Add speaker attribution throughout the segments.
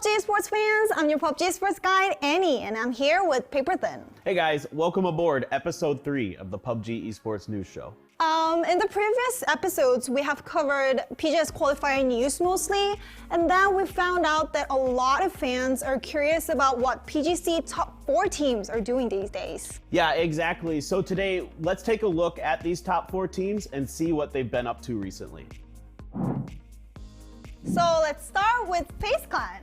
Speaker 1: PUBG Esports fans, I'm your PUBG Esports guide, Annie, and I'm here with Paper Thin.
Speaker 2: Hey guys, welcome aboard episode 3 of the PUBG Esports News Show.
Speaker 1: In the previous episodes, we have covered PCS qualifier news mostly, and then we found out that a lot of fans are curious about what PGC top 4 teams are doing these days.
Speaker 2: Yeah, exactly. So today, let's take a look at these top 4 teams and see what they've been up to recently.
Speaker 1: So let's start with FaZe Clan.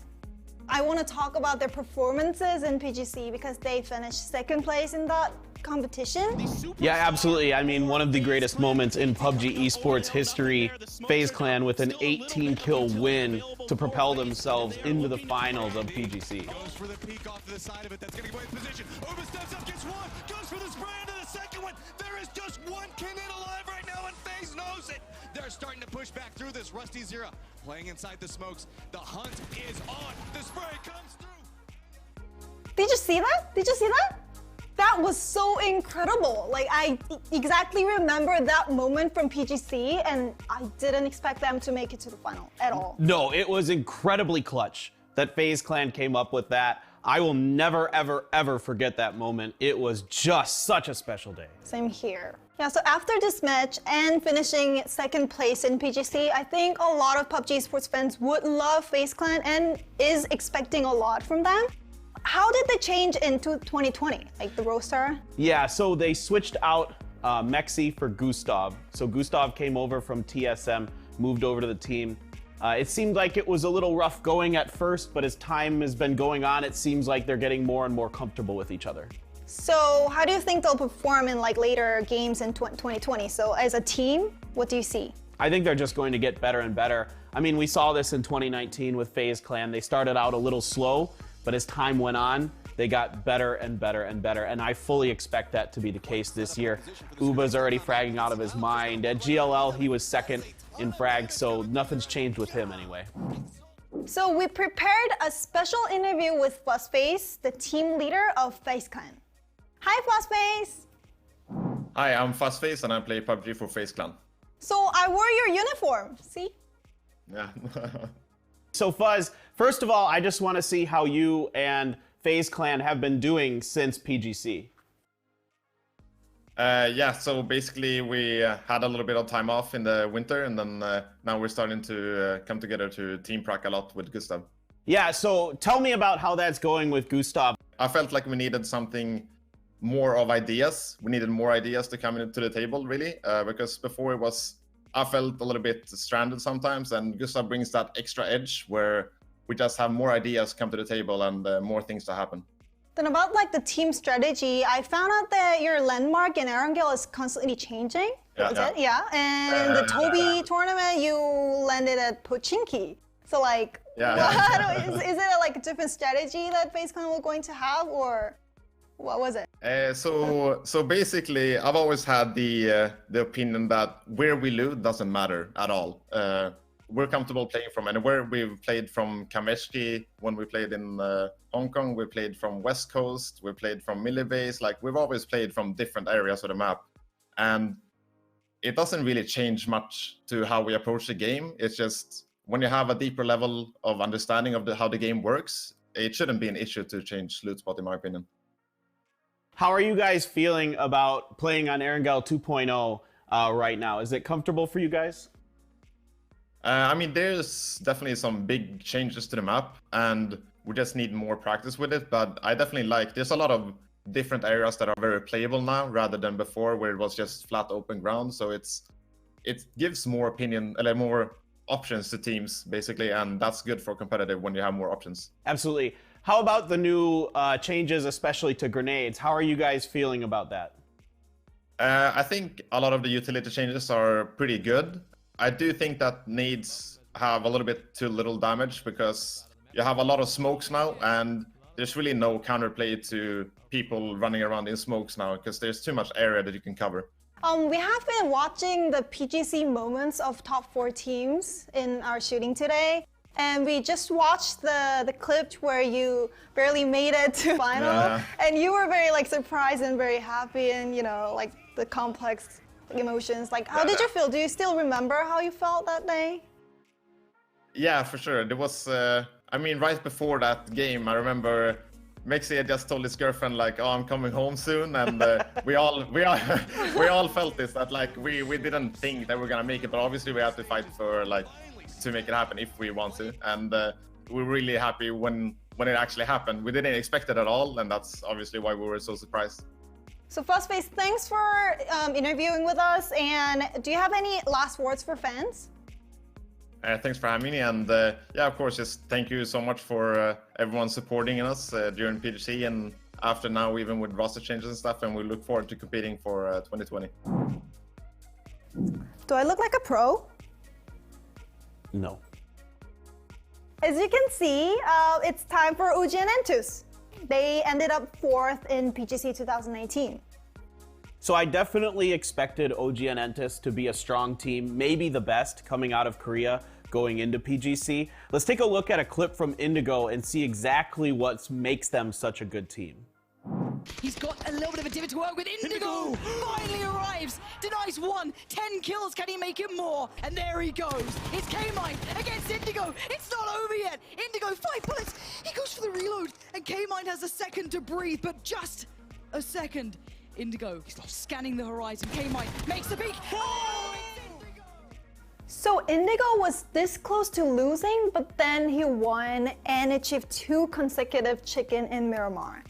Speaker 1: I want to talk about their performances in PGC because they finished second place in that competition.
Speaker 2: Yeah, absolutely. I mean, one of the greatest moments in PUBG Esports history, FaZe Clan with an 18-kill win to propel themselves into the finals of PGC.
Speaker 3: Goes for the peek off to the side of it. That's going to go in position. Over steps up, gets one. Goes for the spray into the second one. There is just one Canadian alive right now, and FaZe knows it. They're starting to push back through this. Rusty Zero playing inside the smokes. The hunt is on. The spray comes through.
Speaker 1: Did you see that? Did you see that? That was so incredible. Like, I exactly remember that moment from PGC, and I didn't expect them to make it to the final at all.
Speaker 2: No, it was incredibly clutch that FaZe Clan came up with that. I will never, ever, ever forget that moment. It was just such a special day.
Speaker 1: Same here. Yeah, so after this match and finishing second place in PGC, I think a lot of PUBG Esports fans would love FaZe Clan and is expecting a lot from them. How did they change into 2020, like the roster?
Speaker 2: Yeah, so they switched out Mexi for Gustav. So Gustav came over from TSM, moved over to the team. It seemed like it was a little rough going at first, but as time has been going on, it seems like they're getting more and more comfortable with each other.
Speaker 1: So how do you think they'll perform in like later games in 2020? So as a team, what do you see?
Speaker 2: I think they're just going to get better and better. I mean, we saw this in 2019 with FaZe Clan. They started out a little slow, but as time went on, they got better and better and better, and I fully expect that to be the case this year. Uba's already fragging out of his mind. At GLL, he was second in frag, so nothing's changed with him anyway.
Speaker 1: So we prepared a special interview with Fuzzface, the team leader of FaZe Clan. Hi, Fuzzface!
Speaker 4: Hi, I'm Fuzzface and I play PUBG for FaZe Clan.
Speaker 1: So I wore your uniform, see?
Speaker 4: Yeah.
Speaker 2: So Fuzz, first of all, I just want to see how you and FaZe Clan have been doing since PGC.
Speaker 4: Yeah, so basically we had a little bit of time off in the winter, and then now we're starting to come together to team prac a lot with Gustav.
Speaker 2: Yeah, so tell me about how that's going with Gustav.
Speaker 4: I felt like we needed something more of ideas. We needed more ideas to come into the table, really, because before it was, I felt a little bit stranded sometimes, and Gustav brings that extra edge where we just have more ideas come to the table and more things to happen.
Speaker 1: Then about like the team strategy, I found out that your landmark in Erangel is constantly changing.
Speaker 4: Yeah,
Speaker 1: Is
Speaker 4: yeah.
Speaker 1: it? Yeah. And the Toby tournament, you landed at Pochinki. So like,
Speaker 4: Yeah.
Speaker 1: is it like a different strategy that FaZe Clan was going to have, or what was it?
Speaker 4: So basically, I've always had the opinion that where we loot doesn't matter at all. We're comfortable playing from anywhere. We've played from Kameshki when we played in Hong Kong. We played from West Coast. We played from Millibase. Like, we've always played from different areas of the map. And it doesn't really change much to how we approach the game. It's just when you have a deeper level of understanding of how the game works, it shouldn't be an issue to change loot spot, in my opinion.
Speaker 2: How are you guys feeling about playing on Erangel 2.0 right now? Is it comfortable for you guys?
Speaker 4: I mean, there's definitely some big changes to the map, and we just need more practice with it. But I definitely there's a lot of different areas that are very playable now, rather than before where it was just flat open ground. So it gives more more options to teams, basically, and that's good for competitive when you have more options.
Speaker 2: Absolutely. How about the new changes, especially to grenades? How are you guys feeling about that?
Speaker 4: I think a lot of the utility changes are pretty good. I do think that nades have a little bit too little damage because you have a lot of smokes now, and there's really no counterplay to people running around in smokes now because there's too much area that you can cover.
Speaker 1: We have been watching the PGC moments of top 4 teams in our shooting today. And we just watched the clip where you barely made it to final.
Speaker 4: Yeah.
Speaker 1: And you were very like surprised and very happy, and you know, like the complex emotions. Like, how did you feel? Do you still remember how you felt that day?
Speaker 4: Yeah, for sure. There was I mean, right before that game, I remember Mexi had just told his girlfriend like, "Oh, I'm coming home soon," and we all felt this, that like we didn't think that we're gonna make it, but obviously we have to fight for like to make it happen if we want to, and we're really happy when it actually happened. We didn't expect it at all, and that's obviously why we were so surprised.
Speaker 1: So Fuzzface, thanks for interviewing with us, and do you have any last words for fans?
Speaker 4: Thanks for having me, and yeah, of course, just thank you so much for everyone supporting us during PGC and after now, even with roster changes and stuff, and we look forward to competing for 2020.
Speaker 1: Do I look like a pro?
Speaker 2: No.
Speaker 1: As you can see, it's time for ENG and Entus. They ended up 4th in PGC 2018.
Speaker 2: So I definitely expected ENG and Entus to be a strong team, maybe the best coming out of Korea going into PGC. Let's take a look at a clip from Indigo and see exactly what makes them such a good team.
Speaker 5: He's got a little bit of a divot to work with. Indigo finally arrives, denies 1, 10 kills. Can he make it more? And there he goes. It's K-Mine against Indigo. It's not over yet. Indigo, 5 bullets. He goes for the reload, and K-Mine has a second to breathe, but just a second. Indigo scanning the horizon. K-Mine makes the peak. Oh, it's Indigo!
Speaker 1: So Indigo was this close to losing, but then he won and achieved 2 consecutive chicken in Miramar.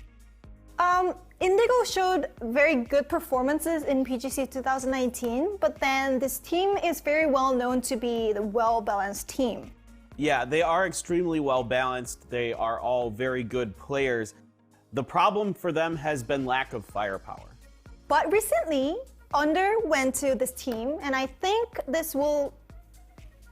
Speaker 1: Indigo showed very good performances in PGC 2019, but then this team is very well known to be the well-balanced team.
Speaker 2: Yeah, they are extremely well balanced. They are all very good players. The problem for them has been lack of firepower.
Speaker 1: But recently, Under went to this team, and I think this will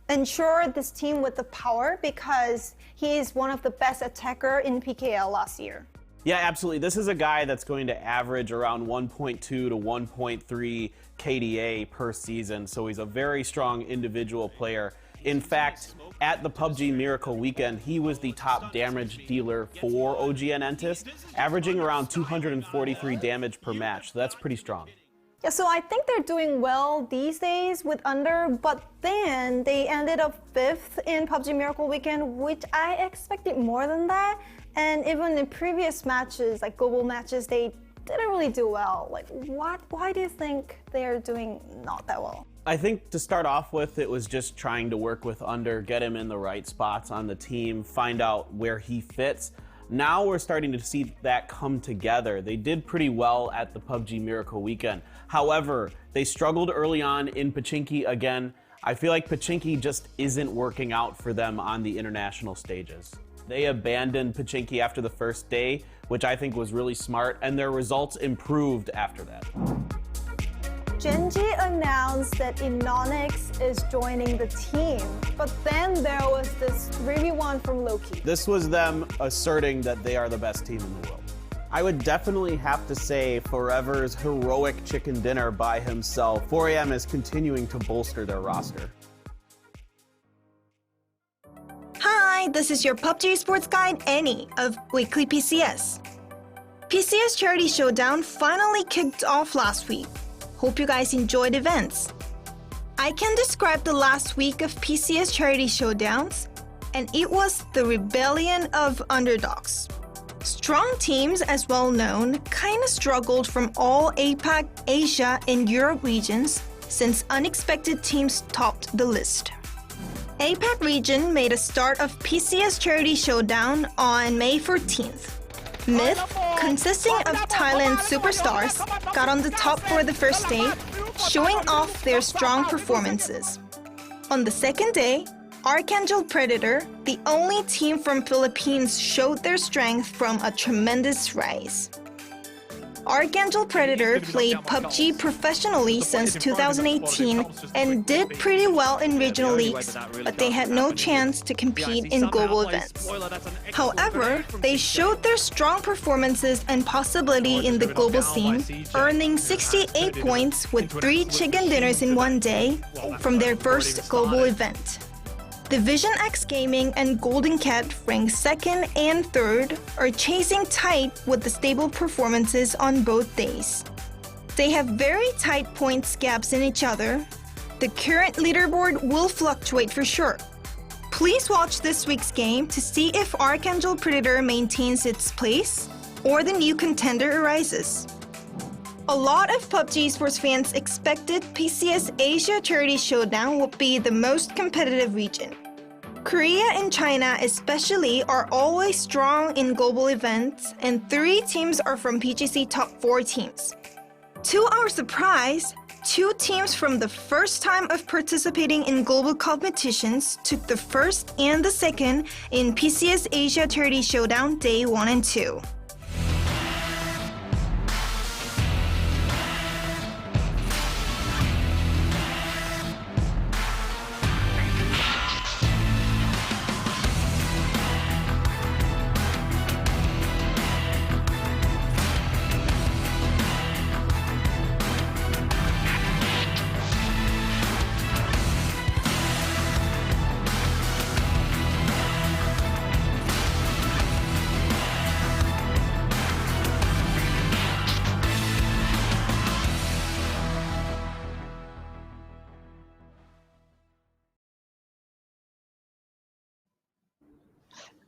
Speaker 1: ensure this team with the power because he is one of the best attacker in PKL last year.
Speaker 2: Yeah, absolutely. This is a guy that's going to average around 1.2 to 1.3 KDA per season, so he's a very strong individual player. In fact, at the PUBG Miracle Weekend, he was the top damage dealer for ENG and Entus, averaging around 243 damage per match, so that's pretty strong.
Speaker 1: Yeah, so I think they're doing well these days with Under, but then they ended up 5th in PUBG Miracle Weekend, which I expected more than that. And even in previous matches, like global matches, they didn't really do well. Like, why do you think they're doing not that well?
Speaker 2: I think to start off with, it was just trying to work with Under, get him in the right spots on the team, find out where he fits. Now we're starting to see that come together. They did pretty well at the PUBG Miracle Weekend. However, they struggled early on in Pachinki again. I feel like Pachinki just isn't working out for them on the international stages. They abandoned Pachinki after the first day, which I think was really smart, and their results improved after that.
Speaker 1: Genji announced that Inonix is joining the team, but then there was this 3v1 from Loki.
Speaker 2: This was them asserting that they are the best team in the world. I would definitely have to say Forever's heroic chicken dinner by himself. 4AM is continuing to bolster their roster.
Speaker 6: Hi, this is your PUBG Sports Guide, Annie, of Weekly PCS. PCS Charity Showdown finally kicked off last week. Hope you guys enjoyed events. I can describe the last week of PCS Charity Showdowns, and it was the rebellion of underdogs. Strong teams, as well known, kinda struggled from all APAC, Asia, and Europe regions since unexpected teams topped the list. APAC region made a start of PCS Charity Showdown on May 14th. Myth, consisting of Thailand superstars, got on the top for the first day, showing off their strong performances. On the second day, Archangel Predator, the only team from Philippines, showed their strength from a tremendous rise. Archangel Predator played PUBG professionally since 2018 and did pretty well in regional leagues, but they had no chance to compete in global events. However, they showed their strong performances and possibility in the global scene, earning 68 points with 3 chicken dinners in one day from their first global event. Division X Gaming and Golden Cat ranked 2nd and 3rd are chasing tight with the stable performances on both days. They have very tight points gaps in each other. The current leaderboard will fluctuate for sure. Please watch this week's game to see if Archangel Predator maintains its place or the new contender arises. A lot of PUBG Esports fans expected PCS Asia Charity Showdown would be the most competitive region. Korea and China especially are always strong in global events, and 3 teams are from PGC top 4 teams. To our surprise, 2 teams from the first time of participating in global competitions took the first and the second in PCS Asia Charity Showdown Day 1 and 2.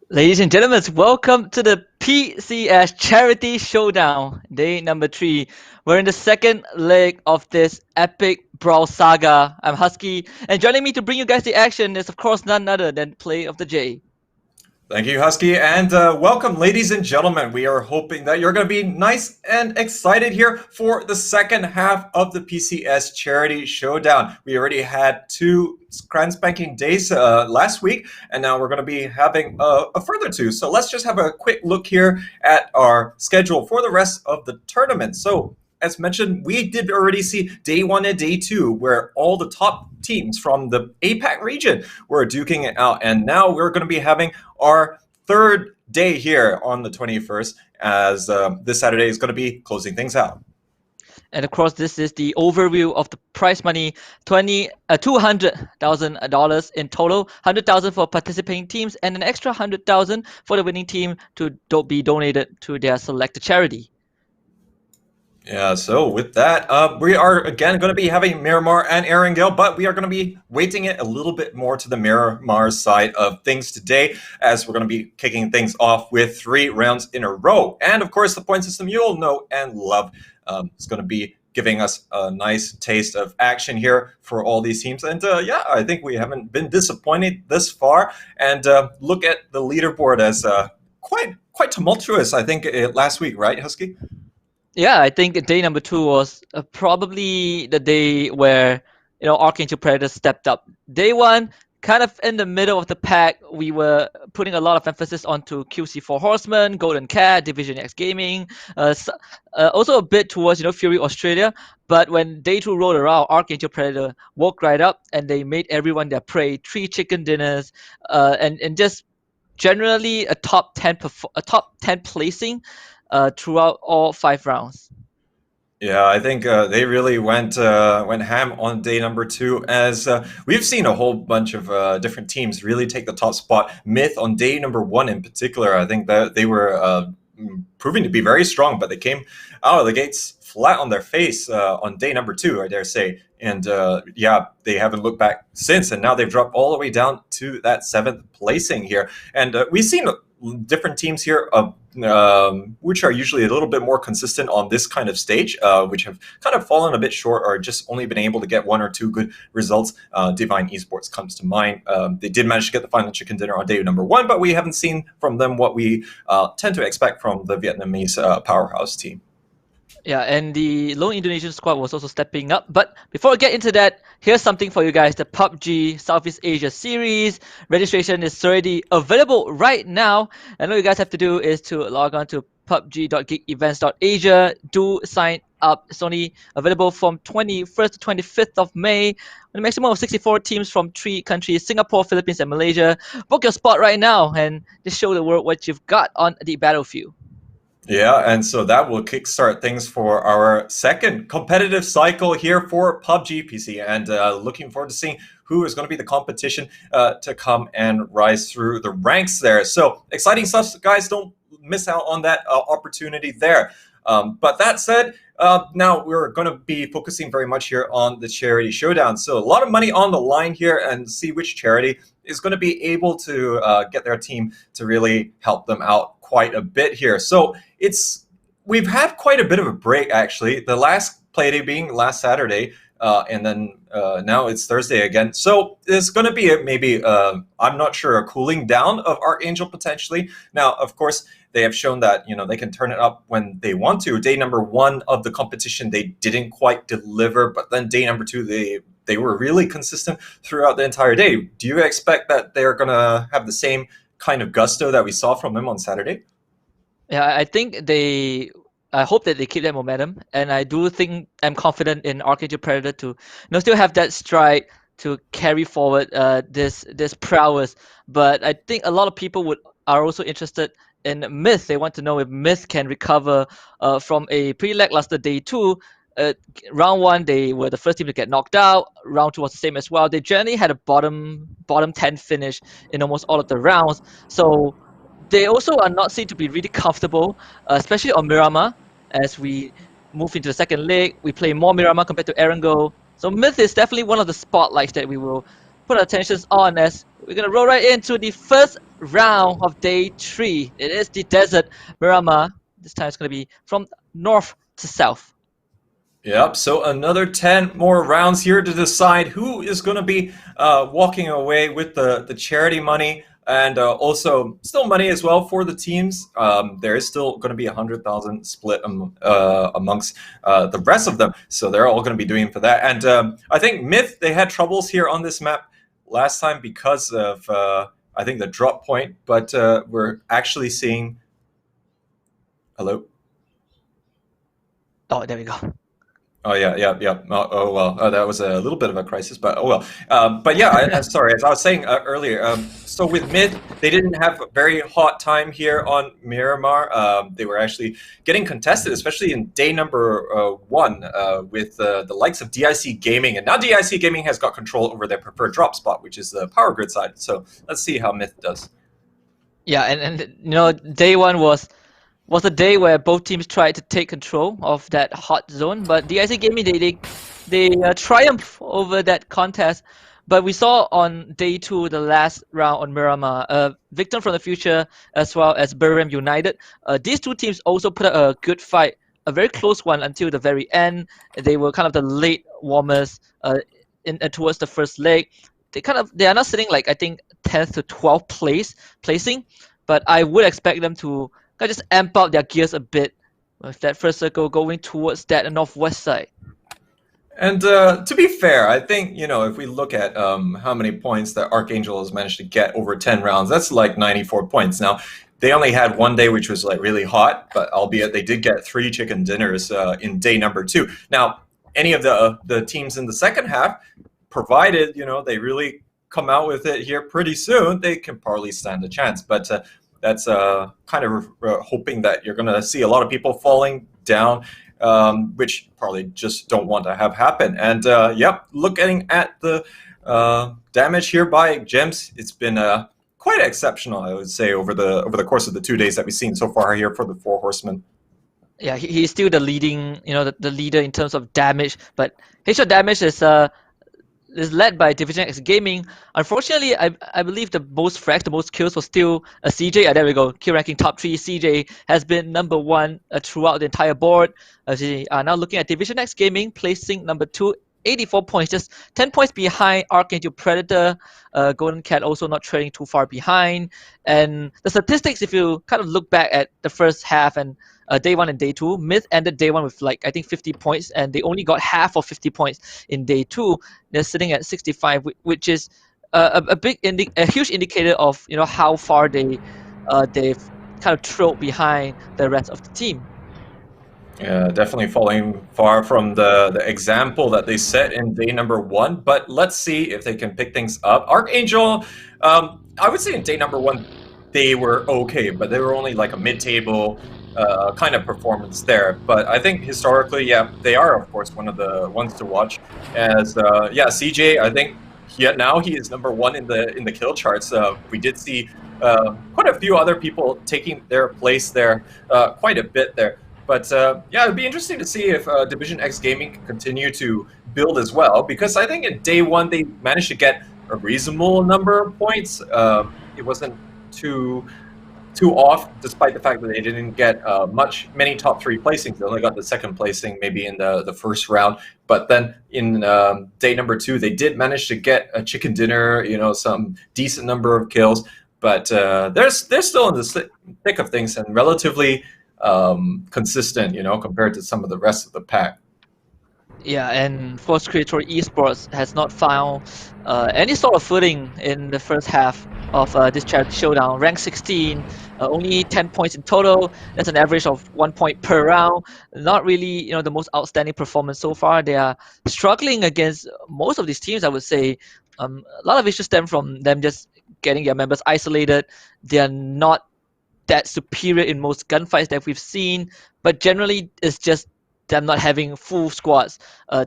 Speaker 7: Ladies and gentlemen, welcome to the PCS Charity Showdown, day number 3. We're in the second leg of this epic brawl saga. I'm HusKKiee, and joining me to bring you guys the action is of course none other than Play of the J.
Speaker 8: Thank you, HusKKiee, and welcome, ladies and gentlemen. We are hoping that you're going to be nice and excited here for the second half of the PCS Charity Showdown. We already had 2 grand spanking days last week, and now we're going to be having a further 2. So let's just have a quick look here at our schedule for the rest of the tournament. So, as mentioned, we did already see day 1 and day 2, where all the top teams from the APAC region were duking it out. And now we're going to be having our third day here on the 21st, as this Saturday is going to be closing things out.
Speaker 7: And of course, this is the overview of the prize money: $200,000 in total, $100,000 for participating teams, and an extra $100,000 for the winning team to be donated to their selected charity.
Speaker 8: Yeah, so with that, we are again going to be having Miramar and Erangel, but we are going to be weighting it a little bit more to the Miramar side of things today, as we're going to be kicking things off with 3 rounds in a row. And of course, the point system you all know and love is going to be giving us a nice taste of action here for all these teams. And yeah, I think we haven't been disappointed this far. And look at the leaderboard as quite tumultuous, I think, last week, right, HusKKiee?
Speaker 7: Yeah, I think day number 2 was probably the day where Archangel Predator stepped up. Day 1, kind of in the middle of the pack, we were putting a lot of emphasis onto QC4 Horseman, Golden Cat, Division X Gaming, also a bit towards Fury Australia. But when day 2 rolled around, Archangel Predator woke right up and they made everyone their prey. 3 chicken dinners, and just generally a top 10 placing throughout all 5 rounds.
Speaker 8: Yeah, I think they really went ham on day number 2, as we've seen a whole bunch of different teams really take the top spot. Myth on day number 1 in particular, I think that they were proving to be very strong, but they came out of the gates flat on their face on day number 2, I dare say. And yeah, they haven't looked back since, and now they've dropped all the way down to that 7th placing here. And we've seen different teams here which are usually a little bit more consistent on this kind of stage, which have kind of fallen a bit short or just only been able to get 1 or 2 good results. Divine Esports comes to mind. They did manage to get the final chicken dinner on day number 1, but we haven't seen from them what we tend to expect from the Vietnamese powerhouse team.
Speaker 7: Yeah, and the lone Indonesian squad was also stepping up. But before we get into that, here's something for you guys. The PUBG Southeast Asia Series registration is already available right now. And all you guys have to do is to log on to pubg.geekevents.asia. Do sign up. It's only available from 21st to 25th of May. With a maximum of 64 teams from 3 countries: Singapore, Philippines, and Malaysia. Book your spot right now and just show the world what you've got on the battlefield.
Speaker 8: Yeah, and so that will kickstart things for our second competitive cycle here for PUBG PC, and looking forward to seeing who is going to be the competition to come and rise through the ranks there. So exciting stuff, guys. Don't miss out on that opportunity there. But that said, now we're going to be focusing very much here on the charity showdown. So a lot of money on the line here, and see which charity is going to be able to get their team to really help them out quite a bit here. So we've had quite a bit of a break, actually. The last play day being last Saturday, and then now it's Thursday again. So there's going to be maybe, I'm not sure, a cooling down of Archangel potentially. Now, of course, they have shown that they can turn it up when they want to. Day number 1 of the competition, they didn't quite deliver, but then day number 2, they were really consistent throughout the entire day. Do you expect that they're going to have the same kind of gusto that we saw from them on Saturday?
Speaker 7: Yeah, I hope that they keep that momentum, and I'm confident in Archangel Predator to still have that stride to carry forward this prowess. But I think a lot of people are also interested in Myth. They want to know if Myth can recover from a pretty lackluster day 2. Round 1, they were the first team to get knocked out. Round 2 was the same as well. They generally had a bottom 10 finish in almost all of the rounds. So they also are not seen to be really comfortable, especially on Miramar. As we move into the second leg, we play more Miramar compared to Erangel. So Myth is definitely one of the spotlights that we will put our attentions on, as we're going to roll right into the first round of day 3. It is the Desert Miramar. This time it's going to be from north to south.
Speaker 8: Yep, so another 10 more rounds here to decide who is going to be walking away with the charity money, and also still money as well for the teams. There is still going to be 100,000 split amongst the rest of them, so they're all going to be doing for that. And I think Myth, they had troubles here on this map last time because of I think the drop point, but we're actually seeing. Hello.
Speaker 7: Oh, there we go.
Speaker 8: Oh yeah. Oh well, that was a little bit of a crisis, but oh well. But yeah, sorry, as I was saying earlier. So with Myth, they didn't have a very hot time here on Miramar. They were actually getting contested, especially in day number 1, with the likes of DIC Gaming, and now DIC Gaming has got control over their preferred drop spot, which is the power grid side. So let's see how Myth does.
Speaker 7: Yeah, and day 1 was a day where both teams tried to take control of that hot zone, but DIC Gaming, they triumphed over that contest. But we saw on day 2, the last round on Miramar, Victim from the Future as well as Buriram United. These two teams also put up a good fight, a very close one until the very end. They were kind of the late warmers towards the first leg. They are not sitting like, I think, 10th to 12th placing, but I would expect them to just amp up their gears a bit with that first circle going towards that northwest side.
Speaker 8: And to be fair, I think, if we look at how many points that Archangel has managed to get over 10 rounds, that's like 94 points. Now, they only had one day which was like really hot, but albeit they did get 3 chicken dinners in day number 2. Now, any of the teams in the second half, provided, they really come out with it here pretty soon, they can probably stand a chance. But that's kind of hoping that you're going to see a lot of people falling down, which probably just don't want to have happen. And looking at the damage here by Gems, it's been quite exceptional, I would say, over the course of the 2 days that we've seen so far here for the 4 Horsemen.
Speaker 7: Yeah, he's still the leading, the leader in terms of damage, but headshot damage is led by Division X Gaming. Unfortunately, I believe the most frags, the most kills was still a CJ. There we go. Kill ranking top 3. CJ has been number 1 throughout the entire board. Now looking at Division X Gaming, placing number 2, 84 points, just 10 points behind Archangel Predator. Golden Cat also not trailing too far behind. And the statistics, if you kind of look back at the first half and day 1 and day 2, Myth ended day 1 with I think 50 points, and they only got half of 50 points in day 2. They're sitting at 65, which is a huge indicator of how far they've kind of trailed behind the rest of the team.
Speaker 8: Yeah, definitely falling far from the example that they set in day number 1. But let's see if they can pick things up. Archangel, I would say in day number 1, they were okay, but they were only like a mid-table kind of performance there. But I think historically, they are, of course, one of the ones to watch. As CJ, I think now he is number 1 in the kill charts. We did see quite a few other people taking their place there, quite a bit there. But yeah, it'd be interesting to see if Division X Gaming can continue to build as well, because I think in day one they managed to get a reasonable number of points. It wasn't too off, despite the fact that they didn't get many top 3 placings. They only got the 2nd placing maybe in the first round. But then in day number 2, they did manage to get a chicken dinner, some decent number of kills. But they're still in the thick of things and relatively consistent, compared to some of the rest of the pack.
Speaker 7: Yeah, and Force Creatory Esports has not found any sort of footing in the first half of this charity showdown. Rank 16, only 10 points in total. That's an average of 1 point per round. Not really, the most outstanding performance so far. They are struggling against most of these teams, I would say. A lot of issues stem from them just getting their members isolated. They are not that superior in most gunfights that we've seen, but generally it's just them not having full squads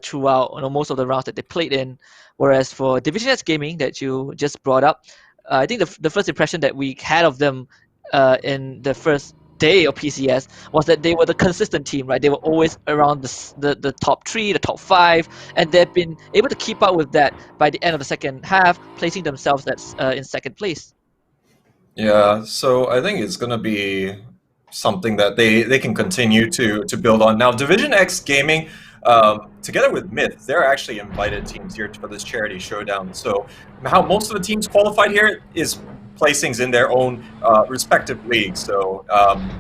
Speaker 7: throughout most of the rounds that they played in. Whereas for Division S Gaming that you just brought up, I think the first impression that we had of them in the first day of PCS was that they were the consistent team, right? They were always around the top 3, the top 5, and they've been able to keep up with that by the end of the second half, placing themselves in 2nd place.
Speaker 8: Yeah, so I think it's going to be something that they can continue to build on. Now, Division X Gaming, together with Myth, they're actually invited teams here for this charity showdown. So how most of the teams qualified here is placings in their own respective leagues. So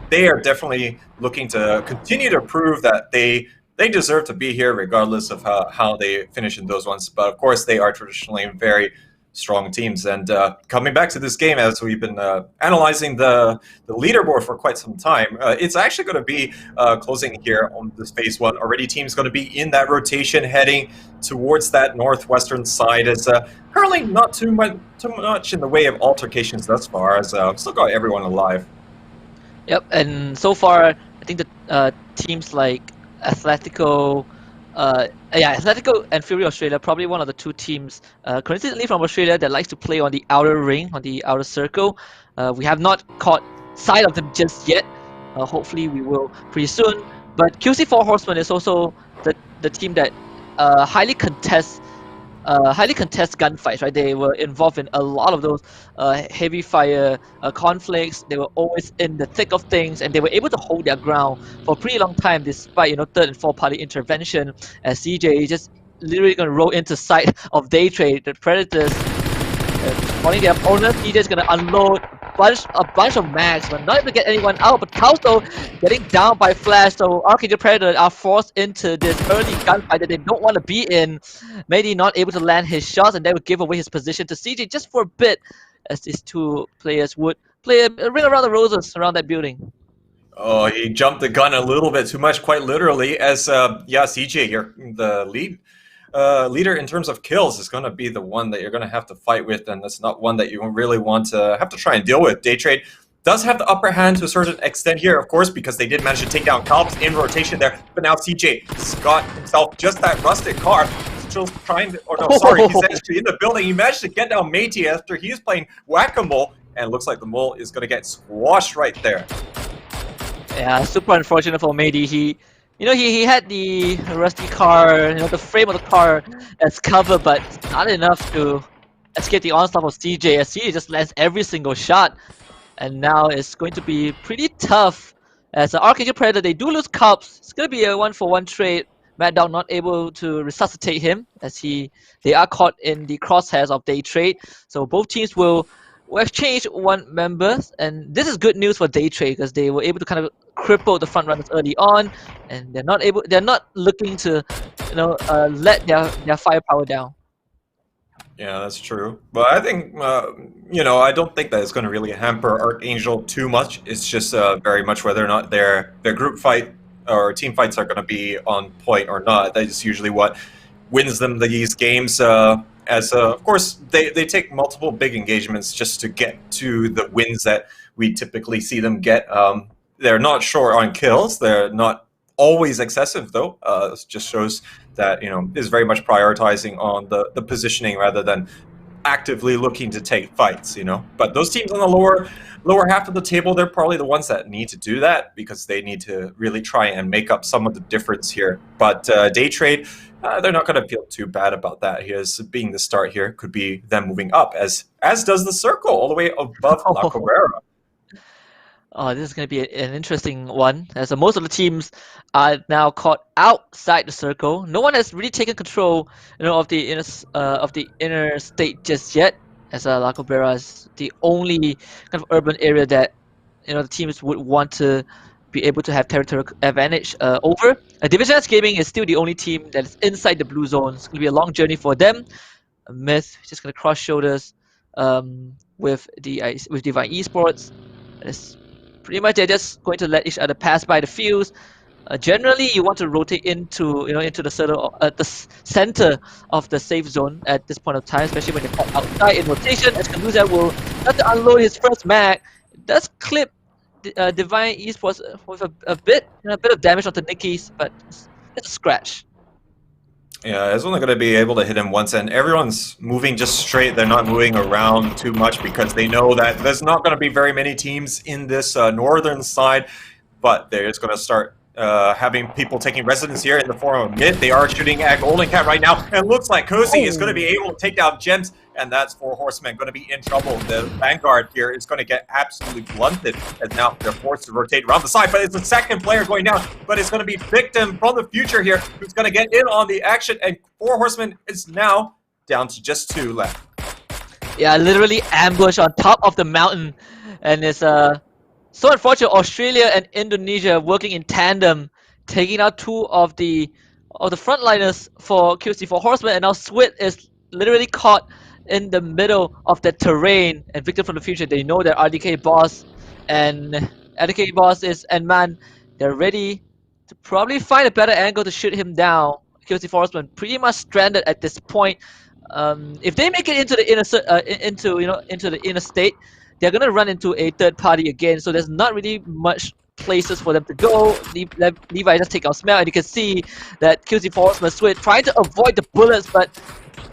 Speaker 8: they are definitely looking to continue to prove that they deserve to be here regardless of how they finish in those ones. But of course, they are traditionally very strong teams. And coming back to this game, as we've been analyzing the leaderboard for quite some time, it's actually going to be closing here on this phase 1. Already teams going to be in that rotation heading towards that northwestern side. It's currently not too much in the way of altercations thus far, as still got everyone alive.
Speaker 7: Yep, and so far I think the teams like Atletico and Fury Australia, probably one of the 2 teams coincidentally from Australia that likes to play on the outer ring, on the outer circle. We have not caught sight of them just yet. Hopefully we will pretty soon. But QC4 Horsemen is also the team that highly contests gunfights, right? They were involved in a lot of those heavy fire conflicts. They were always in the thick of things, and they were able to hold their ground for a pretty long time despite 3rd and 4th party intervention, as CJ just literally going to roll into sight of Daytrade. The Predators spawning their opponent. CJ is going to unload a bunch of mags, but not able to get anyone out. But Kausto getting down by Flash, so Archangel Predator are forced into this early gunfight that they don't want to be in. Maybe not able to land his shots, and that would give away his position to CJ just for a bit, as these 2 players would play a ring around the roses around that building.
Speaker 8: Oh, he jumped the gun a little bit too much, quite literally, as CJ, you're the leader in terms of kills is going to be the one that you're going to have to fight with, and that's not one that you really want to have to try and deal with. Daytrade does have the upper hand to a certain extent here, of course, because they did manage to take down Kalps in rotation there, but now CJ has got himself just that rusted car. Still trying to, he's actually in the building. He managed to get down Matey after he is playing whack-a-mole, and it looks like the mole is going to get squashed right there.
Speaker 7: Yeah, super unfortunate for Matey. He had the rusty car, the frame of the car as cover, but not enough to escape the onslaught of CJ, as CJ just lands every single shot. And now it's going to be pretty tough, as Archangel Predator, they do lose Cups. It's going to be a 1-for-1 trade. Mad Dog not able to resuscitate him, as they are caught in the crosshairs of Daytrade. So both teams will exchange 1 members, and this is good news for Daytrade, because they were able to kind of cripple the front runners early on, and they're not looking to let their firepower down.
Speaker 8: Yeah, that's true. But I think I don't think that it's going to really hamper Archangel too much. It's just very much whether or not their group fight or team fights are going to be on point or not. That is usually what wins them these games. Of course, they take multiple big engagements just to get to the wins that we typically see them get. They're not short on kills. They're not always excessive, though. It just shows that is very much prioritizing on the positioning rather than actively looking to take fights, you know. But those teams on the lower half of the table, they're probably the ones that need to do that because they need to really try and make up some of the difference here. But day trade, they're not going to feel too bad about that. Here's being the start here could be them moving up, as does the circle all the way above La Cabrera.
Speaker 7: Oh, this is going to be an interesting one, as most of the teams are now caught outside the circle. No one has really taken control, of the inner state just yet, as La Cabrera is the only kind of urban area that the teams would want to be able to have territorial advantage over. Division S Gaming is still the only team that is inside the blue zone. It's going to be a long journey for them. Myth just going to cross shoulders with Divine Esports. It's pretty much they're just going to let each other pass by the fields. Generally, you want to rotate into the center of the safe zone at this point of time, especially when they're outside in rotation. As Kaluza will start to unload his first mag, it does clip Divine Esports with a bit of damage onto Nicky's, but it's a scratch.
Speaker 8: Yeah, it's only going to be able to hit him once, and everyone's moving just straight. They're not moving around too much because they know that there's not going to be very many teams in this northern side, but they're just going to start having people taking residence here in the form of mid. They are shooting at Golden Cat right now, and looks like HusKKiee is going to be able to take down Gems, and that's 4 Horsemen going to be in trouble. The Vanguard here is going to get absolutely blunted, and now they're forced to rotate around the side, but it's the second player going down, but it's going to be Victim from the future here who's going to get in on the action, and 4 Horsemen is now down to just 2 left.
Speaker 7: Yeah, literally ambush on top of the mountain, and it's so unfortunate. Australia and Indonesia working in tandem, taking out 2 of the frontliners for QC4 Horsemen, and now Swit is literally caught in the middle of the terrain. And Victim from the future, they know their RDK boss, and RDK boss is Enman. They're ready to probably find a better angle to shoot him down. QC4 Horsemen pretty much stranded at this point. If they make it into the into the inner state, they're gonna run into a third party again, so there's not really much places for them to go. Levi just take out Smell, and you can see that QC4 Horseman Switch trying to avoid the bullets, but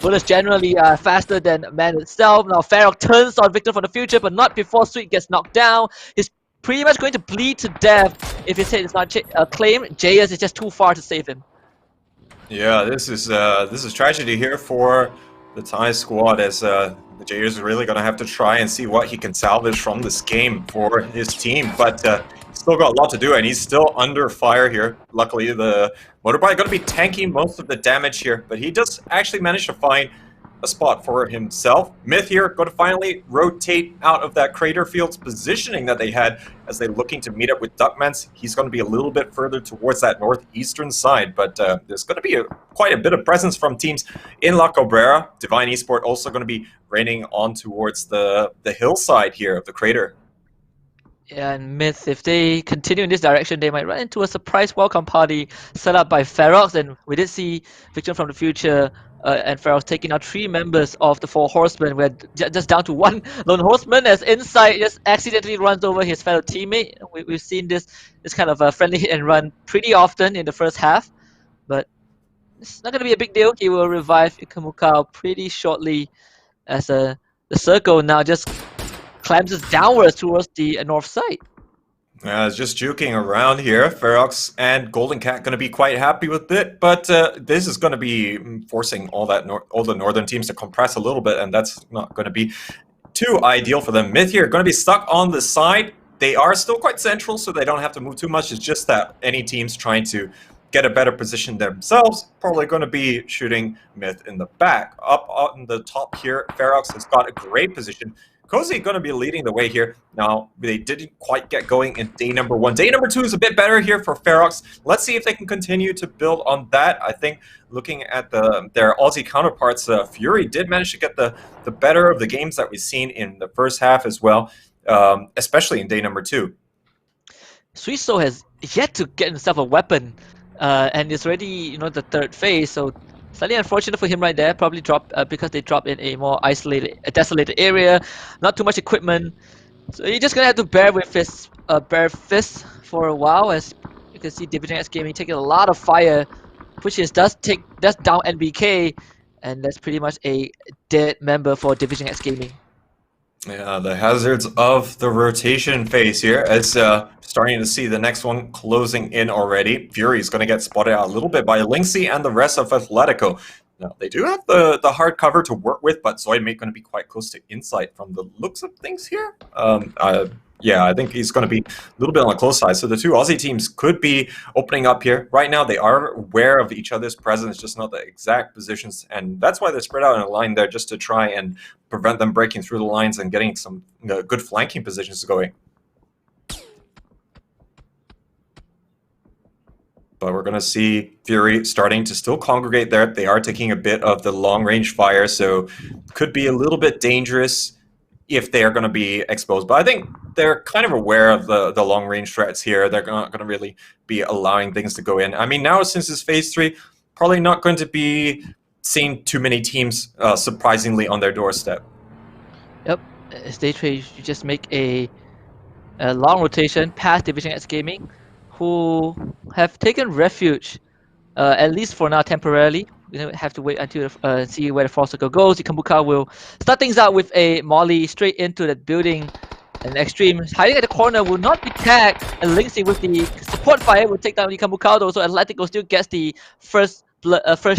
Speaker 7: bullets generally are faster than man itself. Now Farrokh turns on Victor from the future, but not before Sweet gets knocked down. He's pretty much going to bleed to death if his head is not claimed. JS is just too far to save him.
Speaker 8: Yeah, this is tragedy here for the Thai squad, as the Jayers is really going to have to try and see what he can salvage from this game for his team. But he's still got a lot to do, and he's still under fire here. Luckily, the motorbike going to be tanking most of the damage here, but he does actually manage to find a spot for himself. Myth here going to finally rotate out of that crater field's positioning that they had as they're looking to meet up with Duckmans. He's going to be a little bit further towards that northeastern side, but there's going to be quite a bit of presence from teams in La Cabrera. Divine Esport also going to be raining on towards the hillside here of the crater.
Speaker 7: Yeah, and Myth, if they continue in this direction, they might run into a surprise welcome party set up by Farrokh, and we did see Victim from the future and Farrokh taking out 3 members of the 4 Horsemen. We're just down to 1 lone horseman, as Insight just accidentally runs over his fellow teammate. We've seen this kind of a friendly hit and run pretty often in the first half, but it's not going to be a big deal. He will revive Ikamukao pretty shortly, as the circle now just climbs downwards towards the north side.
Speaker 8: It's just juking around here. Farrokh and Golden Cat going to be quite happy with it, but this is going to be forcing all the northern teams to compress a little bit, and that's not going to be too ideal for them. Myth here going to be stuck on the side. They are still quite central, so they don't have to move too much. It's just that any teams trying to get a better position themselves probably going to be shooting Myth in the back. Up on the top here, Farrokh has got a great position. Cozy going to be leading the way here. Now, they didn't quite get going in day number 1. Day number 2 is a bit better here for Farrokh. Let's see if they can continue to build on that. I think looking at their Aussie counterparts, Fury did manage to get the better of the games that we've seen in the first half as well, especially in day number 2.
Speaker 7: Suiso has yet to get himself a weapon, and it's already the 3rd phase, so slightly unfortunate for him right there. Probably dropped because they dropped in a more isolated, desolated area. Not too much equipment, so you're just gonna have to bear with his bare fist for a while. As you can see, Division S Gaming taking a lot of fire, which does down NBK. and that's pretty much a dead member for Division X Gaming.
Speaker 8: Yeah, the hazards of the rotation phase here as starting to see the next one closing in already. Fury's going to get spotted out a little bit by Linksy and the rest of Atletico. Now, they do have the hard cover to work with, but Zoidmate going to be quite close to Insight from the looks of things here. Yeah, I think he's going to be a little bit on the close side. So the two Aussie teams could be opening up here. Right now, they are aware of each other's presence, just not the exact positions. And that's why they're spread out in a line there, just to try and prevent them breaking through the lines and getting some good flanking positions going. But we're going to see Fury starting to still congregate there. They are taking a bit of the long-range fire, so could be a little bit dangerous if they are going to be exposed. But I think they're kind of aware of the long-range threats here. They're not going to really be allowing things to go in. I mean, now since it's Phase 3, probably not going to be seeing too many teams surprisingly on their doorstep.
Speaker 7: Yep, stage phase, you just make a long rotation past Division X Gaming, who have taken refuge, at least for now temporarily. We have to wait until see where the Frost Circle goes. Ikambuka will start things out with a molly straight into the building. And Extreme hiding at the corner will not be tagged, and Linksy with the support fire will take down Ikambuka, so Atletico still gets the first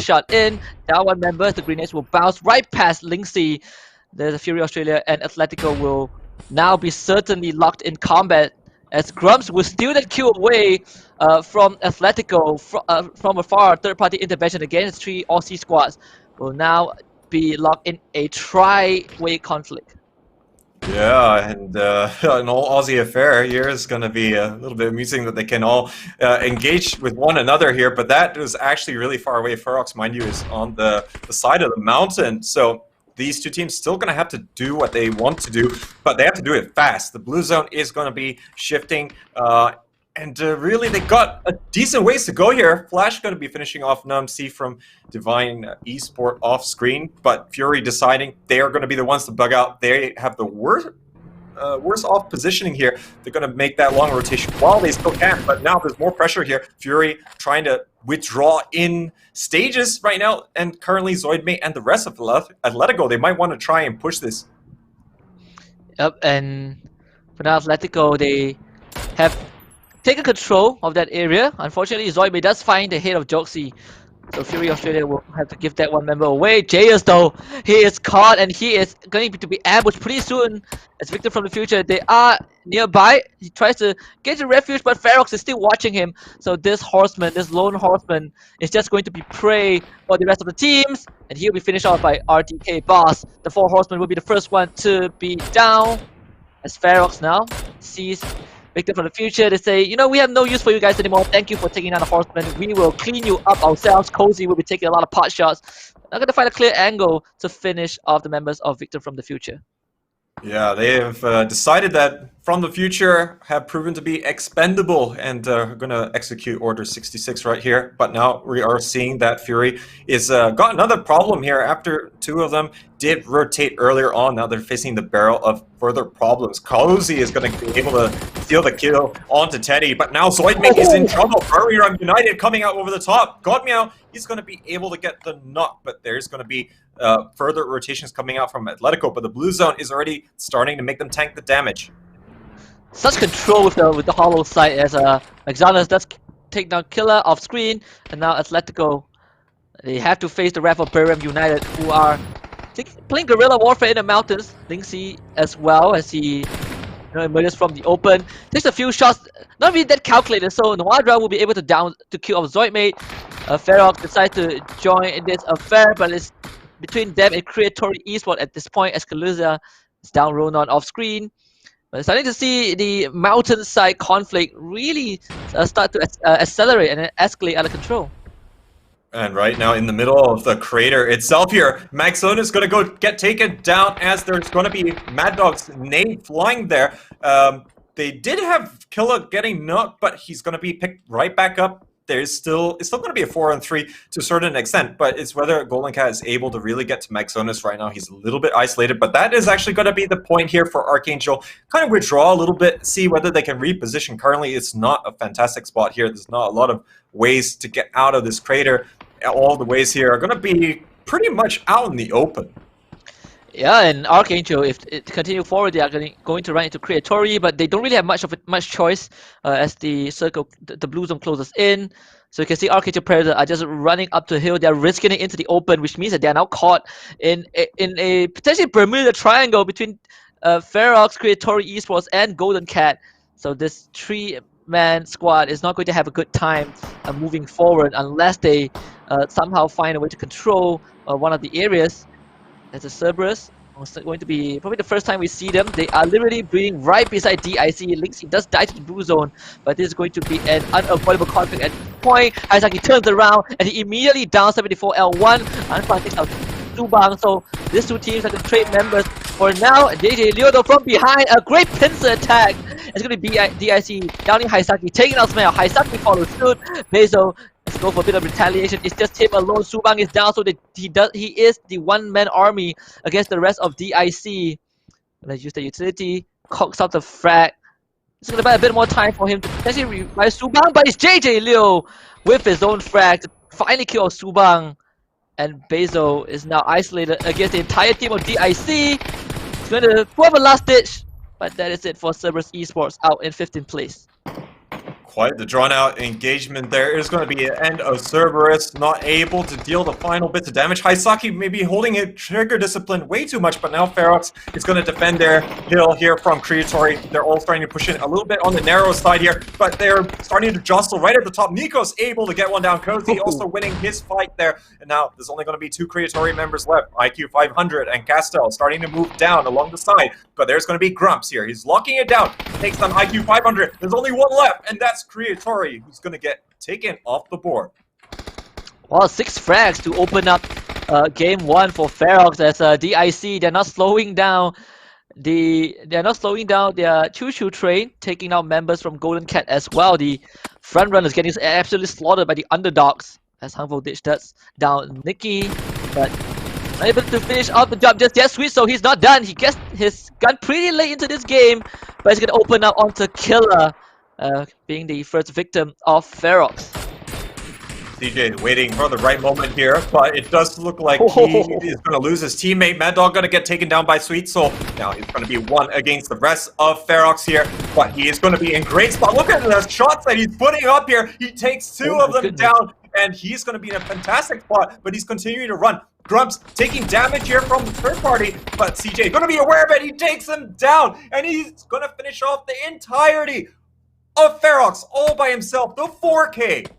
Speaker 7: shot in. Down one member, the grenades will bounce right past Linksy. There's a Fury Australia, and Atletico will now be certainly locked in combat, as Grumps will steal that kill away from Atletico from afar. Third-party intervention against three Aussie squads will now be locked in a tri-way conflict.
Speaker 8: Yeah, and an all Aussie affair here is going to be a little bit amusing that they can all engage with one another here, but that is actually really far away. Ferox, mind you, is on the side of the mountain, so these two teams still going to have to do what they want to do, but they have to do it fast. The blue zone is going to be shifting, and really they got a decent ways to go here. Flash going to be finishing off NumC from Divine Esport off screen, but Fury deciding they are going to be the ones to bug out. They have the worst off positioning here. They're going to make that long rotation while they still can, but now there's more pressure here. Fury trying to withdraw in stages right now, and currently Zoidmate and the rest of Atletico, they might want to try and push this.
Speaker 7: Yep, and for now Atletico, they have taken control of that area. Unfortunately, Zoidmate does find the head of Joxy, so Fury Australia will have to give that one member away. JS though, he is caught and he is going to be ambushed pretty soon as Victor from the future. They are nearby. He tries to get to refuge, but Ferox is still watching him. So this horseman, this lone horseman, is just going to be prey for the rest of the teams, and he'll be finished off by RTK Boss. The four horsemen will be the first one to be down, as Ferox now sees Victor from the future. They say, you know, we have no use for you guys anymore. Thank you for taking down the horseman. We will clean you up ourselves. Cozy will be taking a lot of pot shots. Not going to find a clear angle to finish off the members of Victor from the future.
Speaker 8: Yeah, they have decided that From the Future have proven to be expendable and are going to execute Order 66 right here. But now we are seeing that Fury is got another problem here after two of them did rotate earlier on. Now they're facing the barrel of further problems. Cozy is going to be able to steal the kill onto Teddy, but now Zoidmate is in trouble. Warrior United coming out over the top. Godmeow, he's going to be able to get the knock, but there's going to be further rotations coming out from Atletico, but the blue zone is already starting to make them tank the damage.
Speaker 7: Such control with the hollow sight as McDonald's does take down Killer off screen, and now Atletico, they have to face the wrath of Barium United, who are playing guerrilla warfare in the mountains. Linksy as well, as he emerges from the open, takes a few shots, not really that calculated, so Noadra will be able to kill off Zoidmate. Ferox decides to join in this affair, but it's between them and Creatory Esport at this point, as Kaluza is down Ronan off screen. But starting to see the mountainside conflict really start to accelerate and escalate out of control.
Speaker 8: And right now in the middle of the crater itself here, Maxone is going to go get taken down as there's going to be Mad Dog's nade flying there. They did have Killa getting knocked, but he's going to be picked right back up. It's still going to be a 4-on-3 to a certain extent, but it's whether Golden Cat is able to really get to Maxonus right now. He's a little bit isolated, but that is actually going to be the point here for Archangel. Kind of withdraw a little bit, see whether they can reposition. Currently, it's not a fantastic spot here. There's not a lot of ways to get out of this crater. All the ways here are going to be pretty much out in the open.
Speaker 7: Yeah, and Archangel, if it continue forward, they are going to run into Creatory, but they don't really have much choice as the circle, the blue zone closes in. So you can see Archangel Predator are just running up the hill. They're risking it into the open, which means that they are now caught in a potentially Bermuda Triangle between Ferox, Creatory Esports, and Golden Cat. So this 3-man squad is not going to have a good time moving forward unless they somehow find a way to control one of the areas. That's a Cerberus. It's going to be probably the first time we see them. They are literally breeding right beside DIC. Lynx, he does die to the blue zone, but this is going to be an unavoidable conflict at this point. HusKKiee turns around and he immediately downs 74 L1. Unfun takes out Subang. So these two teams are going to trade members for now. JJ Leo from behind, a great pincer attack. It's going to be DIC downing HusKKiee, taking out Smell. HusKKiee follows suit. Bezo, let's go for a bit of retaliation. It's just him alone. Subang is down, so he is the one-man army against the rest of DIC. Let's use the utility, cocks out the frag. It's gonna buy a bit more time for him to potentially revive Subang, but it's JJ Liu with his own frag to finally kill Subang. And Bezo is now isolated against the entire team of DIC. He's going to pull up a last ditch, but that is it for Cerberus Esports out in 15th place.
Speaker 8: Quite the drawn-out engagement there. Is going to be an end of Cerberus, not able to deal the final bits of damage. HusKKiee maybe holding a trigger discipline way too much, but now Ferox is going to defend their hill here from Creatory. They're all starting to push in a little bit on the narrow side here, but they're starting to jostle right at the top. Nico's able to get one down. Cozy also winning his fight there. And now there's only going to be 2 Creatory members left. IQ 500 and Castel starting to move down along the side, but there's going to be Grumps here. He's locking it down. Takes down IQ 500. There's only one left, and that's Creatory, who's going to get taken off the board.
Speaker 7: Well, 6 frags to open up game 1 for Ferox as DIC. They're not slowing down. They're not slowing down their choo-choo train, taking out members from Golden Cat as well. The front runners getting absolutely slaughtered by the underdogs as Hangvo Ditch does down Nikki, but unable to finish off the job just yet. Sweet, so he's not done. He gets his gun pretty late into this game, but he's going to open up onto Killer, being the first victim of Ferox.
Speaker 8: CJ waiting for the right moment here, but it does look like he is going to lose his teammate. Mad Dog going to get taken down by Sweet Soul. Now he's going to be 1 against the rest of Ferox here, but he is going to be in great spot. Look at the shots that he's putting up here. He takes 2 of them down, and he's going to be in a fantastic spot, but he's continuing to run. Grumps taking damage here from the third party, but CJ going to be aware of it. He takes him down, and he's going to finish off the entirety of Ferox all by himself. The 4K.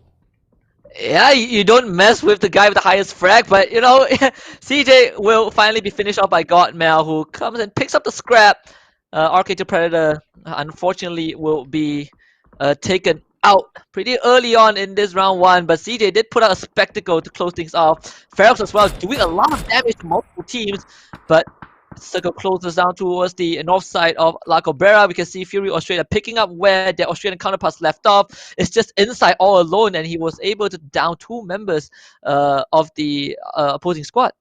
Speaker 7: Yeah, you don't mess with the guy with the highest frag, but you know, CJ will finally be finished off by Godmail, who comes and picks up the scrap. Archangel Predator, unfortunately, will be taken out pretty early on in this round 1, but CJ did put out a spectacle to close things off. Ferox as well, doing a lot of damage to multiple teams, but circle closes down towards the north side of La Cabrera. We can see Fury Australia picking up where their Australian counterparts left off. It's just inside all alone, and he was able to down 2 members of the opposing squad.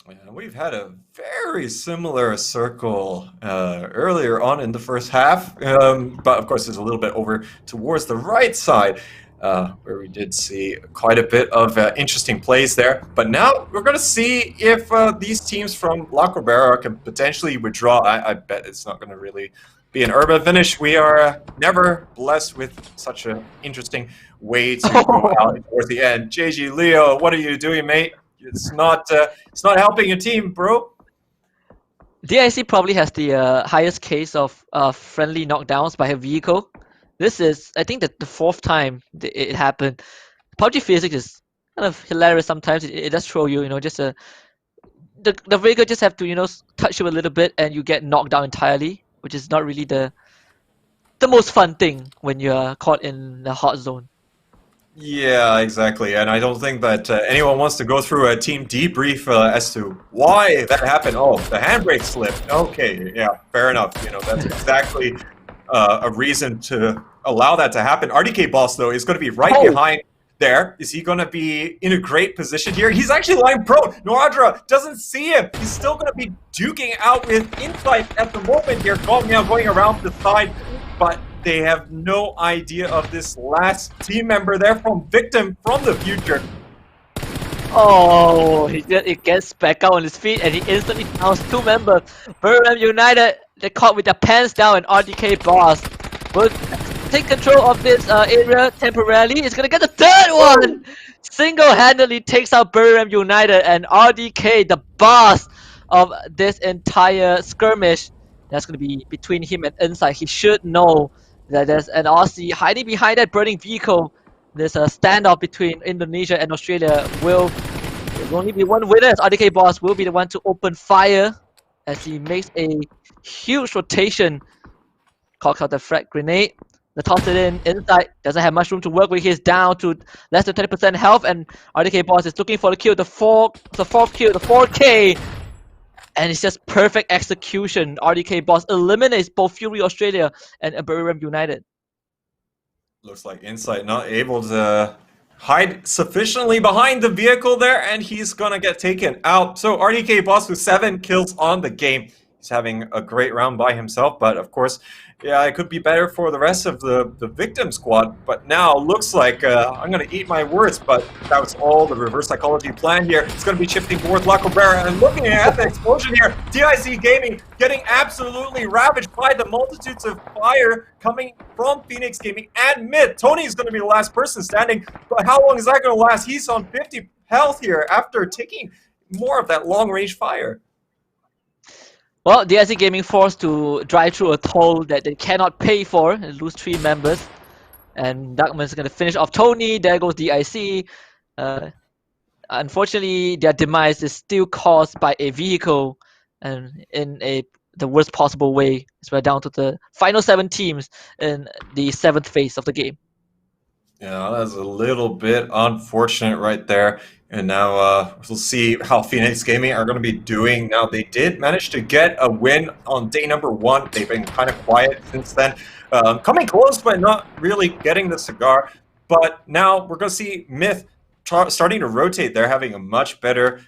Speaker 8: Yeah, we've had a very similar circle earlier on in the first half, but of course there's a little bit over towards the right side. Where we did see quite a bit of interesting plays there. But now we're going to see if these teams from La Cabrera can potentially withdraw. I bet it's not going to really be an urban finish. We are never blessed with such an interesting way to go out towards the end. JG Leo, what are you doing, mate? It's not helping your team, bro.
Speaker 7: DIC probably has the highest case of friendly knockdowns by a vehicle. This is, I think, the 4th time it happened. PUBG physics is kind of hilarious sometimes. It does throw you, just the vehicle just have to, touch you a little bit and you get knocked down entirely, which is not really the most fun thing when you're caught in the hot zone.
Speaker 8: Yeah, exactly. And I don't think that anyone wants to go through a team debrief as to why that happened. Oh, the handbrake slipped. Okay, yeah, fair enough. That's exactly a reason to allow that to happen. RDK Boss, though, is going to be right behind there. Is he going to be in a great position here? He's actually lying prone. Noadra doesn't see him. He's still going to be duking out with insight at the moment here. Now going around the side, but they have no idea of this last team member there from Victim from the future.
Speaker 7: Oh, he gets back out on his feet and he instantly downs 2 members. Birmingham United, they're caught with their pants down, and RDK Boss will take control of this area temporarily. It's gonna get the 3rd one! Single-handedly takes out Birmingham United, and RDK, the boss of this entire skirmish, that's gonna be between him and Inside. He should know that there's an Aussie hiding behind that burning vehicle. There's a standoff between Indonesia and Australia. There will only be one winner, as RDK Boss will be the one to open fire as he makes a huge rotation. Cocks out the frag grenade. The toss it in inside. Doesn't have much room to work with. He's down to less than 20% health, and RDK Boss is looking for the kill. The fourth kill, the 4K. And it's just perfect execution. RDK Boss eliminates both Fury Australia and Birmingham United.
Speaker 8: Looks like Insight not able to hide sufficiently behind the vehicle there, and he's gonna get taken out. So RDK Boss with 7 kills on the game. He's having a great round by himself, but of course, yeah, it could be better for the rest of the victim squad. But now looks like I'm gonna eat my words, but that was all the reverse psychology plan here. It's gonna be shifting towards La Cabrera, and looking at the explosion here, DIC Gaming getting absolutely ravaged by the multitudes of fire coming from Phoenix Gaming and Myth. Tony is gonna be the last person standing, but how long is that gonna last? He's on 50 health here after taking more of that long-range fire.
Speaker 7: Well, DIC Gaming forced to drive through a toll that they cannot pay for and lose 3 members. And Darkman's going to finish off Tony. There goes DIC. Unfortunately, their demise is still caused by a vehicle, and in the worst possible way. As we're down to the final 7 teams in the 7th phase of the game.
Speaker 8: Yeah, that's a little bit unfortunate right there. And now we'll see how Phoenix Gaming are going to be doing. Now, they did manage to get a win on day number 1. They've been kind of quiet since then. Coming close, but not really getting the cigar. But now we're going to see Myth starting to rotate. They're having a much better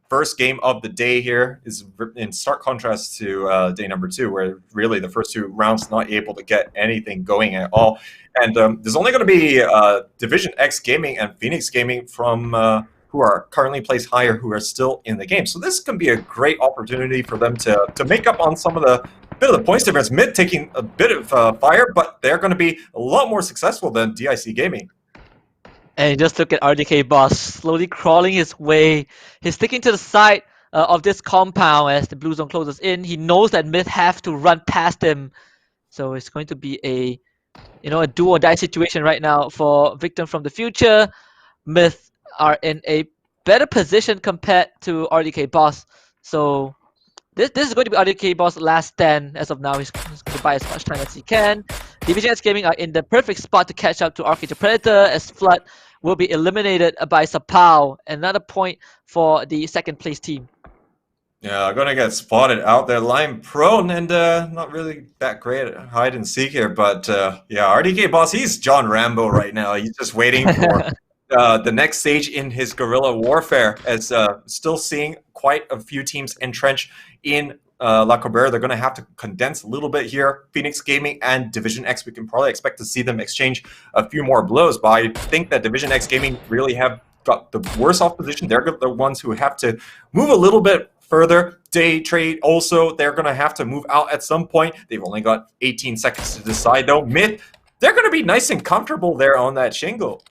Speaker 8: first game of the day here, is in stark contrast to day number 2, where really the first 2 rounds not able to get anything going at all. And there's only going to be Division X Gaming and Phoenix Gaming from who are currently placed higher, who are still in the game. So this can be a great opportunity for them to make up on some of the bit of the points difference. Mid taking a bit of fire, but they're going to be a lot more successful than DIC Gaming.
Speaker 7: And just look at RDK Boss slowly crawling his way. He's sticking to the side of this compound as the blue zone closes in. He knows that Myth have to run past him. So it's going to be a do or die situation right now for Victim from the Future. Myth are in a better position compared to RDK Boss. So this is going to be RDK Boss' last stand as of now. He's going to buy as much time as he can. Division X Gaming are in the perfect spot to catch up to Archangel Predator, as Flood will be eliminated by Sapao. Another point for the 2nd place team.
Speaker 8: Yeah, gonna get spotted out there, lying prone, and not really that great at hide and seek here. But yeah, RDK Boss, he's John Rambo right now. He's just waiting for the next stage in his guerrilla warfare, as still seeing quite a few teams entrenched in La Cabrera. They're going to have to condense a little bit here. Phoenix Gaming and Division X, we can probably expect to see them exchange a few more blows, but I think that Division X Gaming really have got the worst off position. They're the ones who have to move a little bit further. Day trade also, they're going to have to move out at some point. They've only got 18 seconds to decide though. Myth, they're going to be nice and comfortable there on that shingle.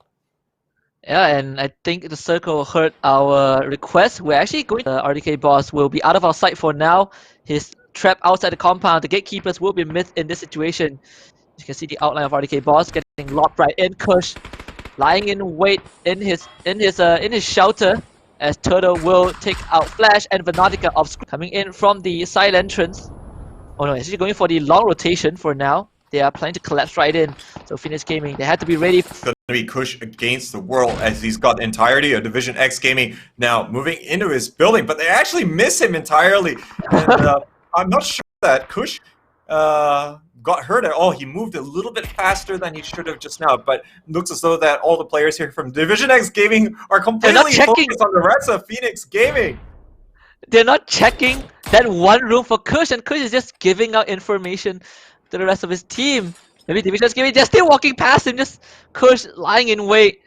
Speaker 7: Yeah, and I think the circle heard our request. We're actually going to RDK Boss will be out of our sight for now. He's trapped outside the compound. The gatekeepers will be Myth in this situation. You can see the outline of RDK Boss getting locked right in. Kush lying in wait in his shelter, as Turtle will take out Flash and Venatica off coming in from the side entrance. Oh no, he's actually going for the long rotation for now. They are planning to collapse right in. So Phoenix Gaming, they had to be ready.
Speaker 8: Going to be Kush against the world, as he's got the entirety of Division X Gaming now moving into his building, but they actually miss him entirely. And I'm not sure that Kush got hurt at all. He moved a little bit faster than he should have just now, but looks as though that all the players here from Division X Gaming are completely focused on the rest of Phoenix Gaming.
Speaker 7: They're not checking that one room for Kush, and Kush is just giving out information to the rest of his team. Maybe Division X Gaming, they're still walking past him, just Kush lying in wait.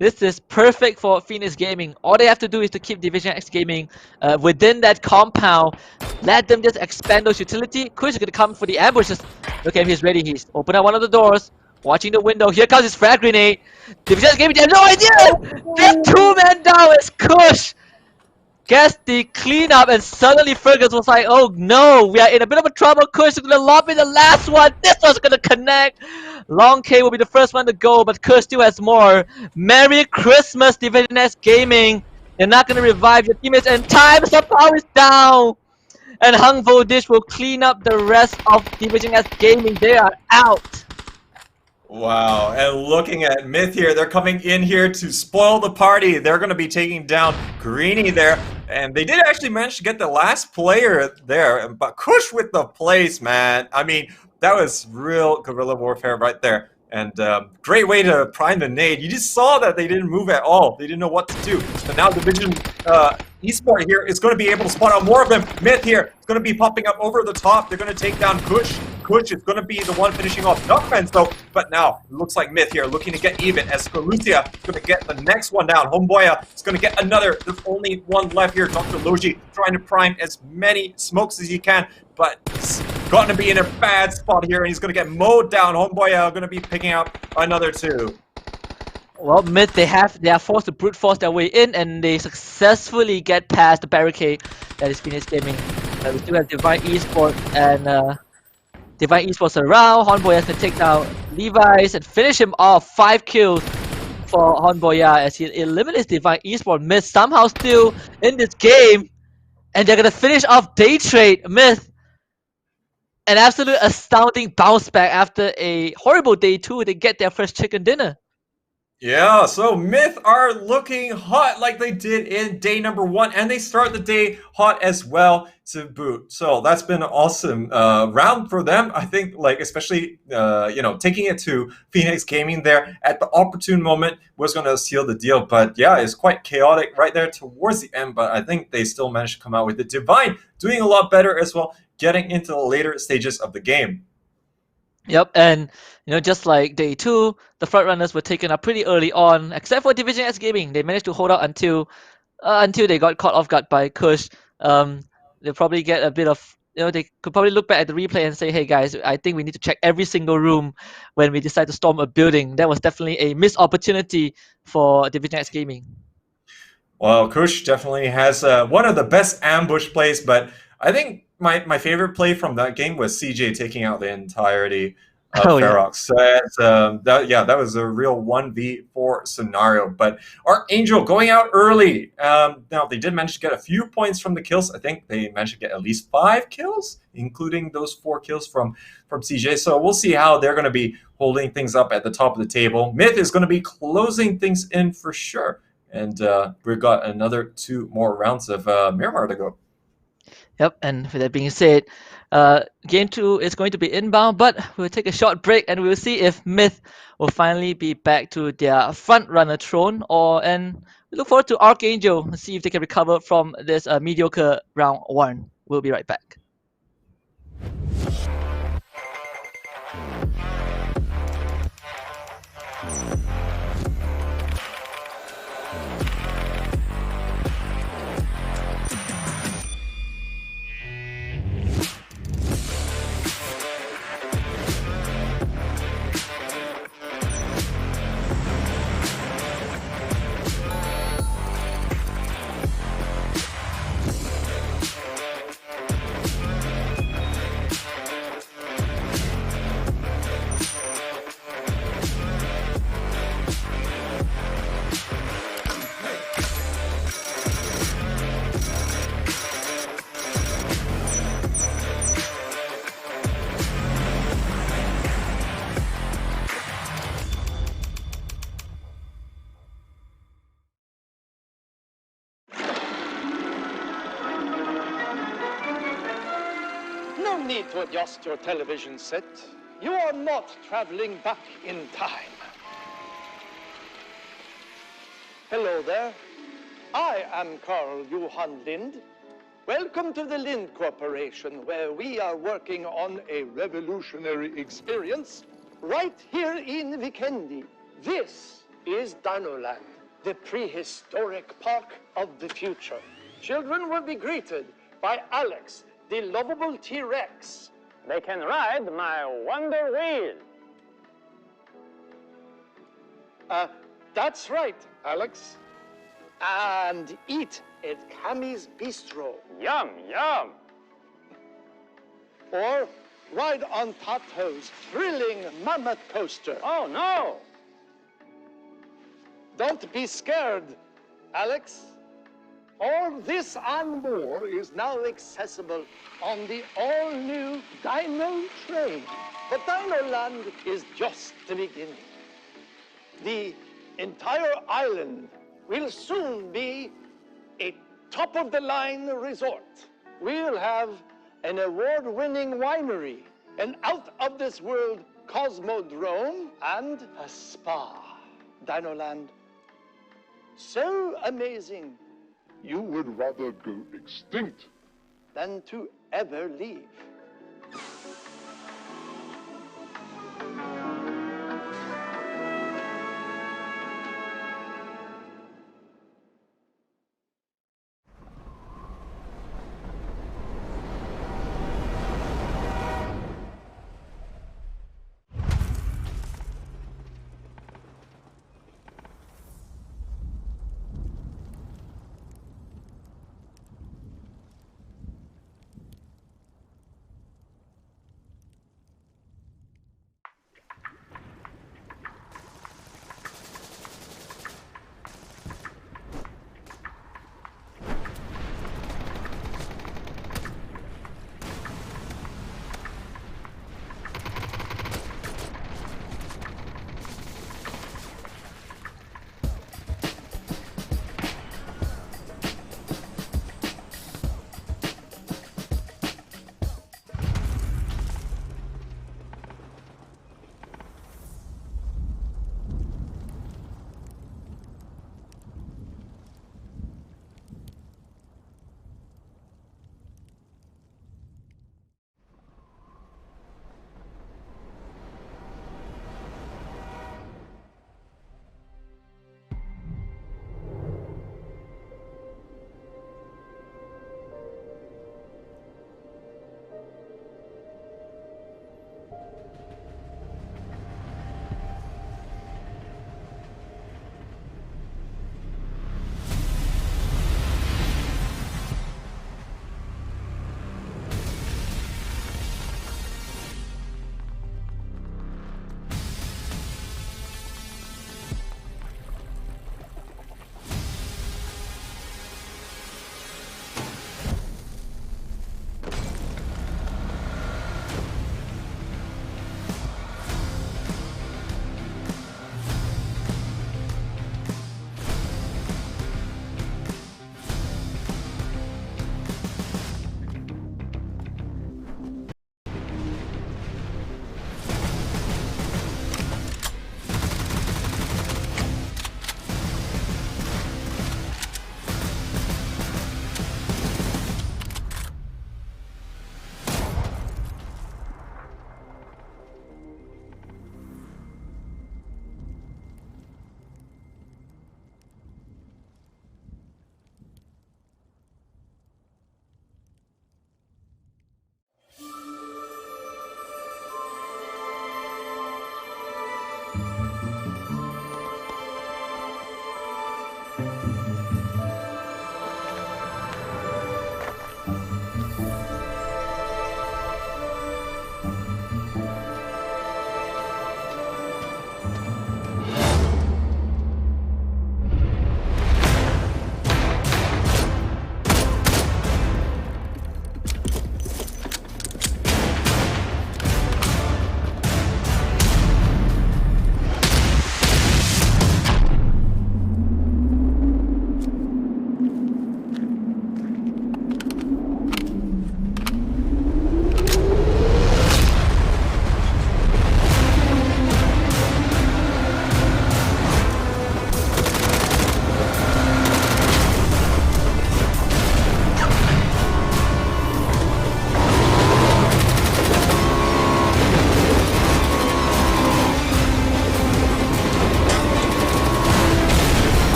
Speaker 7: This is perfect for Phoenix Gaming. All they have to do is to keep Division X Gaming within that compound. Let them just expand those utility. Kush is gonna come for the ambushes. Look at him, he's ready. He's opened up one of the doors, watching the window. Here comes his frag grenade. Division X Gaming, they have no idea! That two-man down is Kush! Gets the cleanup, and suddenly Fergus was like, oh no, we are in a bit of a trouble. Kush is gonna lob in the last one. This one's gonna connect. Long K will be the first one to go, but Kush still has more. Merry Christmas, Division S Gaming. You're not gonna revive your teammates, and time somehow is down. And Hung Vo Dish will clean up the rest of Division S Gaming. They are out.
Speaker 8: Wow, and looking at Myth here, they're coming in here to spoil the party. They're going to be taking down Greeny there, and they did actually manage to get the last player there, but Kush with the place, man. I mean, that was real guerrilla warfare right there, and great way to prime the nade. You just saw that they didn't move at all. They didn't know what to do, but now Division Esport here is going to be able to spot out more of them. Myth here is going to be popping up over the top. They're going to take down Kush. Kush is going to be the one finishing off Duckfence though, but now it looks like Myth here looking to get even as Lucia is going to get the next one down. Homeboya is going to get another. There's only one left here. Dr. Logi trying to prime as many smokes as he can, but he's going to be in a bad spot here, and he's going to get mowed down. Homeboya going to be picking up another two.
Speaker 7: Well, Myth, they are forced to brute force their way in, and they successfully get past the barricade that is Phoenix Gaming. We still have Divine Esports, and Divine Esports around. Honboy has to take down Levi's and finish him off. 5 kills for Honboya as he eliminates Divine Esports. Myth somehow still in this game, and they're gonna finish off Day Trade. Myth, an absolute astounding bounce back after a horrible day 2. They get their first chicken dinner.
Speaker 8: Yeah, so Myth are looking hot like they did in day number 1, and they start the day hot as well to boot. So that's been an awesome round for them. I think, like, especially, taking it to Phoenix Gaming there at the opportune moment was going to seal the deal. But yeah, it's quite chaotic right there towards the end, but I think they still managed to come out with it. Divine doing a lot better as well, getting into the later stages of the game.
Speaker 7: Yep, and just like day 2, the front runners were taken up pretty early on, except for Division S Gaming. They managed to hold out until they got caught off guard by Kush. They'll probably get a bit of, they could probably look back at the replay and say, hey guys, I think we need to check every single room when we decide to storm a building. That was definitely a missed opportunity for Division X Gaming.
Speaker 8: Well, Kush definitely has one of the best ambush plays, but I think my favorite play from that game was CJ taking out the entirety of Ferox. Yeah. That was a real 1v4 scenario. But Archangel going out early. Now, they did manage to get a few points from the kills. I think they managed to get at least 5 kills, including those 4 kills from CJ. So we'll see how they're going to be holding things up at the top of the table. Myth is going to be closing things in for sure. And we've got another 2 more rounds of Miramar to go.
Speaker 7: Yep, and with that being said, game 2 is going to be inbound, but we'll take a short break and we'll see if Myth will finally be back to their front runner throne, and we look forward to Archangel and see if they can recover from this mediocre round 1. We'll be right back.
Speaker 9: No need to adjust your television set. You are not traveling back in time. Hello there. I am Carl Johan Lind. Welcome to the Lind Corporation, where we are working on a revolutionary experience right here in Vikendi. This is Dinoland, the prehistoric park of the future. Children will be greeted by Alex, the lovable T-Rex.
Speaker 10: They can ride my Wonder Wheel.
Speaker 9: That's right, Alex. And eat at Cammy's Bistro.
Speaker 10: Yum, yum.
Speaker 9: Or ride on Tato's thrilling mammoth coaster.
Speaker 10: Oh, no.
Speaker 9: Don't be scared, Alex. All this and more is now accessible on the all-new Dino train. But Dinoland is just the beginning. The entire island will soon be a top-of-the-line resort. We'll have an award-winning winery, an out-of-this-world cosmodrome, and a spa. Dinoland, so amazing,
Speaker 11: you would rather go extinct
Speaker 9: than to ever leave.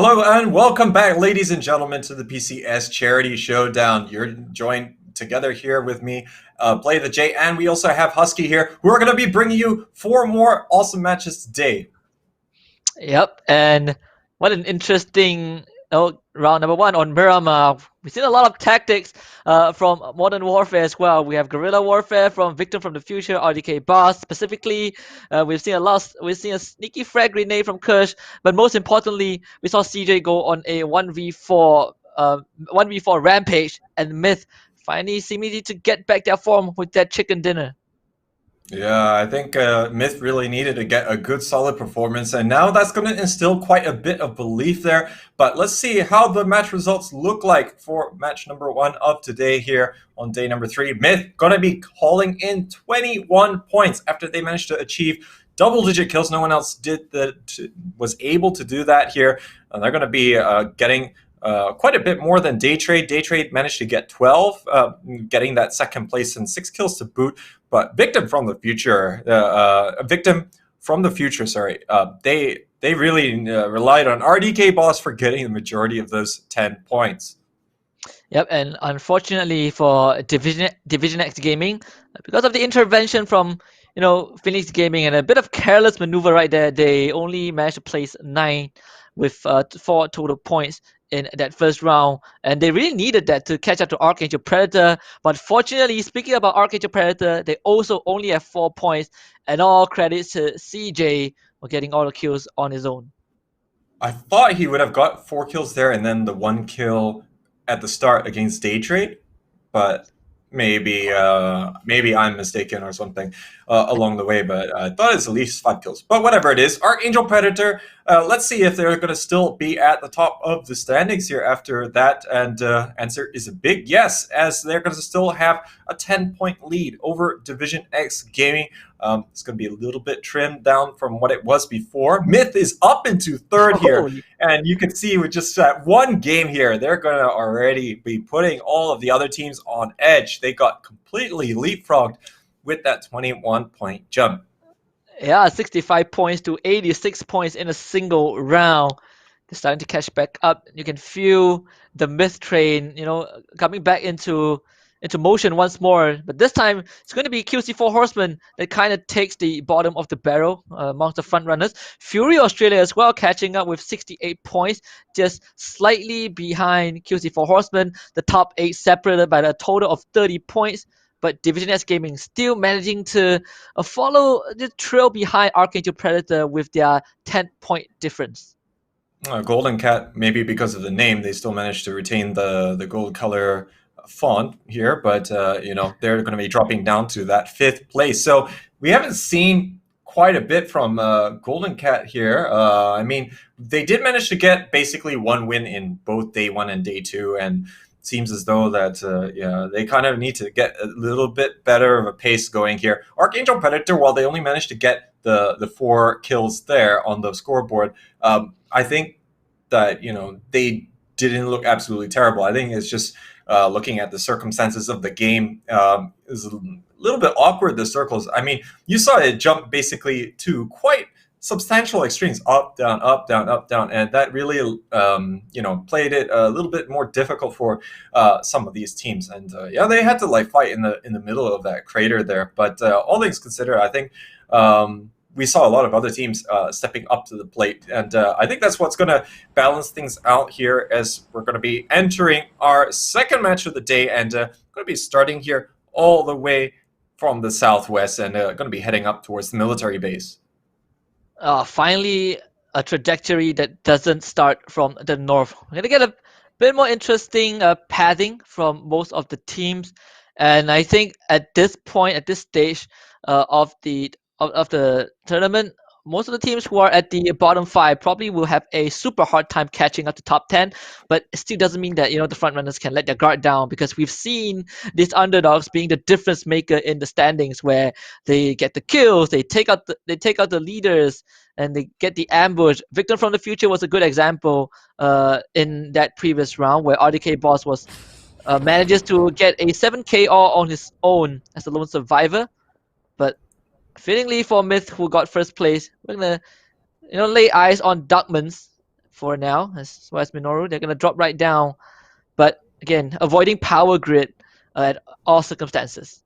Speaker 8: Hello and welcome back, ladies and gentlemen, to the PCS Charity Showdown. You're joined together here with me, Play the J, and we also have HusKKiee here, who are going to be bringing you 4 more awesome matches today.
Speaker 7: Yep, and what an interesting round number 1 on Miramar. We've seen a lot of tactics from Modern Warfare as well. We have guerrilla warfare from Victim from the Future, RDK Boss specifically. We've seen a sneaky frag grenade from Kirsch, but most importantly, we saw CJ go on a 1v4 rampage, and Myth finally seemingly to get back their form with that chicken dinner.
Speaker 8: Yeah, I think Myth really needed to get a good solid performance, and now that's going to instill quite a bit of belief there. But let's see how the match results look like for match number 1 of today here on day number 3. Myth going to be calling in 21 points after they managed to achieve double-digit kills. No one else was able to do that here. And they're going to be getting quite a bit more than Daytrade. Daytrade managed to get 12, getting that second place and 6 kills to boot. But Victim from the Future, they really relied on RDK Boss for getting the majority of those 10 points.
Speaker 7: Yep, and unfortunately for Division X Gaming, because of the intervention from Phoenix Gaming and a bit of careless maneuver right there, they only managed to place 9 with 4 total points in that first round, and they really needed that to catch up to Archangel Predator. But fortunately, speaking about Archangel Predator, they also only have 4 points, and all credits to CJ for getting all the kills on his own.
Speaker 8: I thought he would have got 4 kills there and then the 1 kill at the start against Daytrade, but maybe I'm mistaken or something along the way, but I thought it's at least 5 kills. But whatever it is, Archangel Predator, let's see if they're going to still be at the top of the standings here after that, and answer is a big yes, as they're going to still have a 10-point lead over Division X Gaming. It's going to be a little bit trimmed down from what it was before. Myth is up into 3rd here, and you can see with just that 1 game here, they're going to already be putting all of the other teams on edge. They got completely leapfrogged with that 21-point jump.
Speaker 7: Yeah, 65 points to 86 points in a single round. They're starting to catch back up. You can feel the Myth train, coming back into motion once more. But this time, it's going to be QC4 Horseman that kind of takes the bottom of the barrel amongst the front runners. Fury Australia as well, catching up with 68 points, just slightly behind QC4 Horseman. The top 8 separated by a total of 30 points. But Division S Gaming still managing to follow the trail behind Archangel Predator with their 10-point difference.
Speaker 8: Golden Cat, maybe because of the name, they still managed to retain the gold color font here, but they're going to be dropping down to that 5th place. So we haven't seen quite a bit from Golden Cat here. I mean, they did manage to get basically 1 win in both day 1 and day 2, and it seems as though that they kind of need to get a little bit better of a pace going here. Archangel Predator, while they only managed to get the 4 kills there on the scoreboard, I think that they didn't look absolutely terrible. I think it's just looking at the circumstances of the game is a little bit awkward, the circles. I mean, you saw it jump basically to quite substantial extremes, up, down, up, down, up, down, and that really played it a little bit more difficult for some of these teams. And they had to fight in the middle of that crater there. But all things considered, I think we saw a lot of other teams stepping up to the plate, and I think that's what's going to balance things out here as we're going to be entering our second match of the day, and going to be starting here all the way from the southwest and going to be heading up towards the military base.
Speaker 7: Finally, a trajectory that doesn't start from the north. We're going to get a bit more interesting pathing from most of the teams, and I think at this point, at this stage of the tournament, most of the teams who are at the bottom 5 probably will have a super hard time catching up to top 10, but it still doesn't mean that the front runners can let their guard down, because we've seen these underdogs being the difference maker in the standings, where they get the kills, they take out the leaders, and they get the ambush. Victim from the Future was a good example in that previous round, where RDK Boss was manages to get a 7k all on his own as a lone survivor. But fittingly for Myth, who got first place, we're gonna lay eyes on Duckmans for now, as well as Minoru. They're gonna drop right down, but again, avoiding power grid at all circumstances.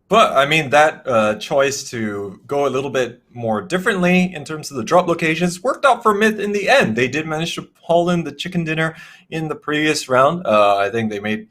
Speaker 8: But I mean, that choice to go a little bit more differently in terms of the drop locations worked out for Myth in the end. They did manage to haul in the chicken dinner in the previous round. I think they made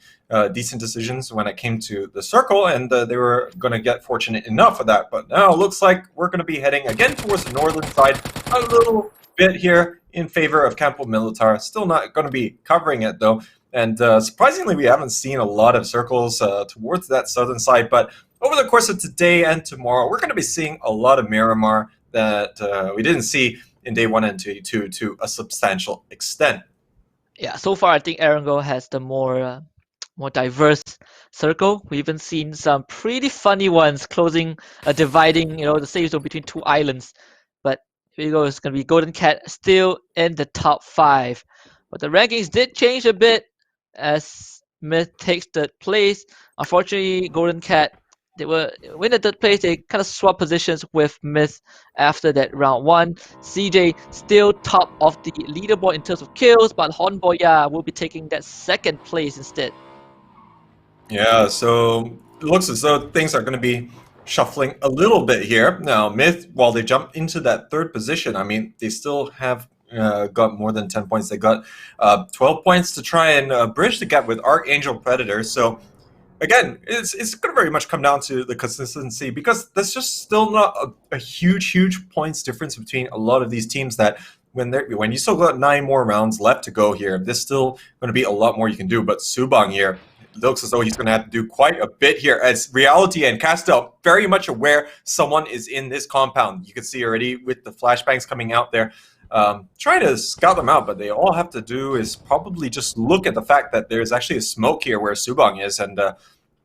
Speaker 8: decent decisions when it came to the circle, and they were going to get fortunate enough for that. But now it looks like we're going to be heading again towards the northern side a little bit here in favor of Campo Militar. Still not going to be covering it, though. And surprisingly, we haven't seen a lot of circles towards that southern side, but over the course of today and tomorrow, we're going to be seeing a lot of Miramar that we didn't see in day 1 and day 2 to a substantial extent.
Speaker 7: Yeah, so far I think Erangel has the more diverse circle. We even seen some pretty funny ones closing, dividing, the safe zone between 2 islands. But here we go. It's going to be Golden Cat still in the top 5. But the rankings did change a bit as Myth takes third place. Unfortunately, Golden Cat, they were when at third place. They kind of swapped positions with Myth after that round 1. CJ still top of the leaderboard in terms of kills, but Honboya will be taking that second place instead.
Speaker 8: Yeah, so it looks as though things are going to be shuffling a little bit here. Now, Myth, while they jump into that third position, I mean, they still have got more than 10 points. They got 12 points to try and bridge the gap with Archangel Predator. So again, it's going to very much come down to the consistency, because there's just still not a huge points difference between a lot of these teams that when you still got 9 more rounds left to go here, there's still going to be a lot more you can do. But Subang here, it looks as though he's going to have to do quite a bit here, as Reality and Castel very much aware someone is in this compound. You can see already with the flashbangs coming out there, trying to scout them out, but they all have to do is probably just look at the fact that there's actually a smoke here where Subang is, and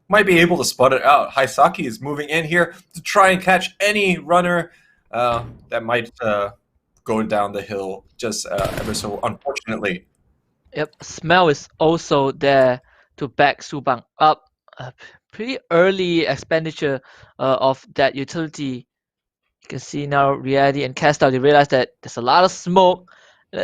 Speaker 8: might be able to spot it out. HusKKiee is moving in here to try and catch any runner that might go down the hill just ever so unfortunately.
Speaker 7: Yep, Smell is also there to back Subang up. Pretty early expenditure of that utility. You can see now Reality and Castal, they realize that there's a lot of smoke.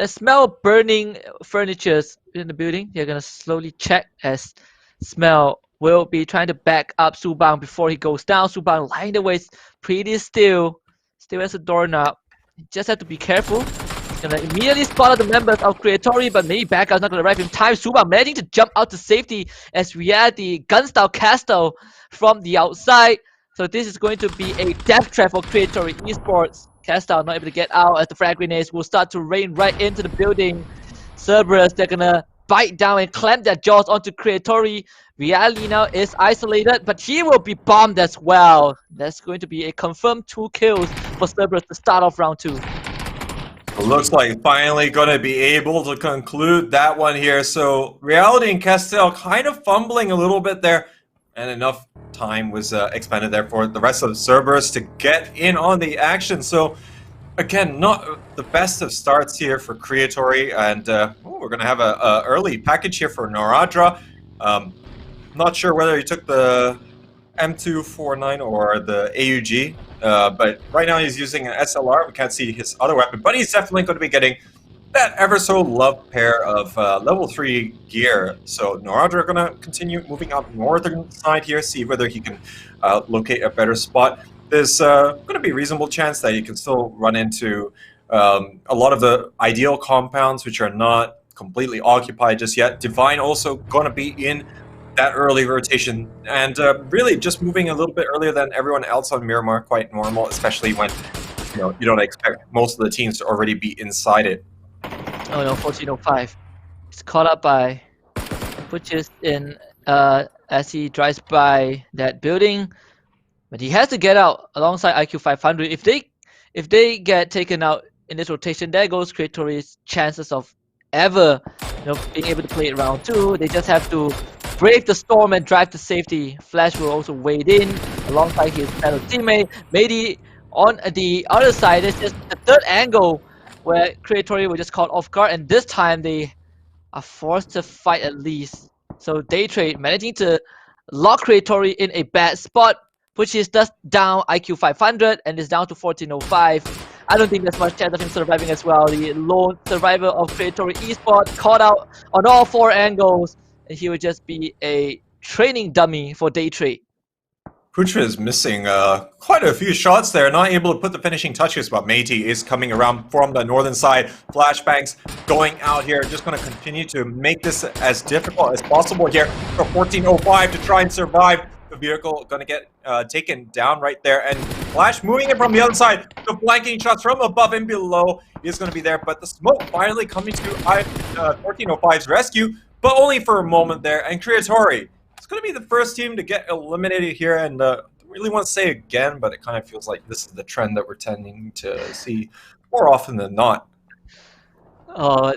Speaker 7: Smell burning furnitures in the building. They're going to slowly check as Smell will be trying to back up Subang before he goes down. Subang lying the way, pretty still as a doorknob. You just have to be careful. He's going to immediately spot out the members of Creatory, but maybe backout's not going to arrive in time. Subang managing to jump out to safety as Reality guns down Castal from the outside. So this is going to be a death trap for Creatory Esports. Castal not able to get out as the frag grenades will start to rain right into the building. Cerberus, they're gonna bite down and clamp their jaws onto Creatory. Reality now is isolated, but he will be bombed as well. That's going to be a confirmed 2 kills for Cerberus to start off round 2.
Speaker 8: It looks like finally going to be able to conclude that one here. So Reality and Castel kind of fumbling a little bit there, and enough time was expended there for the rest of Cerberus to get in on the action. So again, not the best of starts here for Creatory, and we're going to have a early package here for Noradra. Not sure whether he took the M249 or the AUG, but right now he's using an SLR. We can't see his other weapon, but he's definitely going to be getting that ever so loved pair of level 3 gear. So Noradra are going to continue moving up northern side here, see whether he can locate a better spot. There's going to be a reasonable chance that you can still run into a lot of the ideal compounds which are not completely occupied just yet. Divine also going to be in that early rotation, and really just moving a little bit earlier than everyone else on Miramar, quite normal, especially when you don't expect most of the teams to already be inside it.
Speaker 7: Oh no, 1405. He's caught up by Butchers in as he drives by that building. But he has to get out alongside IQ 500. If they get taken out in this rotation, there goes Creatory's chances of ever being able to play it round 2. They just have to brave the storm and drive to safety. Flash will also wade in alongside his fellow teammate. Maybe on the other side, there's just a third angle where Creatory will just caught off guard, and this time they are forced to fight at least. So Daytrade managing to lock Creatory in a bad spot, which is just down IQ 500 and is down to 1405. I don't think there's much chance of him surviving as well. The lone survivor of Creatory Esports caught out on all 4 angles, and he would just be a training dummy for day trade.
Speaker 8: Putra is missing quite a few shots there, not able to put the finishing touches, but Meiti is coming around from the northern side. Flashbangs going out here, just going to continue to make this as difficult as possible here for 1405 to try and survive. The vehicle going to get taken down right there, and Flash moving in from the other side. The flanking shots from above and below is going to be there, but the smoke finally coming to 1405's rescue, but only for a moment there. And Creatory, it's going to be the first team to get eliminated here, and I really want to say again, but it kind of feels like this is the trend that we're tending to see more often than not.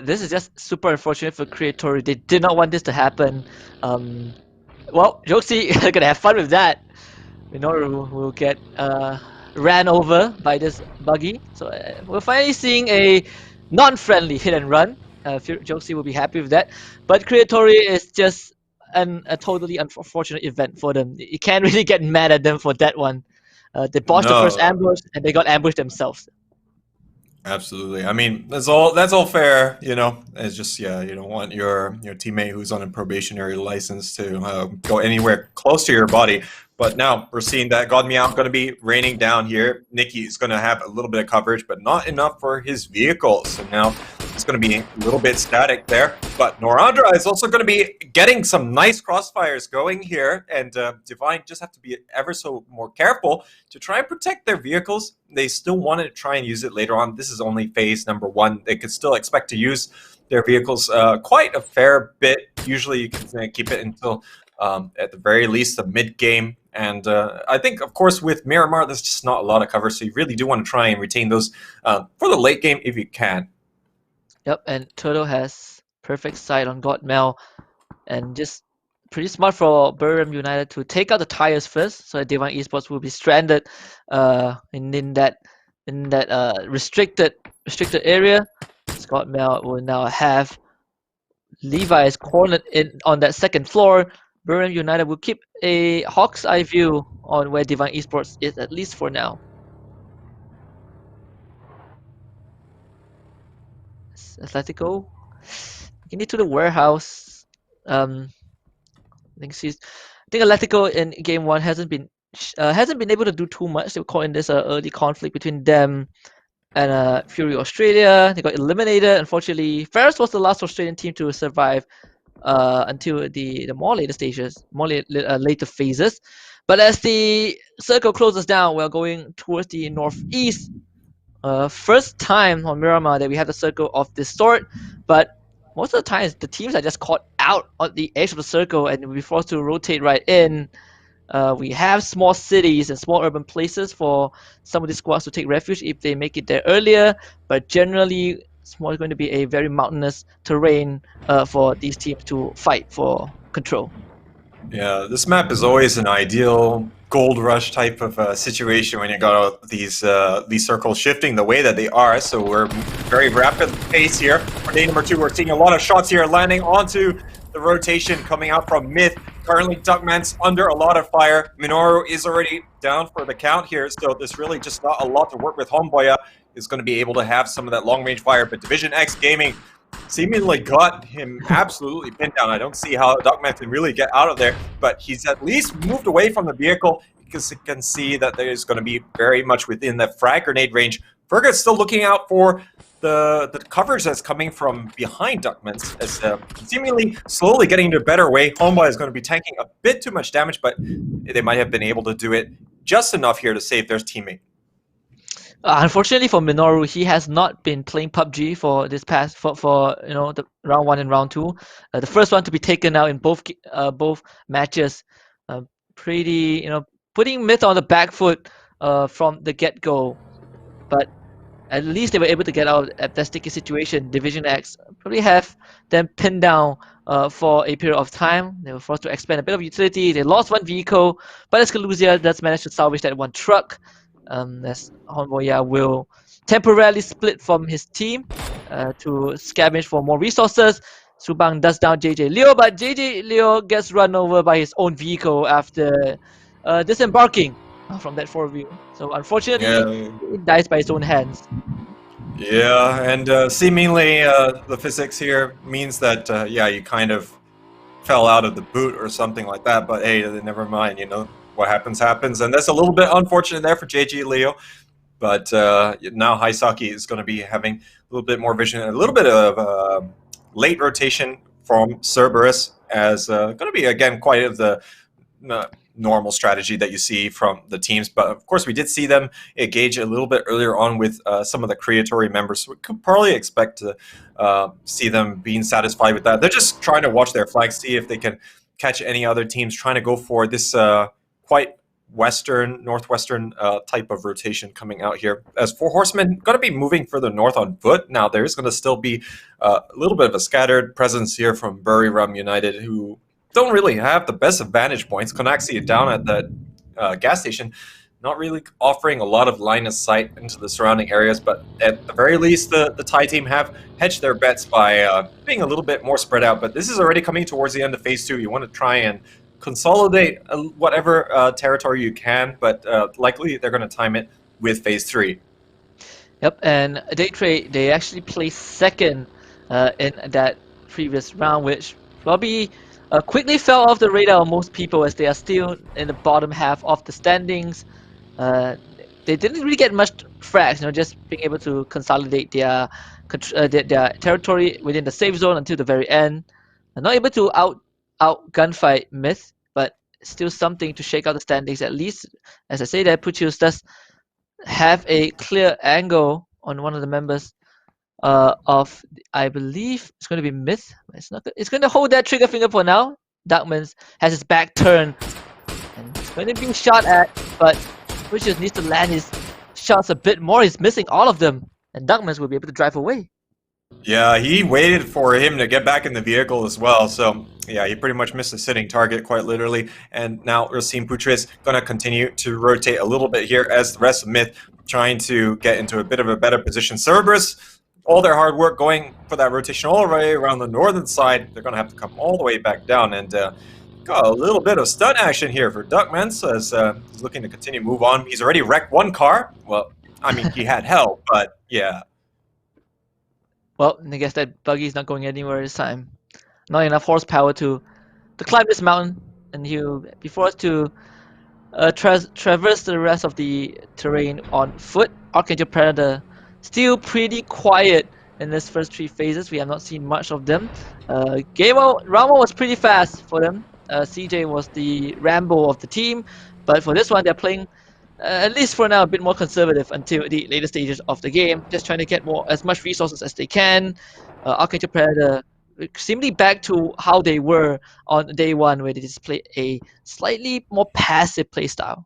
Speaker 7: This is just super unfortunate for Creatory. They did not want this to happen. Well, Joxy are gonna have fun with that. Minoru will get ran over by this buggy. So we're finally seeing a non-friendly hit and run. Joxy will be happy with that. But Creatory is just a totally unfortunate event for them. You can't really get mad at them for that one. They botched the first ambush and they got ambushed themselves.
Speaker 8: Absolutely. I mean, that's all fair, you know. It's just, yeah, you don't want your teammate who's on a probationary license to go anywhere close to your body. But now we're seeing that God Meow going to be raining down here. Nikki is going to have a little bit of coverage, but not enough for his vehicle. So now it's going to be a little bit static there. But Norandra is also going to be getting some nice crossfires going here. And Divine just have to be ever so more careful to try and protect their vehicles. They still want to try and use it later on. This is only phase number 1. They could still expect to use their vehicles quite a fair bit. Usually you can keep it until at the very least the mid-game. And I think, of course, with Miramar, there's just not a lot of cover, so you really do want to try and retain those for the late game if you can.
Speaker 7: Yep, and Turtle has perfect sight on Godmel, and just pretty smart for Buriram United to take out the tires first, so that Divine Esports will be stranded in that restricted area. Godmel will now have Levi's cornered in on that second floor. Buriram United will keep a hawk's eye view on where Divine Esports is, at least for now. Atletico getting to the warehouse. I think Atletico in game 1 hasn't been able to do too much. They were caught in this early conflict between them and Fury Australia. They got eliminated. Unfortunately, Ferris was the last Australian team to survive until the more later stages, later phases. But as the circle closes down, we're going towards the northeast. First time on Miramar that we have a circle of this sort, but most of the times the teams are just caught out on the edge of the circle and we're forced to rotate right in. We have small cities and small urban places for some of these squads to take refuge if they make it there earlier, but generally it's more going to be a very mountainous terrain for these teams to fight for control.
Speaker 8: Yeah, this map is always an ideal gold rush type of situation when you got these circles shifting the way that they are. So we're very rapid pace here. For day number 2, we're seeing a lot of shots here landing onto the rotation coming out from mid. Currently, Duckman's under a lot of fire. Minoru is already down for the count here, so there's really just not a lot to work with. Homeboya is going to be able to have some of that long-range fire, but Division X Gaming seemingly got him absolutely pinned down. I don't see how Duckman can really get out of there, but he's at least moved away from the vehicle because he can see that there's going to be very much within that frag grenade range. Fergus still looking out for the coverage that's coming from behind Duckman's as seemingly slowly getting into a better way. Homeboy is going to be tanking a bit too much damage, but they might have been able to do it just enough here to save their teammate.
Speaker 7: Unfortunately for Minoru, he has not been playing PUBG for this past for the round 1 and round 2. The first one to be taken out in both matches. Pretty putting Myth on the back foot from the get-go, but at least they were able to get out of that sticky situation. Division X probably have them pinned down for a period of time. They were forced to expend a bit of utility. They lost one vehicle, but Escaluzia does manage to salvage that one truck. As Honmoya will temporarily split from his team to scavenge for more resources. Subang does down JJ Leo, but JJ Leo gets run over by his own vehicle after disembarking from that 4-view. So unfortunately,
Speaker 8: Yeah.
Speaker 7: it dies by its own hands.
Speaker 8: Yeah, and seemingly the physics here means that yeah, you kind of fell out of the boot or something like that. But hey, never mind. You know what happens, and that's a little bit unfortunate there for JG Leo. But now HusKKiee is going to be having a little bit more vision, a little bit of late rotation from Cerberus, as going to be again quite of the normal strategy that you see from the teams. But of course, we did see them engage a little bit earlier on with some of the creatory members. So we could probably expect to see them being satisfied with that. They're just trying to watch their flags, see if they can catch any other teams trying to go for this quite northwestern type of rotation coming out here. As for Horsemen, going to be moving further north on foot. Now, there's going to still be a little bit of a scattered presence here from Buriram United, who don't really have the best of vantage points. Konaxi down at the gas station, not really offering a lot of line of sight into the surrounding areas, but at the very least, the Thai team have hedged their bets by being a little bit more spread out. But this is already coming towards the end of Phase 2. You want to try and consolidate whatever territory you can, but likely they're going to time it with Phase 3.
Speaker 7: Yep, and Day Trade, they actually placed second in that previous round, which probably quickly fell off the radar of most people as they are still in the bottom half of the standings. They didn't really get much frags, just being able to consolidate their territory within the safe zone until the very end. Not able to out gunfight Myth, but still something to shake out the standings. At least, as I say, that Puchius does have a clear angle on one of the members of, I believe it's going to be Myth. It's not. It's going to hold that trigger finger for now. Darkmans has his back turned and it's going to be shot at, but Puchius needs to land his shots a bit more. He's missing all of them, and Darkmans will be able to drive away.
Speaker 8: Yeah, he waited for him to get back in the vehicle as well. So, yeah, he pretty much missed a sitting target, quite literally. And now Racine Putres going to continue to rotate a little bit here as the rest of Myth trying to get into a bit of a better position. Cerberus, all their hard work going for that rotation all the way around the northern side. They're going to have to come all the way back down. And got a little bit of stun action here for Duckmans as he's looking to continue to move on. He's already wrecked one car. Well, I mean, he had help, but yeah.
Speaker 7: Well, I guess that buggy's not going anywhere this time. Not enough horsepower to climb this mountain, and he'll be forced to traverse the rest of the terrain on foot. Archangel Predator still pretty quiet in this first 3 phases. We have not seen much of them. Round 1 was pretty fast for them. CJ was the Rambo of the team, but for this one, they're playing at least for now a bit more conservative until the later stages of the game, just trying to get as much resources as they can. Archangel Predator seemingly back to how they were on day 1, where they displayed a slightly more passive playstyle.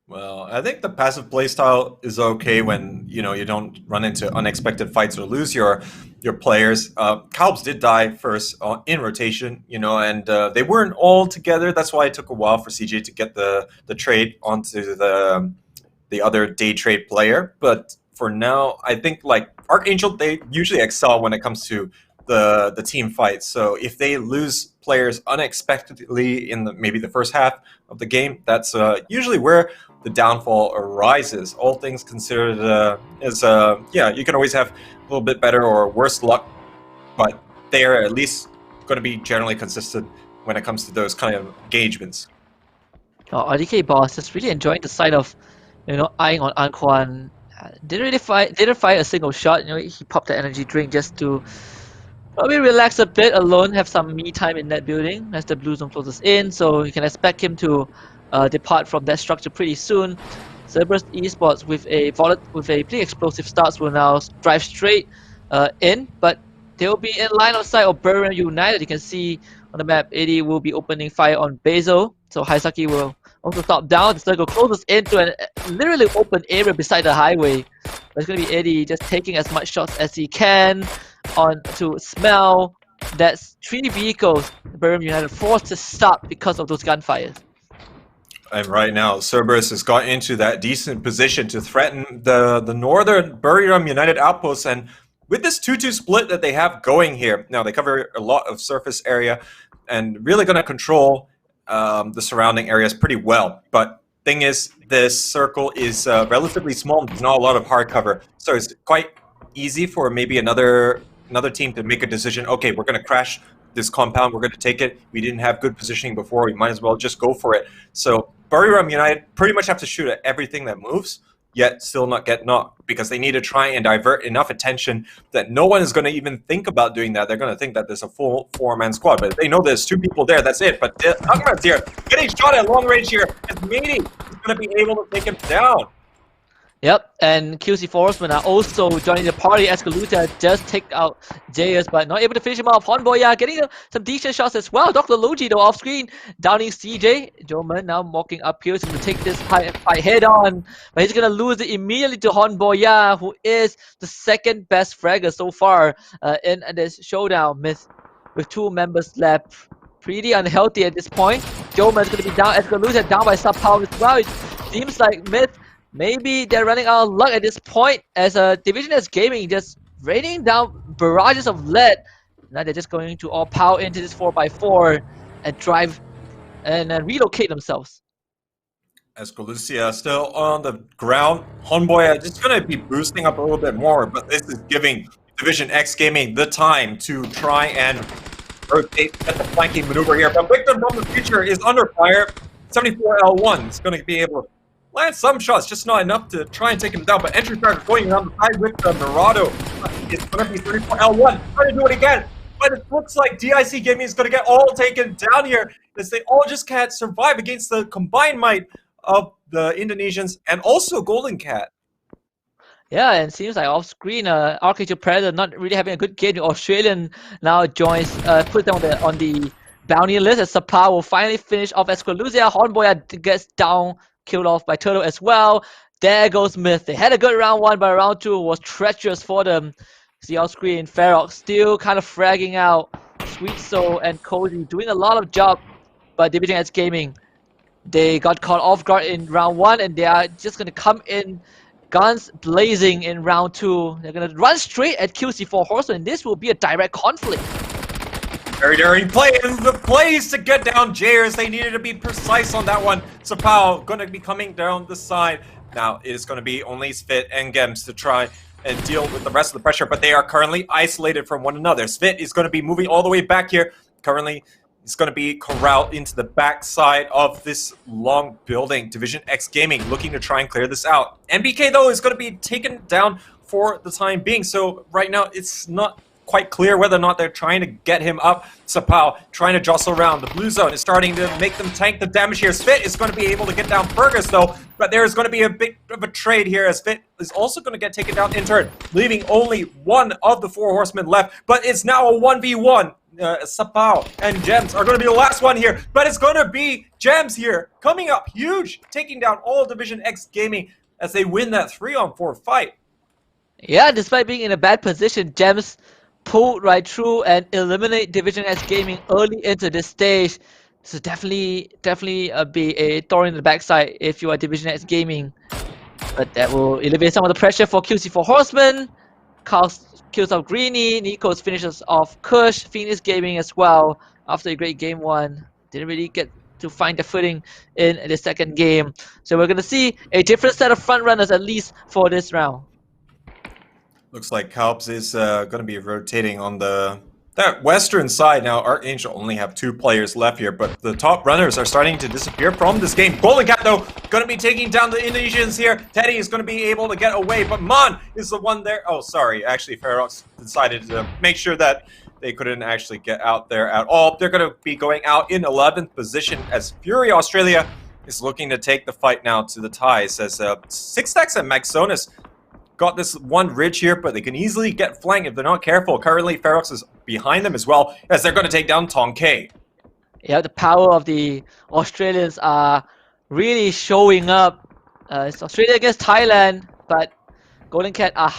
Speaker 8: Well, I think the passive playstyle is okay when you don't run into unexpected fights or lose your players. Calbs did die first in rotation, and they weren't all together. That's why it took a while for CJ to get the trade onto the other day trade player. But for now, I think like Archangel, they usually excel when it comes to the team fights. So if they lose players unexpectedly in maybe the first half of the game, that's usually where the downfall arises. All things considered, you can always have a little bit better or worse luck, but they are at least going to be generally consistent when it comes to those kind of engagements.
Speaker 7: RDK boss is really enjoying the sight of, eyeing on Anquan. Didn't fire a single shot. He popped the energy drink just to probably relax a bit alone, have some me time in that building as the blue zone closes in. So you can expect him to depart from that structure pretty soon. Cerberus Esports with a pretty explosive starts will now drive straight in, but they'll be in line of sight of Buriram United. You can see on the map, Eddie will be opening fire on Basil, so HusKKiee will also stop down. The circle closes into an literally open area beside the highway. But it's going to be Eddie just taking as much shots as he can on to smell. That's 3 vehicles Buriram United forced to stop because of those gunfires.
Speaker 8: And right now, Cerberus has got into that decent position to threaten the northern Buriram United outposts. And with this 2-2 split that they have going here, now they cover a lot of surface area and really going to control the surrounding areas pretty well. But Thing is, this circle is relatively small. There's not a lot of hard cover, so it's quite easy for maybe another team to make a decision. Okay, we're going to crash this compound. We're going to take it. We didn't have good positioning before. We might as well just go for it. So Buriram United pretty much have to shoot at everything that moves, yet still not get knocked, because they need to try and divert enough attention that no one is going to even think about doing that. They're going to think that there's a full 4-man squad, but if they know there's 2 people there, that's it. But Ahmed's here, getting shot at long range here, as Meaty is going to be able to take him down.
Speaker 7: Yep, and QC Horsemen are also joining the party. Escaluta just take out JS, but not able to finish him off. Honboya getting some decent shots as well. Dr. Logi though off screen, downing CJ. Joman now walking up here to take this fight head on, but he's gonna lose it immediately to Honboya, who is the 2nd best fragger so far in this showdown. Myth with 2 members left. Pretty unhealthy at this point. Joman's gonna be down. Escaluta down by sub-power as well. It seems like Myth, maybe they're running out of luck at this point, as Division S Gaming just raining down barrages of lead. Now they're just going to all power into this 4x4 and drive and relocate themselves.
Speaker 8: Escalucia still on the ground. Honboya just going to be boosting up a little bit more, but this is giving Division X Gaming the time to try and rotate at the flanking maneuver here. But Victor from the future is under fire. 74L1 is going to be able to land some shots, just not enough to try and take him down. But entry fire going around the side with the Mirado. It's going to be 34L1 trying to do it again. But it looks like DIC Gaming is going to get all taken down here, as they all just can't survive against the combined might of the Indonesians and also Golden Cat.
Speaker 7: Yeah, and it seems like off screen, Architecture Predator not really having a good game. The Australian now joins, puts them on the bounty list, as Sapa will finally finish off Escalucia. Hornboy gets down, killed off by Turtle as well. There goes Myth. They had a good round 1, but round 2 was treacherous for them. See off screen, Ferox still kind of fragging out. Sweet Soul and Cozy doing a lot of job, but Division X Gaming, they got caught off guard in round 1, and they are just going to come in guns blazing in round 2. They're going to run straight at QC4 Horsemen, and this will be a direct conflict.
Speaker 8: Very daring play, and the plays to get down Jayers. They needed to be precise on that one. Sapao going to be coming down the side. Now it is going to be only Svit and Gems to try and deal with the rest of the pressure, but they are currently isolated from one another. Svit is going to be moving all the way back here. Currently, it's going to be corralled into the back side of this long building. Division X Gaming looking to try and clear this out. MBK, though, is going to be taken down for the time being. So right now, it's not quite clear whether or not they're trying to get him up. Sapao trying to jostle around. The blue zone is starting to make them tank the damage here. Svit is going to be able to get down Fergus, though, but there is going to be a bit of a trade here, as Svit is also going to get taken down in turn, leaving only one of the 4 horsemen left. But it's now a 1v1. Sapao and Gems are going to be the last one here, but it's going to be Gems here coming up huge, taking down all Division X Gaming as they win that 3-on-4 fight.
Speaker 7: Yeah, despite being in a bad position, Gems pulled right through and eliminate Division X Gaming early into this stage. So definitely be a thorn in the backside if you are Division X Gaming. But that will alleviate some of the pressure for QC4 Horsemen. Kills off Greeny, Nikos finishes off Kush, Phoenix Gaming as well after a great game 1. Didn't really get to find their footing in the second game. So we're going to see a different set of front runners, at least for this round.
Speaker 8: Looks like Kalps is going to be rotating on that western side. Now, Archangel only have 2 players left here, but the top runners are starting to disappear from this game. Golden Cat, though, going to be taking down the Indonesians here. Teddy is going to be able to get away, but Mon is the one there. Oh, sorry. Actually, Ferox decided to make sure that they couldn't actually get out there at all. They're going to be going out in 11th position, as Fury Australia is looking to take the fight now to the ties, as Six Stacks and Maxonis got this one ridge here, but they can easily get flanked if they're not careful. Currently, Ferox is behind them as well, as they're going to take down Tongkei.
Speaker 7: Yeah, the power of the Australians are really showing up. It's Australia against Thailand, but Golden Cat are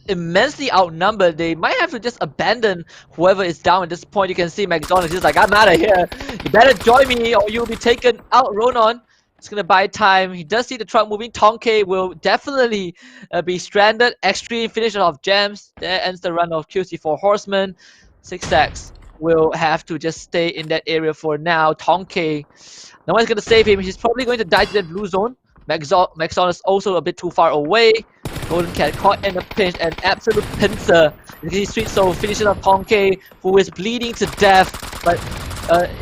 Speaker 7: immensely outnumbered. They might have to just abandon whoever is down at this point. You can see McDonald's just like, I'm out of here. You better join me or you'll be taken out. Ronan, it's going to buy time. He does see the truck moving. Tongkei will definitely be stranded. Extreme finish off Gems. There ends the run of QC4 Horsemen. 6 stacks. will have to just stay in that area for now. Tonke, no one's gonna save him. He's probably going to die to that blue zone. Maxon is also a bit too far away. Golden Cat caught in a pinch, and absolute pincer. You see Sweet Soul finishes off Tonke, who is bleeding to death. But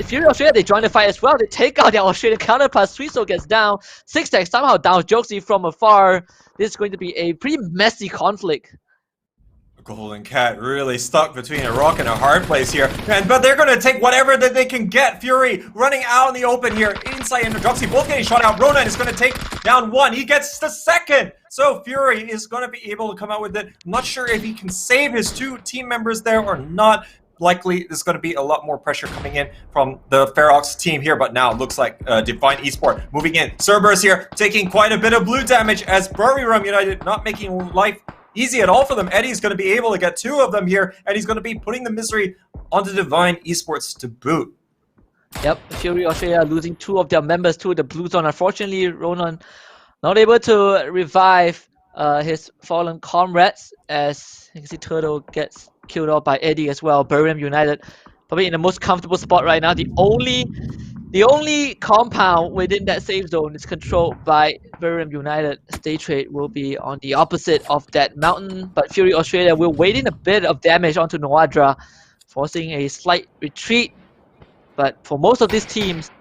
Speaker 7: Fury Australia, they join the fight as well. They take out their Australian counterpart. Sweet Soul gets down. Six Tech somehow downs Jokesy from afar. This is going to be a pretty messy conflict.
Speaker 8: Golden Cat really stuck between a rock and a hard place here. But they're going to take whatever that they can get. Fury running out in the open here. Inside and Droxy both getting shot out. Ronan is going to take down one. He gets the second. So Fury is going to be able to come out with it. I'm not sure if he can save his two team members there or not. Likely there's going to be a lot more pressure coming in from the Ferox team here, but now it looks like Divine Esport moving in. Cerberus here taking quite a bit of blue damage as Buriram United not making life easy at all for them. Eddie's going to be able to get two of them here, and he's going to be putting the misery onto Divine Esports to boot.
Speaker 7: Yep, Fury Australia losing two of their members to the blue zone. Unfortunately, Ronan not able to revive his fallen comrades, as you can see Turtle gets killed off by Eddie as well. Buriram United probably in the most comfortable spot right now. The only compound within that safe zone is controlled by Buriram United. Stay Trade will be on the opposite of that mountain, but Fury Australia will wait in a bit of damage onto Noadra, forcing a slight retreat. But for most of these teams,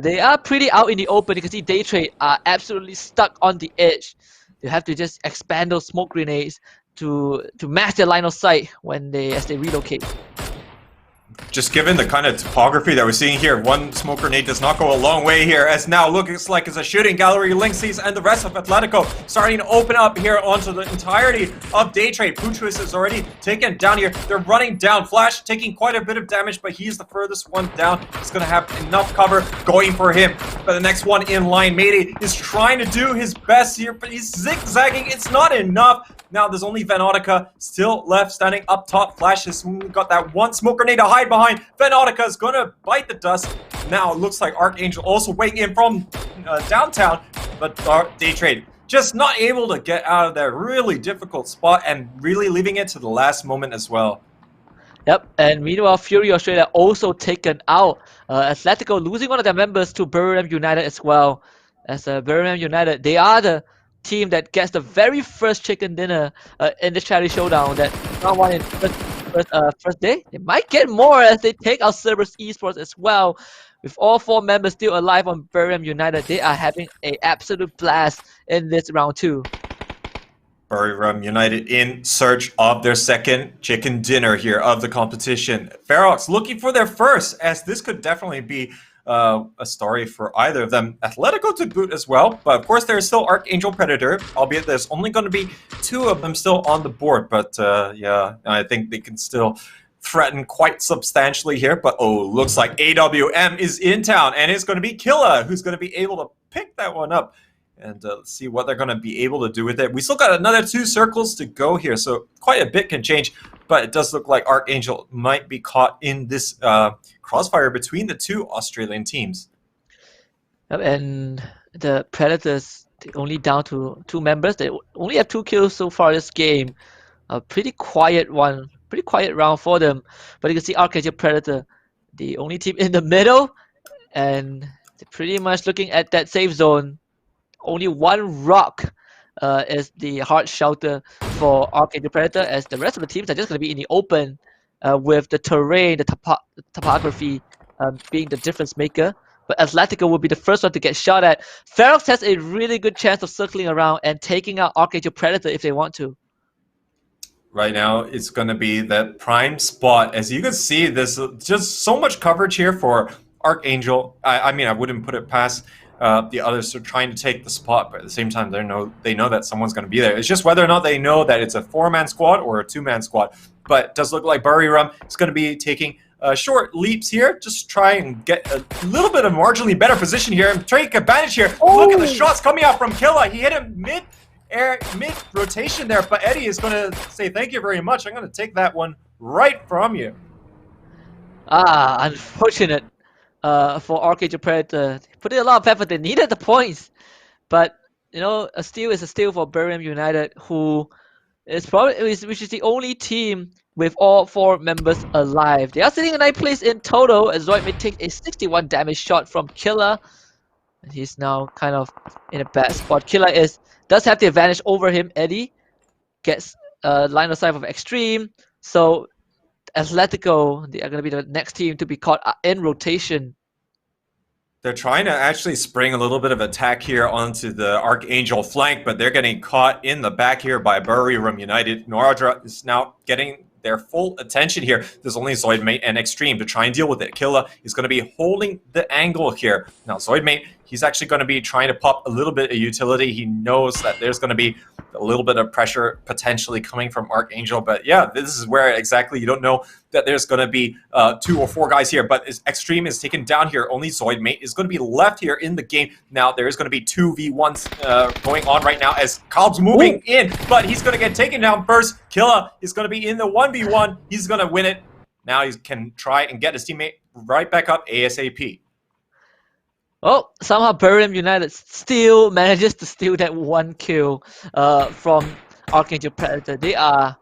Speaker 7: they are pretty out in the open. You can see Day Trade are absolutely stuck on the edge. They have to just expand those smoke grenades to match their line of sight as they relocate.
Speaker 8: Just given the kind of topography that we're seeing here, one smoke grenade does not go a long way here, as now looks like it's a shooting gallery. Linksys and the rest of Atletico starting to open up here onto the entirety of Day Trade. Putris is already taken down here. They're running down. Flash taking quite a bit of damage, but he's the furthest one down. He's going to have enough cover going for him. But the next one in line, Mayday, is trying to do his best here, but he's zigzagging. It's not enough. Now there's only Vanautica still left standing up top. Flash has got that one smoke grenade to hide behind. Vanautica is going to bite the dust. Now it looks like Archangel also weighing in from downtown, but Day Trade just not able to get out of that really difficult spot and really leaving it to the last moment as well.
Speaker 7: Yep, and meanwhile, Fury Australia also taken out. Atletico losing one of their members to Buriram United as well. As Buriram United, they are the team that gets the very first chicken dinner in the charity showdown that not one in first day. They might get more as they take out Cerberus Esports as well. With all four members still alive on Buriram United, they are having an absolute blast in this round 2.
Speaker 8: Buriram United in search of their second chicken dinner here of the competition. Ferox looking for their first, as this could definitely be a story for either of them. Atletico to boot as well, but of course there's still Archangel Predator, albeit there's only going to be 2 of them still on the board, but yeah, I think they can still threaten quite substantially here. But oh, looks like AWM is in town, and it's going to be Killa who's going to be able to pick that one up. And let's see what they're going to be able to do with it. We still got another 2 circles to go here, so quite a bit can change. But it does look like Archangel might be caught in this crossfire between the 2 Australian teams.
Speaker 7: And the Predators, they only down to 2 members. They only have 2 kills so far this game. A pretty quiet round for them. But you can see Archangel Predator, the only team in the middle. And they're pretty much looking at that safe zone. Only 1 rock is the hard shelter for Archangel Predator, as the rest of the teams are just going to be in the open with the terrain, the topography being the difference maker. But Atletico will be the first one to get shot at. Ferox has a really good chance of circling around and taking out Archangel Predator if they want to.
Speaker 8: Right now, it's going to be that prime spot. As you can see, there's just so much coverage here for Archangel. I mean, I wouldn't put it past the others are trying to take the spot, but at the same time, they know that someone's going to be there. It's just whether or not they know that it's a 4-man squad or a 2-man squad. But it does look like Buriram is going to be taking short leaps here. Just try and get a little bit of marginally better position here and take advantage here. Oh. Look at the shots coming out from Killa. He hit him mid-rotation there, but Eddie is going to say, thank you very much. I'm going to take that one right from you.
Speaker 7: Unfortunate. For Archangel Predator, they put in a lot of effort. They needed the points, but you know, a steal is a steal for Buriram United, which is the only team with all 4 members alive. They are sitting in 9th place in total as Zoid may take a 61 damage shot from Killer. And he's now kind of in a bad spot. Killer does have the advantage over him. Eddie gets line of sight of Extreme. So Atletico, they are going to be the next team to be caught in rotation.
Speaker 8: They're trying to actually spring a little bit of attack here onto the Archangel flank, but they're getting caught in the back here by Buriram United. Noradra is now getting their full attention here. There's only Zoidmate and Extreme to try and deal with it. Killa is going to be holding the angle here. Now, Zoidmate, he's actually going to be trying to pop a little bit of utility. He knows that there's going to be a little bit of pressure potentially coming from Archangel. But yeah, this is where exactly you don't know that there's going to be 2 or 4 guys here. But Extreme is taken down here. Only Zoidmate is going to be left here in the game. Now, there's going to be 2v1s going on right now as Cobb's moving in. But he's going to get taken down first. Killa is going to be in the 1v1. He's going to win it. Now he can try and get his teammate right back up ASAP.
Speaker 7: Oh, somehow Buriram United still manages to steal that 1 kill from Archangel Predator. They are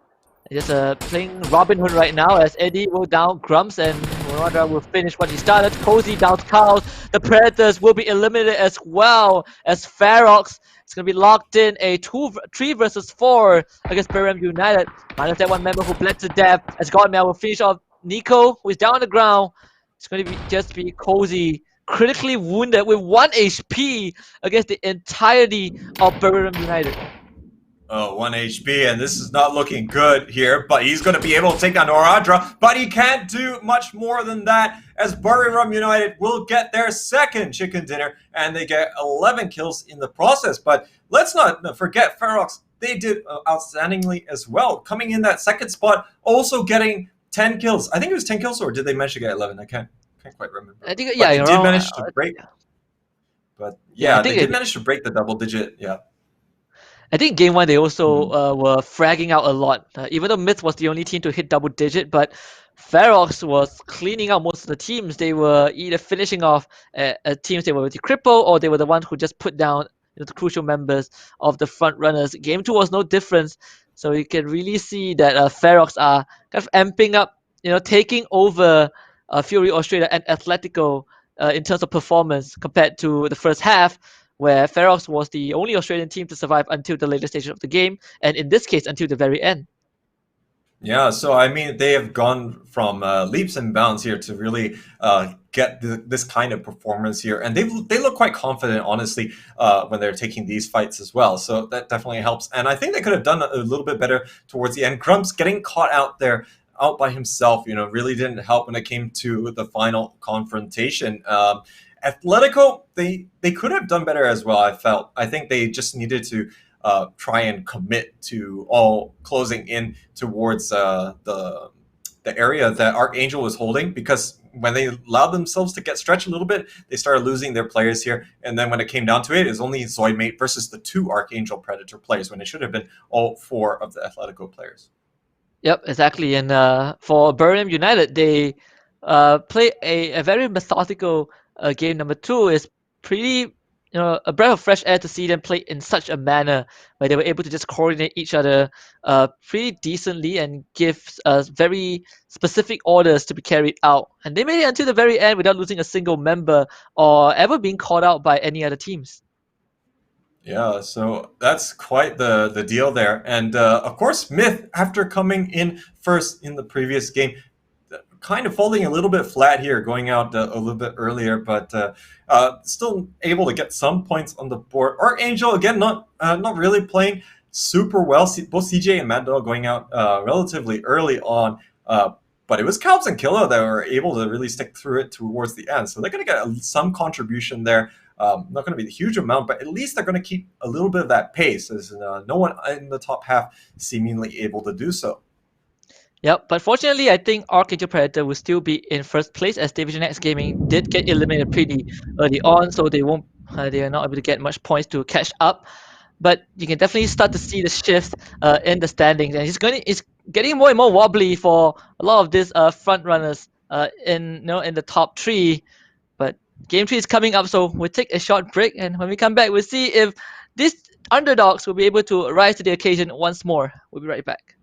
Speaker 7: just playing Robin Hood right now as Eddie will down Grumps and Muradra will finish what he started. Cozy down Cows. The Predators will be eliminated as well as Ferox. It's going to be locked in a 3 versus 4 against Buriram United. Minus that 1 member who bled to death as Godmail will finish off Nico, who is down on the ground. It's going to just be Cozy, critically wounded with 1 HP against the entirety of Buriram United.
Speaker 8: Oh, 1 HP, and this is not looking good here, but he's going to be able to take down Noradra, but he can't do much more than that, as Buriram United will get their 2nd chicken dinner, and they get 11 kills in the process. But let's not forget Ferox, they did outstandingly as well, coming in that 2nd spot, also getting 10 kills. I think it was 10 kills, or did they manage to get 11? I can't quite remember.
Speaker 7: I think,
Speaker 8: yeah,
Speaker 7: they
Speaker 8: did manage to break. But yeah, they did manage to break the double digit. Yeah.
Speaker 7: I think game 1 they also were fragging out a lot. Even though Myth was the only team to hit double digit, but Ferox was cleaning out most of the teams. They were either finishing off teams they were with the cripple, or they were the ones who just put down the crucial members of the front runners. Game 2 was no difference. So you can really see that Ferox are kind of amping up, taking over Fury Australia and Atletico in terms of performance compared to the first half, where Ferox was the only Australian team to survive until the later stage of the game, and in this case, until the very end.
Speaker 8: Yeah, so I mean, they have gone from leaps and bounds here to really get this kind of performance here, and they look quite confident, honestly, when they're taking these fights as well. So that definitely helps, and I think they could have done a little bit better towards the end. Grumps getting caught out there, out by himself, really didn't help when it came to the final confrontation. Atletico, they could have done better as well, I felt. I think they just needed to try and commit to all closing in towards the area that Archangel was holding, because when they allowed themselves to get stretched a little bit, they started losing their players here. And then when it came down to it, it was only Zoidmate versus the 2 Archangel Predator players, when it should have been all 4 of the Atletico players.
Speaker 7: Yep, exactly. And for Buriram United, they play a very methodical game. Number 2 is pretty, a breath of fresh air to see them play in such a manner where they were able to just coordinate each other pretty decently and give very specific orders to be carried out. And they made it until the very end without losing a single member or ever being caught out by any other teams.
Speaker 8: Yeah, so that's quite the deal there. And of course, Myth, after coming in first in the previous game, kind of falling a little bit flat here, going out a little bit earlier, but still able to get some points on the board. Archangel, again, not really playing super well. Both CJ and Mad Dog going out relatively early on, but it was Calps and Killa that were able to really stick through it towards the end. So they're going to get some contribution there. Not going to be a huge amount, but at least they're going to keep a little bit of that pace, as no one in the top half seemingly able to do so.
Speaker 7: Yep, but fortunately, I think Archangel Predator will still be in first place, as Division X Gaming did get eliminated pretty early on, so they are not able to get much points to catch up. But you can definitely start to see the shift in the standings, and it's getting more and more wobbly for a lot of these front runners in the top 3. But Game 3 is coming up, so we'll take a short break, and when we come back, we'll see if these underdogs will be able to rise to the occasion once more. We'll be right back.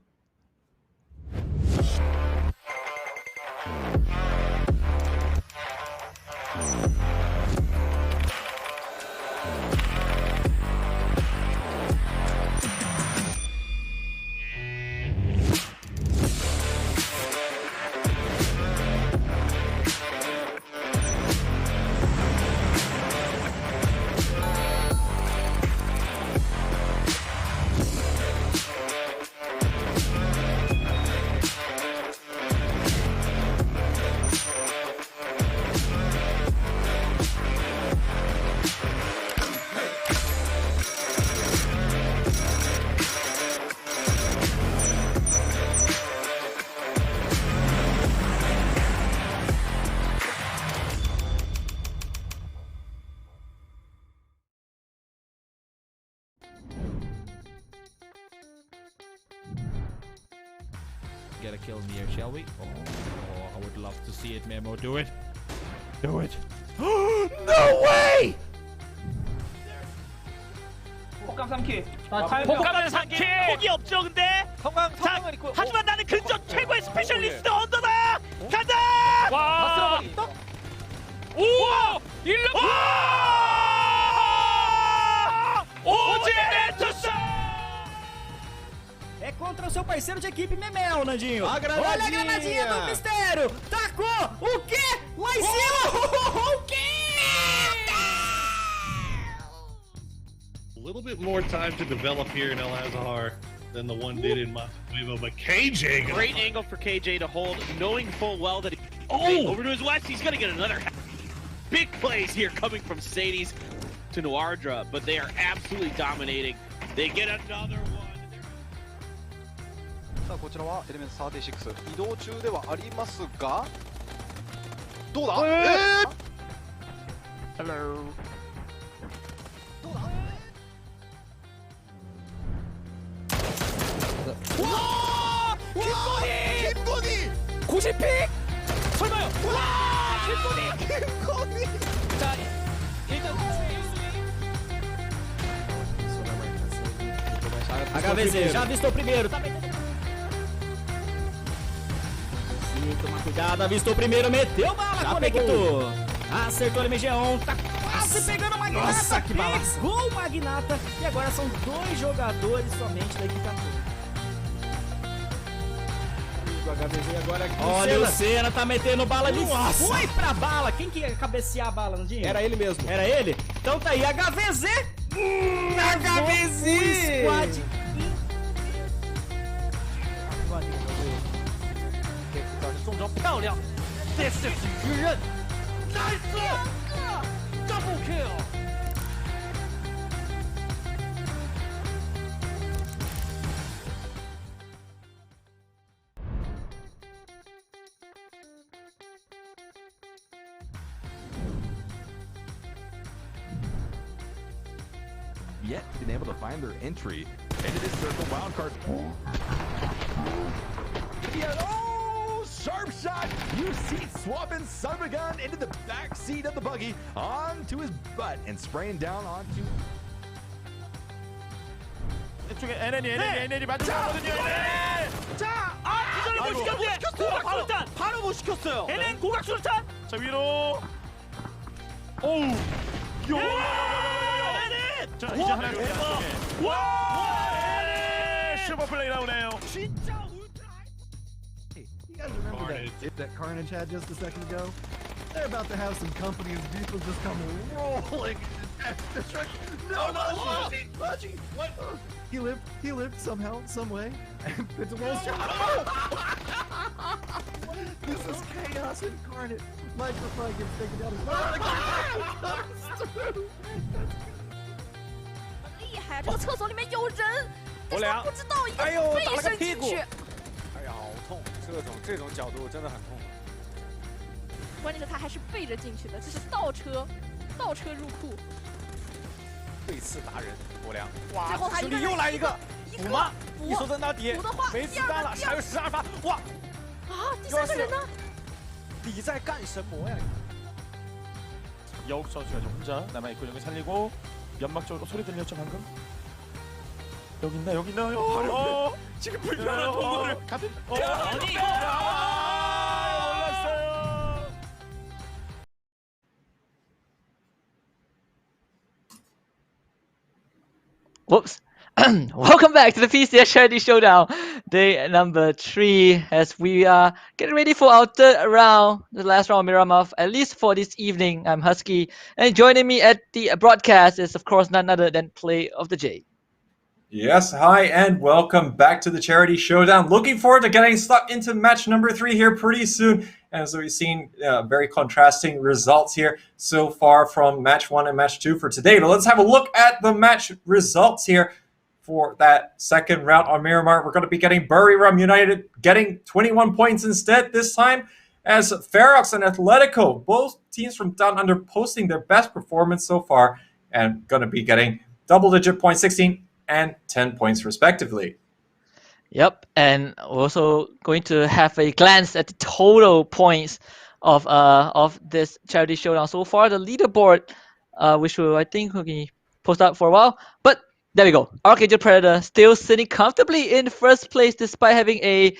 Speaker 12: get a kill in the air, shall we? Oh, I would love to see it, Memo. Do it. Do it. No way!
Speaker 13: 폭감 3킬.
Speaker 14: 폭감은 3킬. 폭이 없죠, 근데. 자, 하지만 나는 근접 최고의 스페셜리스트 언더다. 간다. 와. 오! 1러. 와! 오제 레터스.
Speaker 15: É contra o seu parceiro de equipe Memel, Nandinho.
Speaker 3: A granadinha.
Speaker 15: Olha a granadinha do mistério. Tacou. O quê? Lá em cima. O quê?
Speaker 16: A little bit more time to develop here in El Azhar than the one did in Montego, but KJ.
Speaker 14: Great angle for KJ to hold, knowing full well that over to his west, he's gonna get another big plays here coming from Sadie's to Noardra, but they are absolutely dominating. They get another one.
Speaker 17: さあこちらはエレメント36移動中ではありますがどうだ
Speaker 14: Hello.
Speaker 17: どうだ
Speaker 15: 와! 김건희! 90픽! 설마요? 와! 김건희! 자, 일단 HVZ já avistou primeiro, tá metendo. Sim, toma cuidado, avistou primeiro, meteu bala, já conectou. Acertou o MG1, tá quase pegando o Magnata. Nossa, que bala! Pegou o Magnata e agora são 2 jogadores somente da equipe 14. O HVZ agora aqui. Olha, o Senna tá metendo bala de. Nossa. Foi pra bala. Quem que ia cabecear a bala, Nandinho?
Speaker 3: Era ele mesmo.
Speaker 15: Era ele? Então tá aí, HVZ! HVZ! Squad.
Speaker 14: This is 鱼刃 Nice! Double kill!
Speaker 18: Yet been able to find their entry into this circle wildcard. Oh, sharp shot! You see swapping son of a gun into the back seat of the buggy onto his butt and spraying down onto.
Speaker 14: 이쪽에 NN이 맞춰거든요. 자, 그 전에 못 시켰는데 고각 수류탄 바로 못 시켰어요. NN 고각 수류탄. 자 위로. 오우. 자 이제 하나 와! 슈퍼 플레이 나오네요. 진짜 울트라.
Speaker 19: You guys remember that Carnage had just a second ago? They're about to have some company as vehicles just come rolling. No, Budgie! What? He lived somehow, some way. It's a roll shot. This is chaos incarnate. Microphone gets taken down his
Speaker 20: 厉害！这个厕所里面有人，但是他不知道一个
Speaker 3: 哎呦，打了个
Speaker 20: 飞身
Speaker 3: 屁股！
Speaker 20: 进去。
Speaker 3: 哎呀，好痛！这种角度真的很痛。
Speaker 20: 关键是他还是背着进去的，这是倒车入库。
Speaker 3: 背刺达人国良，
Speaker 20: 最后他
Speaker 3: 兄弟又来一个，补吗？
Speaker 20: 补
Speaker 3: 一手灯到底，
Speaker 20: 补的话
Speaker 3: 没子弹了，还有12发，哇！
Speaker 20: 啊，第3个人呢？
Speaker 3: 你在干什么呀？
Speaker 14: 여욱 선수가 좀 혼자 남아있고 여기 살리고 연막 쪽으로 소리 들렸죠 방금? 여기 있나요? 지금 불편한 도구를 가든 아니 몰랐어요.
Speaker 7: Whoops. Welcome back to the PCS Charity Showdown, day number 3, as we are getting ready for our third round, the last round of Miramouth, at least for this evening. I'm HusKKiee, and joining me at the broadcast is, of course, none other than Play of the J.
Speaker 8: Yes, hi, and welcome back to the Charity Showdown. Looking forward to getting stuck into match number 3 here pretty soon. And so we've seen very contrasting results here so far from match 1 and match 2 for today. But let's have a look at the match results here. For that second round on Miramar, we're going to be getting Buriram United getting 21 points instead this time, as Ferox and Atletico, both teams from Down Under, posting their best performance so far and going to be getting double-digit points, 16 and 10 points respectively.
Speaker 7: Yep, and we're also going to have a glance at the total points of this charity showdown so far. The leaderboard, which will I think will be posted up for a while, but there we go. Archangel Predator still sitting comfortably in first place despite having a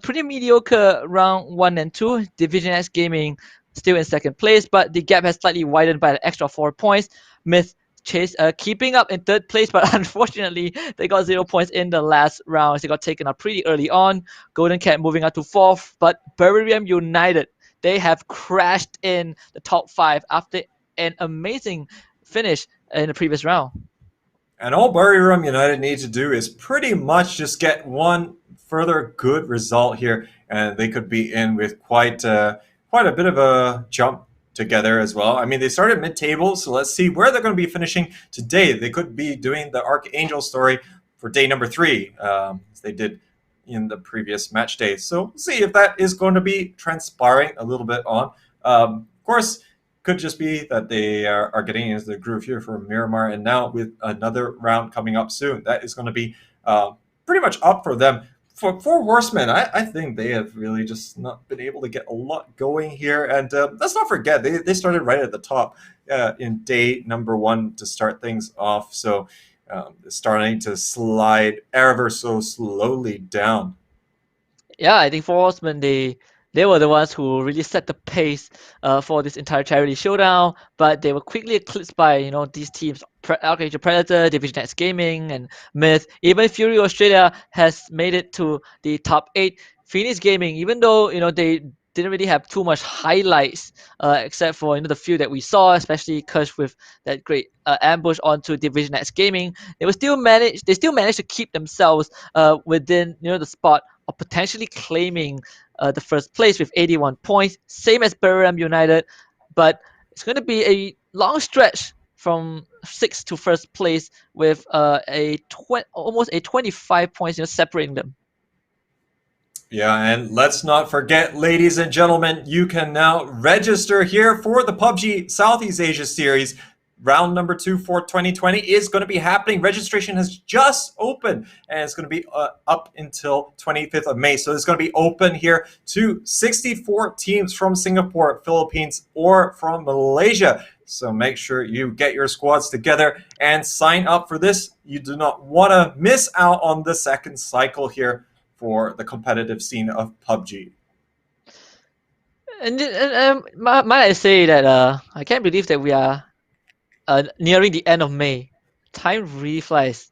Speaker 7: pretty mediocre round 1 and 2. Division X Gaming still in second place, but the gap has slightly widened by an extra 4 points. Myth keeping up in third place, but unfortunately they got 0 points in the last round. They got taken up pretty early on. Golden Cat moving up to fourth, but Buriram United, they have crashed in the top 5 after an amazing finish in the previous round.
Speaker 8: And all Buriram United need to do is pretty much just get one further good result here, and they could be in with quite a bit of a jump together as well. I mean, they started mid-table, so let's see where they're going to be finishing today. They could be doing the Archangel story for day number 3, as they did in the previous match day. So we'll see if that is going to be transpiring a little bit on. Of course, could just be that they are getting into the groove here for Miramar, and now with another round coming up soon, that is going to be pretty much up for them. For Horsemen, I think they have really just not been able to get a lot going here. And let's not forget, they started right at the top in day number 1 to start things off. So starting to slide ever so slowly down.
Speaker 7: Yeah, I think for Horsemen, they were the ones who really set the pace for this entire charity showdown, but they were quickly eclipsed by these teams: Archangel Predator, Division X Gaming, and Myth. Even Fury Australia has made it to the top 8. Phoenix Gaming, even though they didn't really have too much highlights except for the few that we saw, especially Kush with that great ambush onto Division X Gaming, they still managed to keep themselves within the spot of potentially claiming the first place with 81 points, same as Buriram United, but it's going to be a long stretch from 6th to first place with almost a 25 points separating them.
Speaker 8: Yeah, and let's not forget, ladies and gentlemen, you can now register here for the PUBG Southeast Asia Series. Round number 2 for 2020 is going to be happening. Registration has just opened, and it's going to be up until 25th of May. So it's going to be open here to 64 teams from Singapore, Philippines, or from Malaysia. So make sure you get your squads together and sign up for this. You do not want to miss out on the second cycle here for the competitive scene of PUBG.
Speaker 7: And might I say that I can't believe that we are nearing the end of May. Time really flies.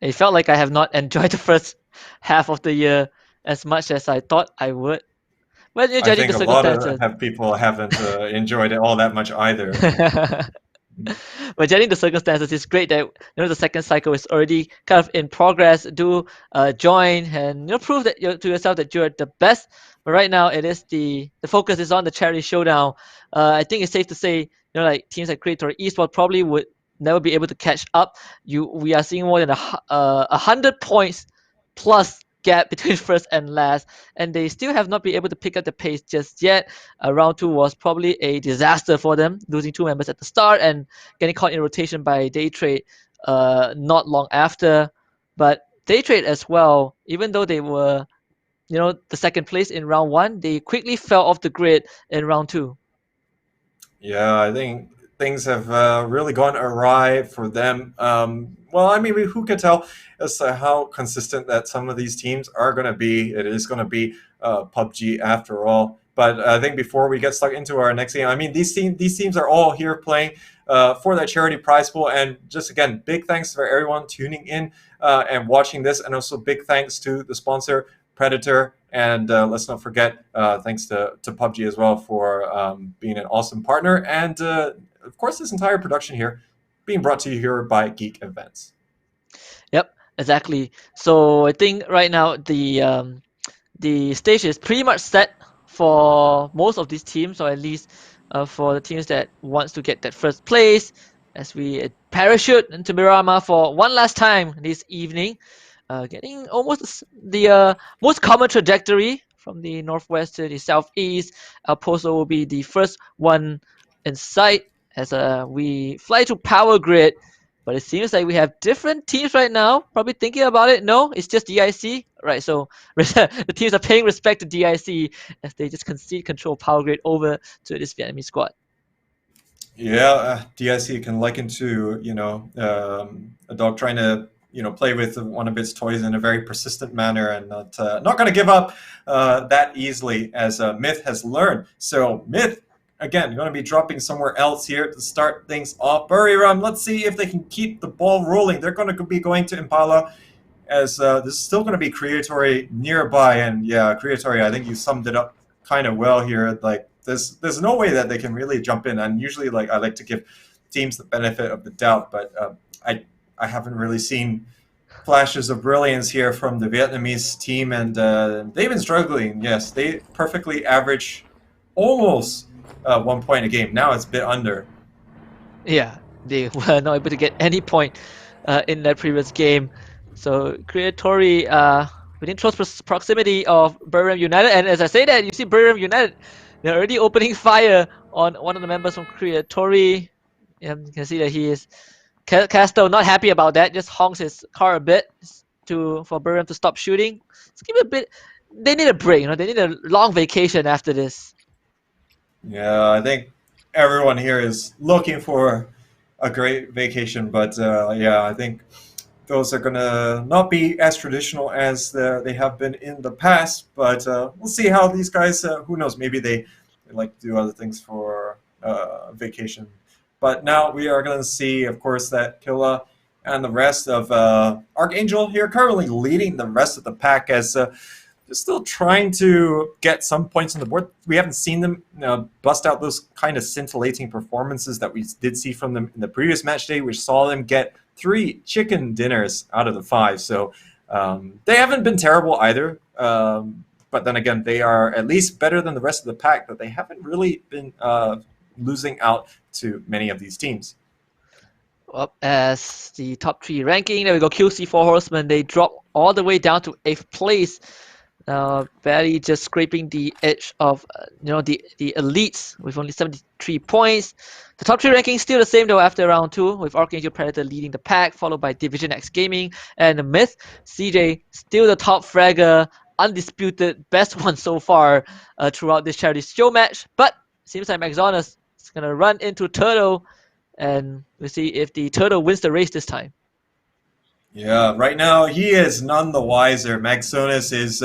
Speaker 7: It felt like I have not enjoyed the first half of the year as much as I thought I would. But
Speaker 8: I
Speaker 7: judging
Speaker 8: think
Speaker 7: the
Speaker 8: a lot
Speaker 7: circumstances,
Speaker 8: of people haven't enjoyed it all that much either.
Speaker 7: but judging the circumstances, it's great that the second cycle is already kind of in progress. Do join and prove that to yourself that you're the best. But right now, it is the focus is on the charity showdown. I think it's safe to say like teams like Creator Esports probably would never be able to catch up. We are seeing more than 100 points plus gap between first and last, and they still have not been able to pick up the pace just yet. Round 2 was probably a disaster for them, losing 2 members at the start and getting caught in rotation by Daytrade not long after. But Daytrade as well, even though they were the second place in round 1, they quickly fell off the grid in round 2.
Speaker 8: Yeah, I think things have really gone awry for them. Well, I mean, who can tell as to how consistent that some of these teams are going to be. It is going to be PUBG after all. But I think before we get stuck into our next game, I mean, these teams are all here playing for that charity prize pool. And just again, big thanks for everyone tuning in and watching this. And also big thanks to the sponsor, Predator. And let's not forget, thanks to PUBG as well for being an awesome partner. And of course, this entire production here being brought to you here by Geek Events.
Speaker 7: Yep, exactly. So I think right now the stage is pretty much set for most of these teams, or at least for the teams that wants to get that first place, as we parachute into Miramar for one last time this evening, getting almost the most common trajectory from the northwest to the southeast. El Pozo will be the first one in sight as we fly to Power Grid. But it seems like we have different teams right now. Probably thinking about it. No, it's just DIC. Right, so the teams are paying respect to DIC as they just concede control power grid over to this Vietnamese squad.
Speaker 8: Yeah, DIC can liken to, a dog trying to, play with one of its toys in a very persistent manner and not going to give up that easily, as Myth has learned. So Myth, again, going to be dropping somewhere else here to start things off. Buriram, let's see if they can keep the ball rolling. They're going to be going to Impala, as this is still going to be Creatory nearby. And yeah, Creatory, I think you summed it up kind of well here. Like, there's no way that they can really jump in. And usually, I like to give teams the benefit of the doubt, but I haven't really seen flashes of brilliance here from the Vietnamese team, and they've been struggling. Yes, they perfectly average almost 1 point a game. Now it's a bit under.
Speaker 7: Yeah, they were not able to get any point in that previous game. So Creatory within close proximity of Buriram United, and as I say that, you see Buriram United, they're already opening fire on one of the members from Creatory. You can see that he is Castle not happy about that. Just honks his car a bit for Buriram to stop shooting. Let's give it a bit. They need a break. They need a long vacation after this.
Speaker 8: Yeah, I think everyone here is looking for a great vacation, but yeah, I think those are gonna not be as traditional as they have been in the past. But we'll see how these guys. Who knows? Maybe they like to do other things for vacation. But now we are going to see, of course, that Killa and the rest of Archangel here currently leading the rest of the pack, as they're still trying to get some points on the board. We haven't seen them bust out those kind of scintillating performances that we did see from them in the previous match day, which saw them get 3 chicken dinners out of the 5. So they haven't been terrible either. But then again, they are at least better than the rest of the pack, but they haven't really been losing out to many of these teams.
Speaker 7: Up as the top 3 ranking, there we go. QC4 Horsemen, they drop all the way down to 8th place. Barely just scraping the edge of the elites with only 73 points. The top 3 ranking still the same though after round 2, with Archangel Predator leading the pack, followed by Division X Gaming and the Myth. CJ still the top fragger, undisputed best one so far throughout this charity show match. But seems like Maxonus is gonna run into Turtle, and we'll see if the Turtle wins the race this time.
Speaker 8: Yeah, right now he is none the wiser. Maxonus is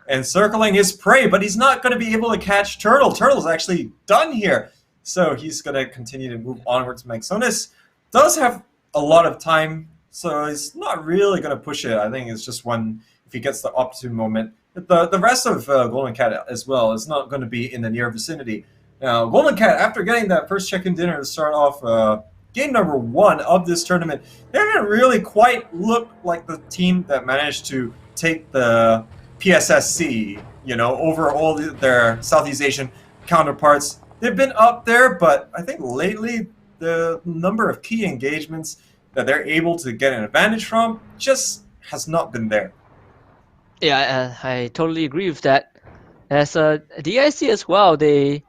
Speaker 8: encircling his prey, but he's not going to be able to catch Turtle. Turtle's actually done here, so he's going to continue to move onwards. Maxonus does have a lot of time, so he's not really going to push it. I think it's just one, if he gets the opportune moment. The rest of Golden Cat as well is not going to be in the near vicinity. Now, Golden Cat, after getting that first check-in dinner to start off game number 1 of this tournament, they didn't really quite look like the team that managed to take the PSSC, over all their Southeast Asian counterparts. They've been up there, but I think lately the number of key engagements that they're able to get an advantage from just has not been there.
Speaker 7: Yeah, I totally agree with that. As DIC as well, they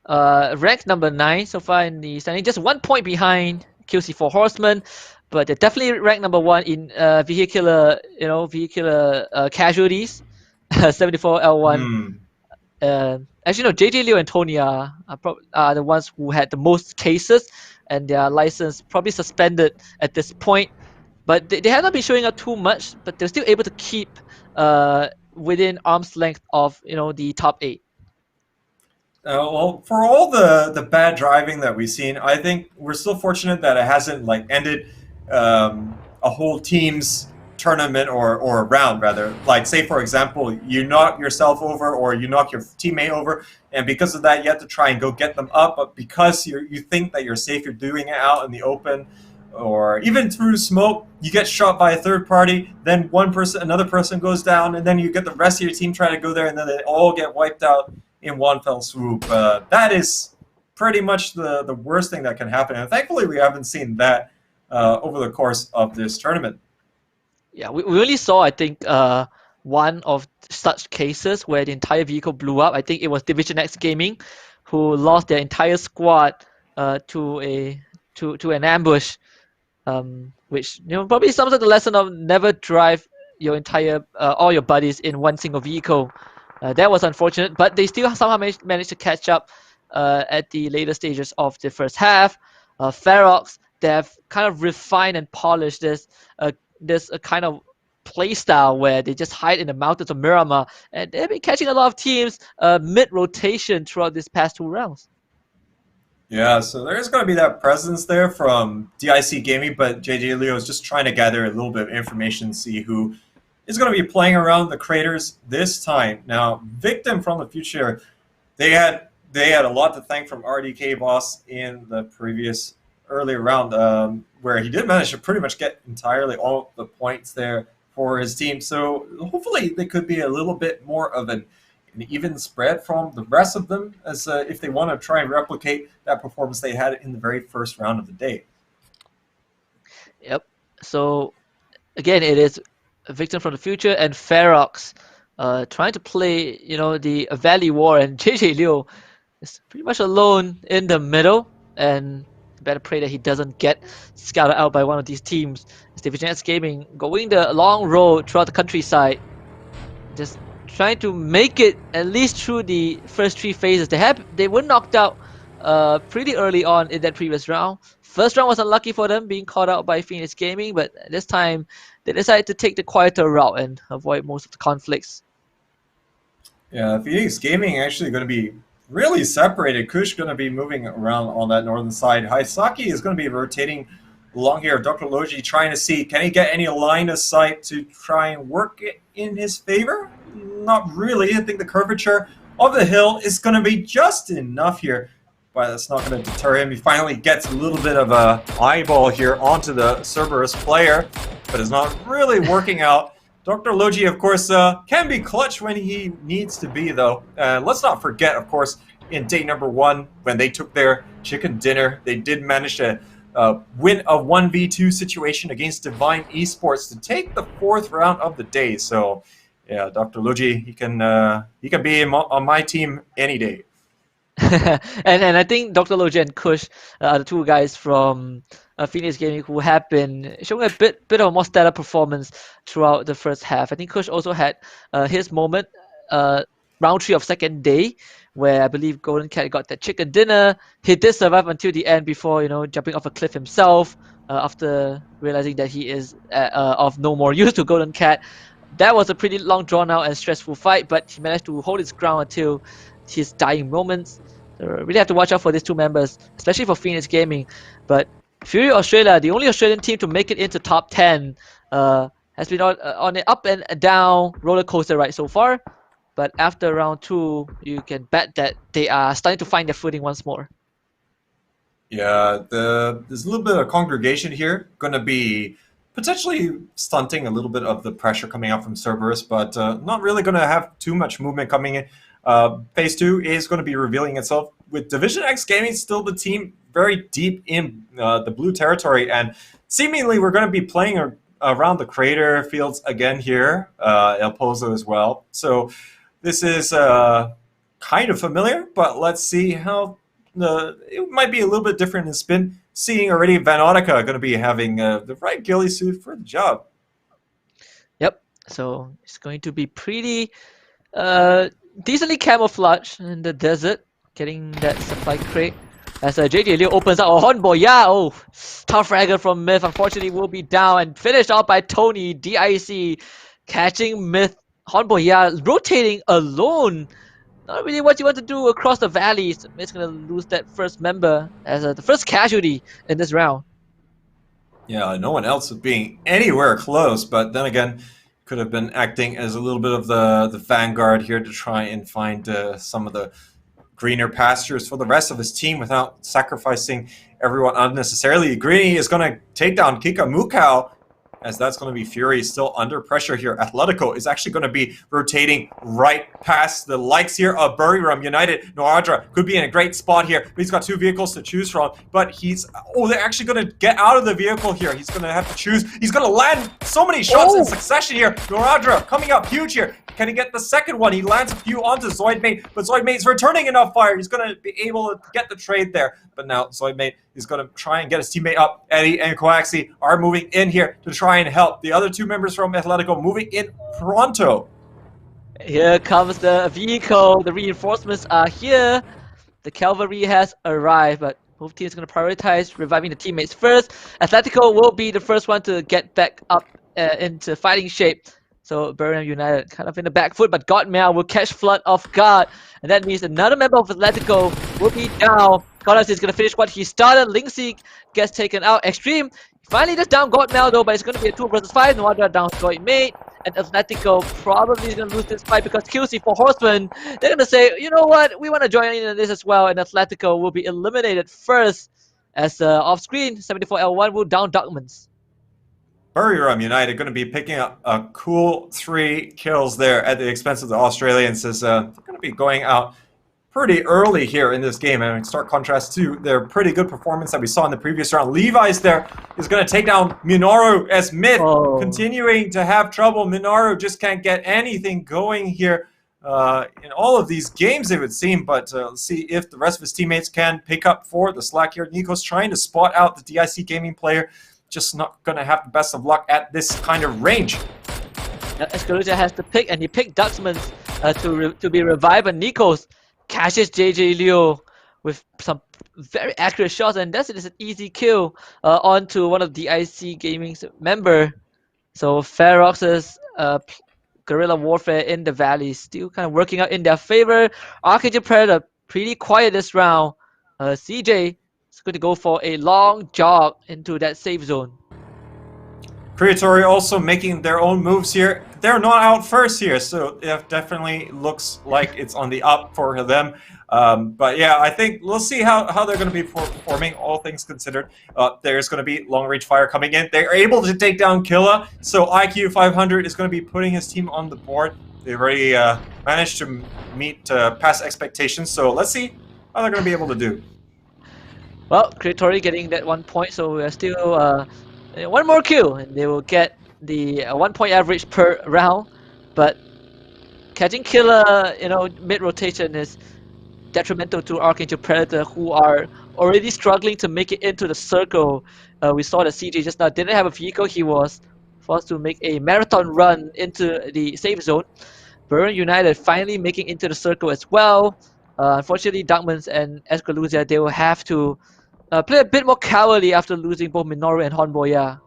Speaker 7: ranked number 9 so far in the standing, just 1 point behind QC4 Horsemen, but they're definitely ranked number 1 in vehicular casualties, 74 L1. Actually, no, JJ Liu and Tony are the ones who had the most cases, and their license probably suspended at this point. But they have not been showing up too much, but they're still able to keep within arm's length of the top 8.
Speaker 8: Well, for all the bad driving that we've seen, I think we're still fortunate that it hasn't ended a whole team's tournament or round, rather. Like, say, for example, you knock yourself over or you knock your teammate over, and because of that, you have to try and go get them up. But because you think that you're safe, you're doing it out in the open, or even through smoke, you get shot by a third party, then another person goes down, and then you get the rest of your team trying to go there, and then they all get wiped out in one fell swoop. That is pretty much the worst thing that can happen, and thankfully we haven't seen that over the course of this tournament.
Speaker 7: Yeah, we only saw, I think, one of such cases where the entire vehicle blew up. I think it was Division X Gaming, who lost their entire squad to an ambush. which probably sums up the lesson of never drive your entire all your buddies in one single vehicle. That was unfortunate, but they still somehow managed to catch up at the later stages of the first half. Ferox, they have kind of refined and polished this kind of play style where they just hide in the mountains of Miramar, and they've been catching a lot of teams mid-rotation throughout these past 2 rounds.
Speaker 8: Yeah, so there's going to be that presence there from DIC Gaming, but JJ Leo is just trying to gather a little bit of information, see who is going to be playing around the craters this time. Now, Victim from the future, they had a lot to thank from RDK Boss in the previous earlier round, where he did manage to pretty much get entirely all the points there for his team. So hopefully they could be a little bit more of an even spread from the rest of them, as if they want to try and replicate that performance they had in the very first round of the day.
Speaker 7: Yep. So again, it is a Victim from the future and Ferox trying to play, the Valley War, and JJ Liu is pretty much alone in the middle, and better pray that he doesn't get scouted out by one of these teams. As Division X Gaming going the long road throughout the countryside, just trying to make it at least through the first 3 phases. They were knocked out pretty early on in that previous round. First round was unlucky for them, being caught out by Phoenix Gaming, but this time they decided to take the quieter route and avoid most of the conflicts.
Speaker 8: Yeah, Phoenix Gaming actually going to be really separated. Kush going to be moving around on that northern side. HusKKiee is going to be rotating along here. Dr. Logi trying to see, can he get any line of sight to try and work it in his favor? Not really. I think the curvature of the hill is going to be just enough here, but that's not going to deter him. He finally gets a little bit of a eyeball here onto the Cerberus player, but it's not really working out. Dr. Logi, of course, can be clutch when he needs to be, though. Let's not forget, of course, in day number 1, when they took their chicken dinner, they did manage to win a 1v2 situation against Divine Esports to take the 4th round of the day. So, yeah, Dr. Logi, he can be on my team any day.
Speaker 7: and I think Dr. Logi and Kush are the 2 guys from Phoenix Gaming who have been showing a bit of a more stellar performance throughout the first half. I think Kush also had his moment, round 3 of second day, where I believe Golden Cat got that chicken dinner. He did survive until the end before, jumping off a cliff himself after realizing that he is of no more use to Golden Cat. That was a pretty long, drawn-out and stressful fight, but he managed to hold his ground until his dying moments. So really have to watch out for these 2 members, especially for Phoenix Gaming. But Fury Australia, the only Australian team to make it into top 10, has been on an up and down roller coaster ride so far. But after round 2, you can bet that they are starting to find their footing once more.
Speaker 8: Yeah, there's a little bit of congregation here, going to be potentially stunting a little bit of the pressure coming out from Cerberus, but not really going to have too much movement coming in. Phase 2 is going to be revealing itself, with Division X Gaming still the team very deep in the blue territory, and seemingly we're going to be playing around the crater fields again here, El Pozo as well. So this is kind of familiar, but let's see how it might be a little bit different in spin. Seeing already Vanautica going to be having the right ghillie suit for the job.
Speaker 7: Yep, so it's going to be pretty decently camouflaged in the desert, getting that supply crate. As JJ Liu opens out a Hornboy. Yeah, tough fragger from Myth. Unfortunately, will be down and finished out by Tony. DIC catching Myth. Hornboy, yeah, rotating alone. Not really what you want to do across the valleys. Myth's going to lose that first member as the first casualty in this round.
Speaker 8: Yeah, no one else being anywhere close, but then again, could have been acting as a little bit of the vanguard here to try and find some of the greener pastures for the rest of his team without sacrificing everyone unnecessarily. Greeny is going to take down Kika Mukau, as that's going to be Fury still under pressure here. Atletico is actually going to be rotating right past the likes here of Buriram United. Noadra could be in a great spot here, but he's got 2 vehicles to choose from. But they're actually going to get out of the vehicle here. He's going to have to choose. He's going to land so many shots in succession here. Noadra coming up huge here. Can he get the second one? He lands a few onto Zoidmate, but Zoidmate's returning enough fire. He's going to be able to get the trade there. But now Zoidmate is going to try and get his teammate up. Eddie and Coaxi are moving in here to try and help. The other two members from Atletico moving in pronto.
Speaker 7: Here comes the vehicle. The reinforcements are here. The cavalry has arrived, but both teams are going to prioritize reviving the teammates first. Atletico will be the first one to get back up into fighting shape. So Birmingham United kind of in the back foot, but Godmail will catch Flood off guard. And that means another member of Atletico will be down. Goddess is going to finish what he started. Linkseek gets taken out. Extreme finally just down Godmail though, but it's going to be a 2 versus 5. No other down Zoidmate. And Atletico probably is going to lose this fight because QC for Horseman, they're going to say, you know what, we want to join in this as well. And Atletico will be eliminated first as off-screen, 74L1 will down Duckmans.
Speaker 8: Birmingham United going to be picking up a cool 3 kills there at the expense of the Australians as they're going to be going out pretty early here in this game. And in stark contrast to their pretty good performance that we saw in the previous round. Levi's there is going to take down Minoru as Myth continuing to have trouble. Minoru just can't get anything going here in all of these games, it would seem. But let's see if the rest of his teammates can pick up for the slack here. Nico's trying to spot out the DIC Gaming player. Just not going to have the best of luck at this kind of range.
Speaker 7: Escalucha has to pick, and he picked Ducksman to be revived, and Nikos catches JJ Leo with some very accurate shots, and that's it. It's an easy kill onto one of DIC Gaming's member. So Ferox's guerrilla warfare in the valley still kind of working out in their favor. Archangel Predator pretty quiet this round. CJ is going to go for a long jog into that safe zone.
Speaker 8: Creatory also making their own moves here. They're not out first here, so it definitely looks like it's on the up for them. But yeah, I think we'll see how they're going to be performing, all things considered. There's going to be long-range fire coming in. They're able to take down Killa, so IQ 500 is going to be putting his team on the board. They've already managed to meet past expectations, so let's see how they're going to be able to do.
Speaker 7: Well, Creatory getting that 1 point, so we're still one more kill, and they will get the 1 point average per round. But catching Killer, mid-rotation is detrimental to Archangel Predator, who are already struggling to make it into the circle. We saw that CJ just now didn't have a vehicle. He was forced to make a marathon run into the safe zone. Burn United finally making into the circle as well. Unfortunately, Duckmans and Escaluzia, they will have to play a bit more cowardly after losing both Minoru and Honboya.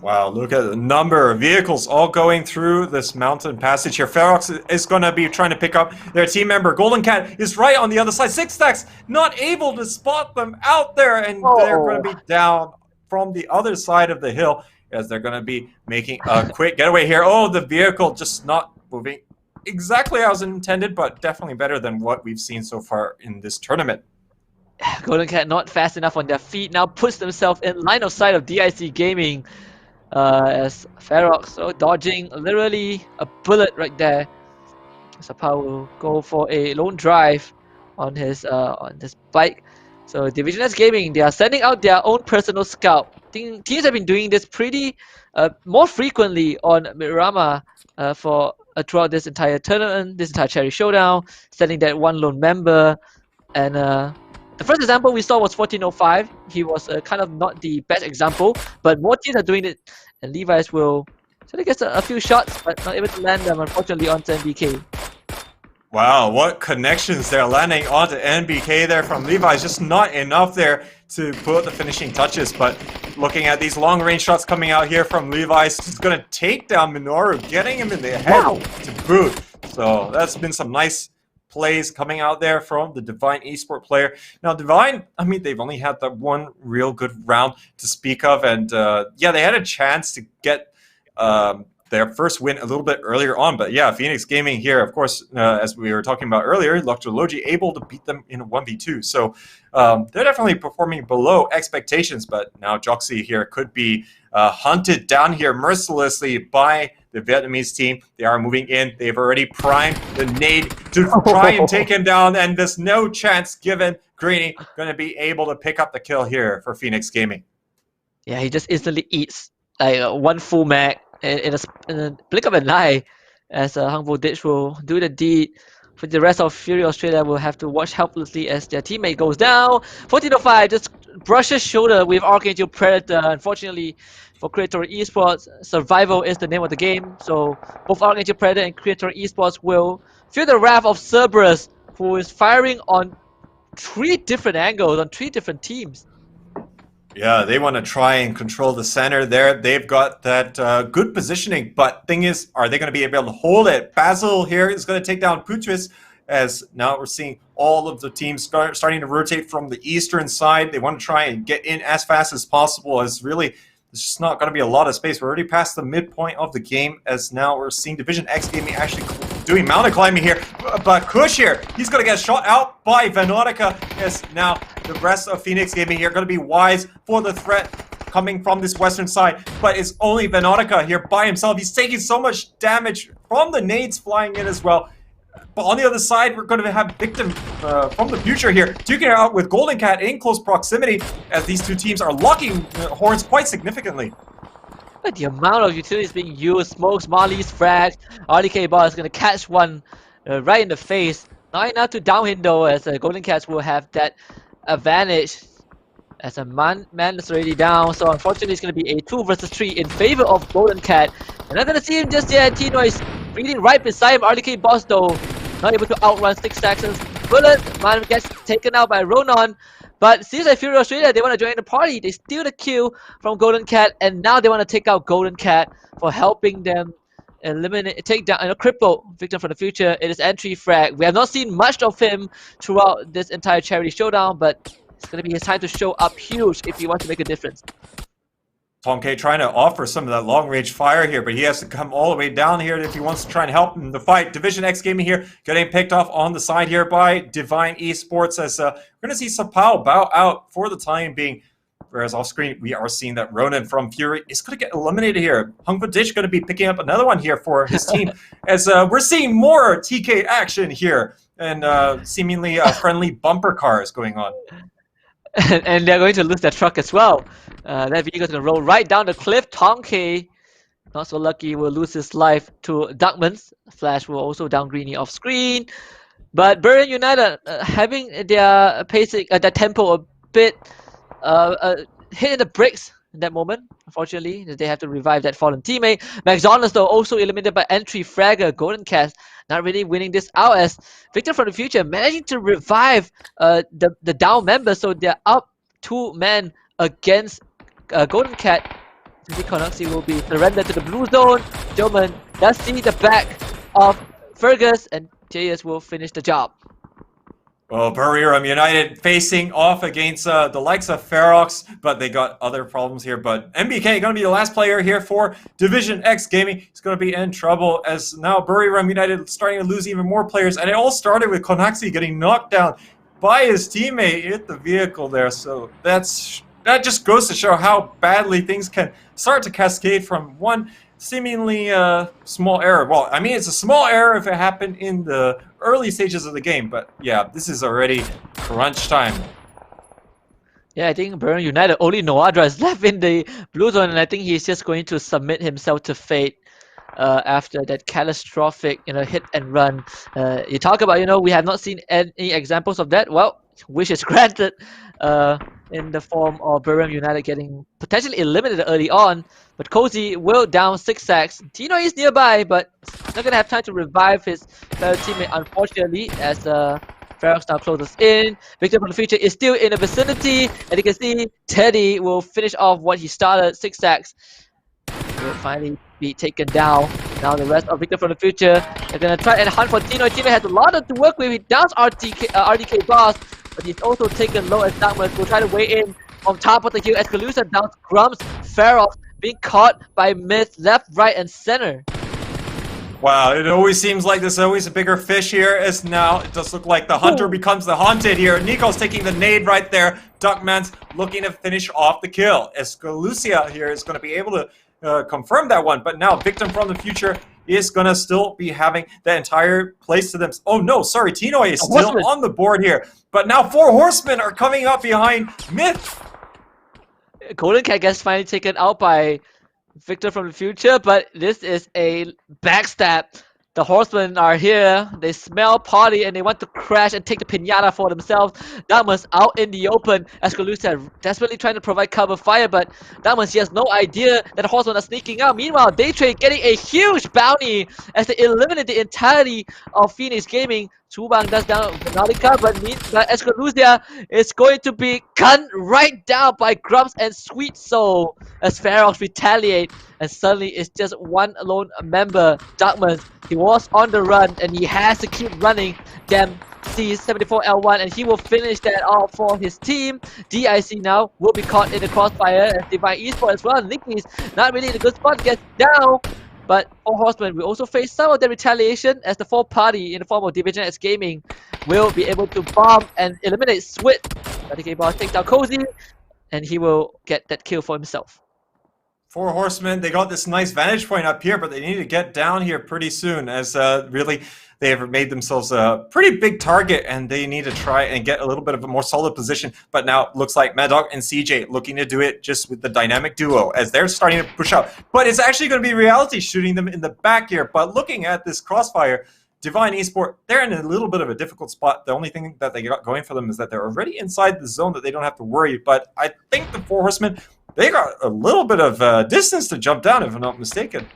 Speaker 8: Wow, look at the number of vehicles all going through this mountain passage here. Ferox is going to be trying to pick up their team member. Golden Cat is right on the other side. Six Stacks not able to spot them out there, and they're going to be down from the other side of the hill as they're going to be making a quick getaway here. Oh, the vehicle just not moving exactly as intended, but definitely better than what we've seen so far in this tournament.
Speaker 7: Golden Cat not fast enough on their feet, now puts themselves in line of sight of DIC Gaming. As Ferox dodging literally a bullet right there. Sapao will go for a lone drive on his bike. So Division S Gaming, they are sending out their own personal scout. Teams have been doing this pretty more frequently on Miramar for throughout this entire tournament, this entire Cherry Showdown, sending that one lone member. And the first example we saw was 1405. He was kind of not the best example, but more teams are doing it, and Levi's will try to get a few shots, but not able to land them, unfortunately, onto NBK.
Speaker 8: Wow, what connections they're landing onto NBK there from Levi's. Just not enough there to put the finishing touches, but looking at these long-range shots coming out here from Levi's, he's going to take down Minoru, getting him in the head to boot. So that's been some nice plays coming out there from the Divine Esport player. Now, Divine, I mean, they've only had that one real good round to speak of, and yeah, they had a chance to get their first win a little bit earlier on, but yeah, Phoenix Gaming here, of course, as we were talking about earlier, Loctology able to beat them in a 1v2, so they're definitely performing below expectations, but now Joxy here could be hunted down here mercilessly by the Vietnamese team. They are moving in. They've already primed the nade to try and take him down, and there's no chance given. Greeny going to be able to pick up the kill here for Phoenix Gaming.
Speaker 7: Yeah, he just instantly eats like one full mag in a blink of an eye, as Hangbo Ditch will do the deed. For the rest of Fury Australia will have to watch helplessly as their teammate goes down. 14-5, just brushes shoulder with Archangel Predator. Unfortunately for Creator Esports, survival is the name of the game. So both Archangel Predator and Creator Esports will feel the wrath of Cerberus, who is firing on 3 different angles, on 3 different teams.
Speaker 8: Yeah, they want to try and control the center there. They've got that good positioning, but thing is, are they going to be able to hold it? Basil here is going to take down Putris, as now we're seeing all of the teams starting to rotate from the eastern side. They want to try and get in as fast as possible, as really there's just not going to be a lot of space. We're already past the midpoint of the game, as now we're seeing Division X Gaming actually doing mountain climbing here. But Kush here, he's going to get shot out by Venotica, as now the rest of Phoenix Gaming here are going to be wise for the threat coming from this western side. But it's only Venotica here by himself. He's taking so much damage from the nades flying in as well. But on the other side, we're going to have Victim from the future here, duking it out with Golden Cat in close proximity, as these two teams are locking horns quite significantly.
Speaker 7: But the amount of utilities being used, smokes, Marley's frag, RDK Ball is going to catch one right in the face. Not enough to down him though, as Golden Cats will have that advantage. As a man is already down, so unfortunately it's going to be a 2 versus 3 in favor of Golden Cat. We're not going to see him just yet. Tino is reading right beside him. RDK Boss though, not able to outrun 6 Saxons. Bullet, man gets taken out by Ronan. But seems like Fury Australia, they want to join the party. They steal the kill from Golden Cat, and now they want to take out Golden Cat for helping them take down a cripple Victim from the future. It is entry frag. We have not seen much of him throughout this entire charity showdown, but it's going to be his time to show up huge if he wants to make a difference.
Speaker 8: Tom K trying to offer some of that long-range fire here, but he has to come all the way down here if he wants to try and help in the fight. Division X Gaming here getting picked off on the side here by Divine Esports, as we're going to see Sapao bow out for the time being. Whereas off screen, we are seeing that Ronan from Fury is going to get eliminated here. Hungpa Ditch going to be picking up another one here for his team, as we're seeing more TK action here, and seemingly friendly bumper cars going on.
Speaker 7: And they're going to lose their truck as well. That vehicle's going to roll right down the cliff. Tonke, not so lucky, will lose his life to Duckmans. Flash will also down Greeny off screen. But Burren United having their pacing, their tempo a bit hitting the brakes in that moment. Unfortunately, they have to revive that fallen teammate. McDonald's though also eliminated by entry fragger. Golden Cats not really winning this out, as Victor from the future managing to revive the down members, so they're up 2 men against Golden Cat. Konaxi will be surrendered to the blue zone. German does see the back of Fergus, and JS will finish the job.
Speaker 8: Well, Buriram United facing off against the likes of Ferox, but they got other problems here. But MBK going to be the last player here for Division X Gaming. He's going to be in trouble, as now Buriram United starting to lose even more players. And it all started with Konaxi getting knocked down by his teammate, hit the vehicle there. So that just goes to show how badly things can start to cascade from one seemingly small error. Well, I mean, it's a small error if it happened in the early stages of the game, but yeah, this is already crunch time.
Speaker 7: Yeah, I think Burn United, only Noadra is left in the blue zone, and I think he's just going to submit himself to fate after that catastrophic, hit and run. You talk about, we have not seen any examples of that. Well, wish is granted in the form of Burn United getting potentially eliminated early on, but Cozy will down 6 sacks. Tino is nearby, but not going to have time to revive his fellow teammate, unfortunately, as Ferox now closes in. Victor from the future is still in the vicinity, and you can see Teddy will finish off what he started. 6 sacks will finally be taken down. Now the rest of Victor from the future are going to try and hunt for Tino. Tino has a lot to work with. He downs RDK boss, but he's also taken low as Darkmas will try to weigh in on top of the hill as Calusa downs Grumps. Ferox being caught by Myth left, right, and center.
Speaker 8: Wow, it always seems like there's always a bigger fish here, as now it does look like the hunter becomes the hunted here. Nico's taking the nade right there. Duckman's looking to finish off the kill, as Galucia here is going to be able to confirm that one. But now Victim from the future is going to still be having the entire place to them. Oh no, sorry, Tino is still on the board here. But now 4 horsemen are coming up behind Myth.
Speaker 7: Golden Cat gets finally taken out by Victor from the future, but this is a backstab The horsemen are here. They smell party and they want to crash and take the pinata for themselves. Damas out in the open. HusKKiee desperately trying to provide cover fire, but Damas, he has no idea that the horsemen are sneaking out. Meanwhile, Daytrade getting a huge bounty as they eliminate the entirety of Phoenix Gaming. Chubang does down Veronica, but HusKKiee is going to be gunned right down by Grumps and Sweet Soul as Ferox retaliate, and suddenly it's just one lone member, Darkman. He was on the run and he has to keep running. Dem sees 74L1 and he will finish that off for his team. DIC now will be caught in the crossfire as Divine Esports as well. Nicky's not really in a good spot, gets down. But Four Horsemen will also face some of the retaliation as the fourth party in the form of Division X Gaming will be able to bomb and eliminate Swit. HusKKiee boss takes down Cozy and he will get that kill for himself.
Speaker 8: Four Horsemen, they got this nice vantage point up here, but they need to get down here pretty soon as really they have made themselves a pretty big target and they need to try and get a little bit of a more solid position. But now it looks like Mad Dog and CJ looking to do it just with the dynamic duo as they're starting to push out. But it's actually going to be Reality shooting them in the back here. But looking at this crossfire, Divine Esport, they're in a little bit of a difficult spot. The only thing that they got going for them is that they're already inside the zone that they don't have to worry. But I think the Four Horsemen, they got a little bit of distance to jump down, if I'm not mistaken.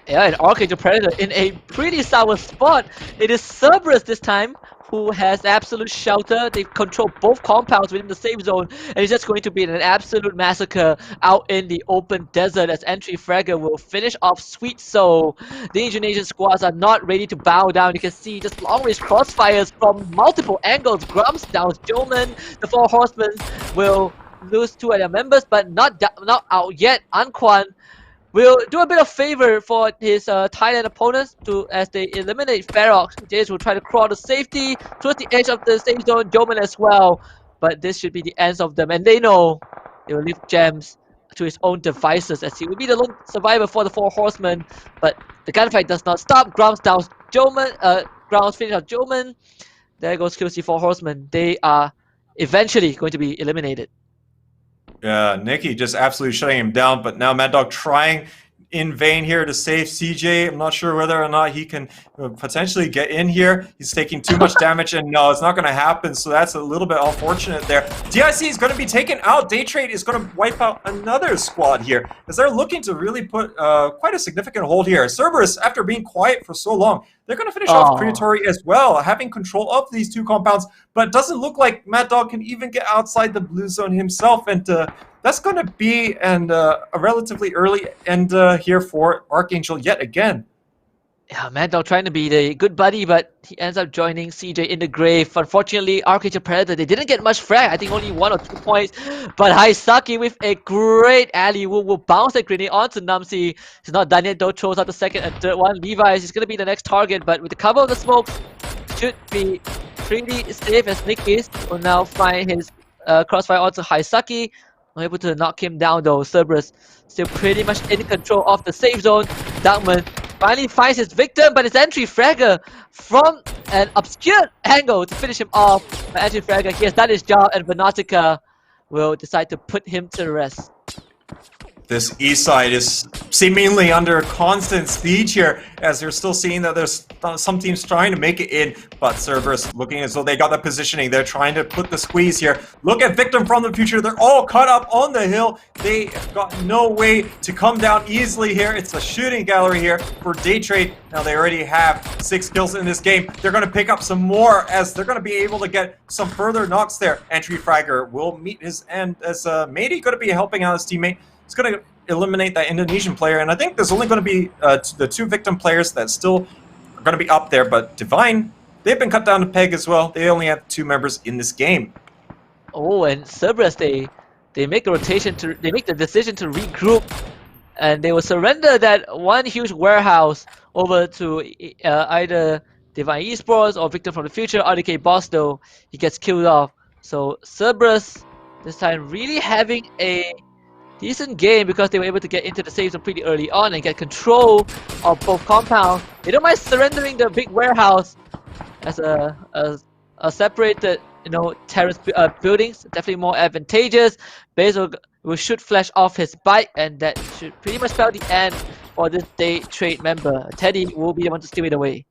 Speaker 7: Yeah, and Archangel Predator in a pretty sour spot. It is Cerberus this time who has absolute shelter. They control both compounds within the safe zone, and it's just going to be an absolute massacre out in the open desert as Entry Fragger will finish off Sweet Soul. The Indonesian squads are not ready to bow down. You can see just long-range crossfires from multiple angles. Grumps down Joman. The Four Horsemen will lose two of their members, but not out yet. Anquan will do a bit of favor for his Thailand opponents as they eliminate Ferox. Jace will try to crawl to safety towards the edge of the safe zone. Joman as well, but this should be the ends of them, and they know they will leave Gems to his own devices as he will be the lone survivor for the Four Horsemen. But the gunfight does not stop. Grounds down Joman. Grounds finish off Joman. There goes QC Four Horsemen. They are eventually going to be eliminated.
Speaker 8: Yeah, Nicky just absolutely shutting him down, but now Mad Dog trying in vain here to save CJ. I'm not sure whether or not he can potentially get in here. He's taking too much damage, and no, it's not going to happen, so that's a little bit unfortunate there. DIC is going to be taken out. Daytrade is going to wipe out another squad here, as they're looking to really put quite a significant hold here. Cerberus, after being quiet for so long, they're going to finish off Predatory as well, having control of these two compounds, but it doesn't look like Mad Dog can even get outside the blue zone himself, and that's going to be a relatively early end here for Archangel yet again.
Speaker 7: Yeah, Mad Dog trying to be the good buddy, but he ends up joining CJ in the grave. Unfortunately, Archangel Predator, they didn't get much frag. I think only 1 or 2 points. But HusKKiee with a great alley will bounce that grenade onto Namsi. He's not done yet though, throws out the second and third one. Levi's is going to be the next target, but with the cover of the smoke, should be pretty safe as Nick will now find his crossfire onto HusKKiee. Able to knock him down though. Cerberus still pretty much in control of the safe zone. Darkman finally finds his victim, but it's Entry Fragger from an obscure angle to finish him off. But Entry Fragger, he has done his job, and Veronica will decide to put him to the rest.
Speaker 8: This east side is seemingly under constant siege here, as you're still seeing that there's some teams trying to make it in, but Cerberus looking as though they got the positioning. They're trying to put the squeeze here. Look at Victim from the future. They're all cut up on the hill. They have got no way to come down easily here. It's a shooting gallery here for Daytrade. Now they already have 6 kills in this game. They're going to pick up some more as they're going to be able to get some further knocks there. Entry Fragger will meet his end as Matey going to be helping out his teammate. It's going to eliminate that Indonesian player, and I think there's only going to be the 2 victim players that still are going to be up there, but Divine, they've been cut down to peg as well. They only have 2 members in this game.
Speaker 7: Oh, and Cerberus, they make a rotation they make the decision to regroup, and they will surrender that one huge warehouse over to either Divine Esports or Victim from the Future. RDK boss though, he gets killed off. So Cerberus this time really having a decent game because they were able to get into the safe zone pretty early on and get control of both compounds. They don't mind surrendering the big warehouse as a separated, terrace buildings. Definitely more advantageous. Basil will shoot flash off his bike, and that should pretty much spell the end for this day trade member. Teddy will be able to steal it away.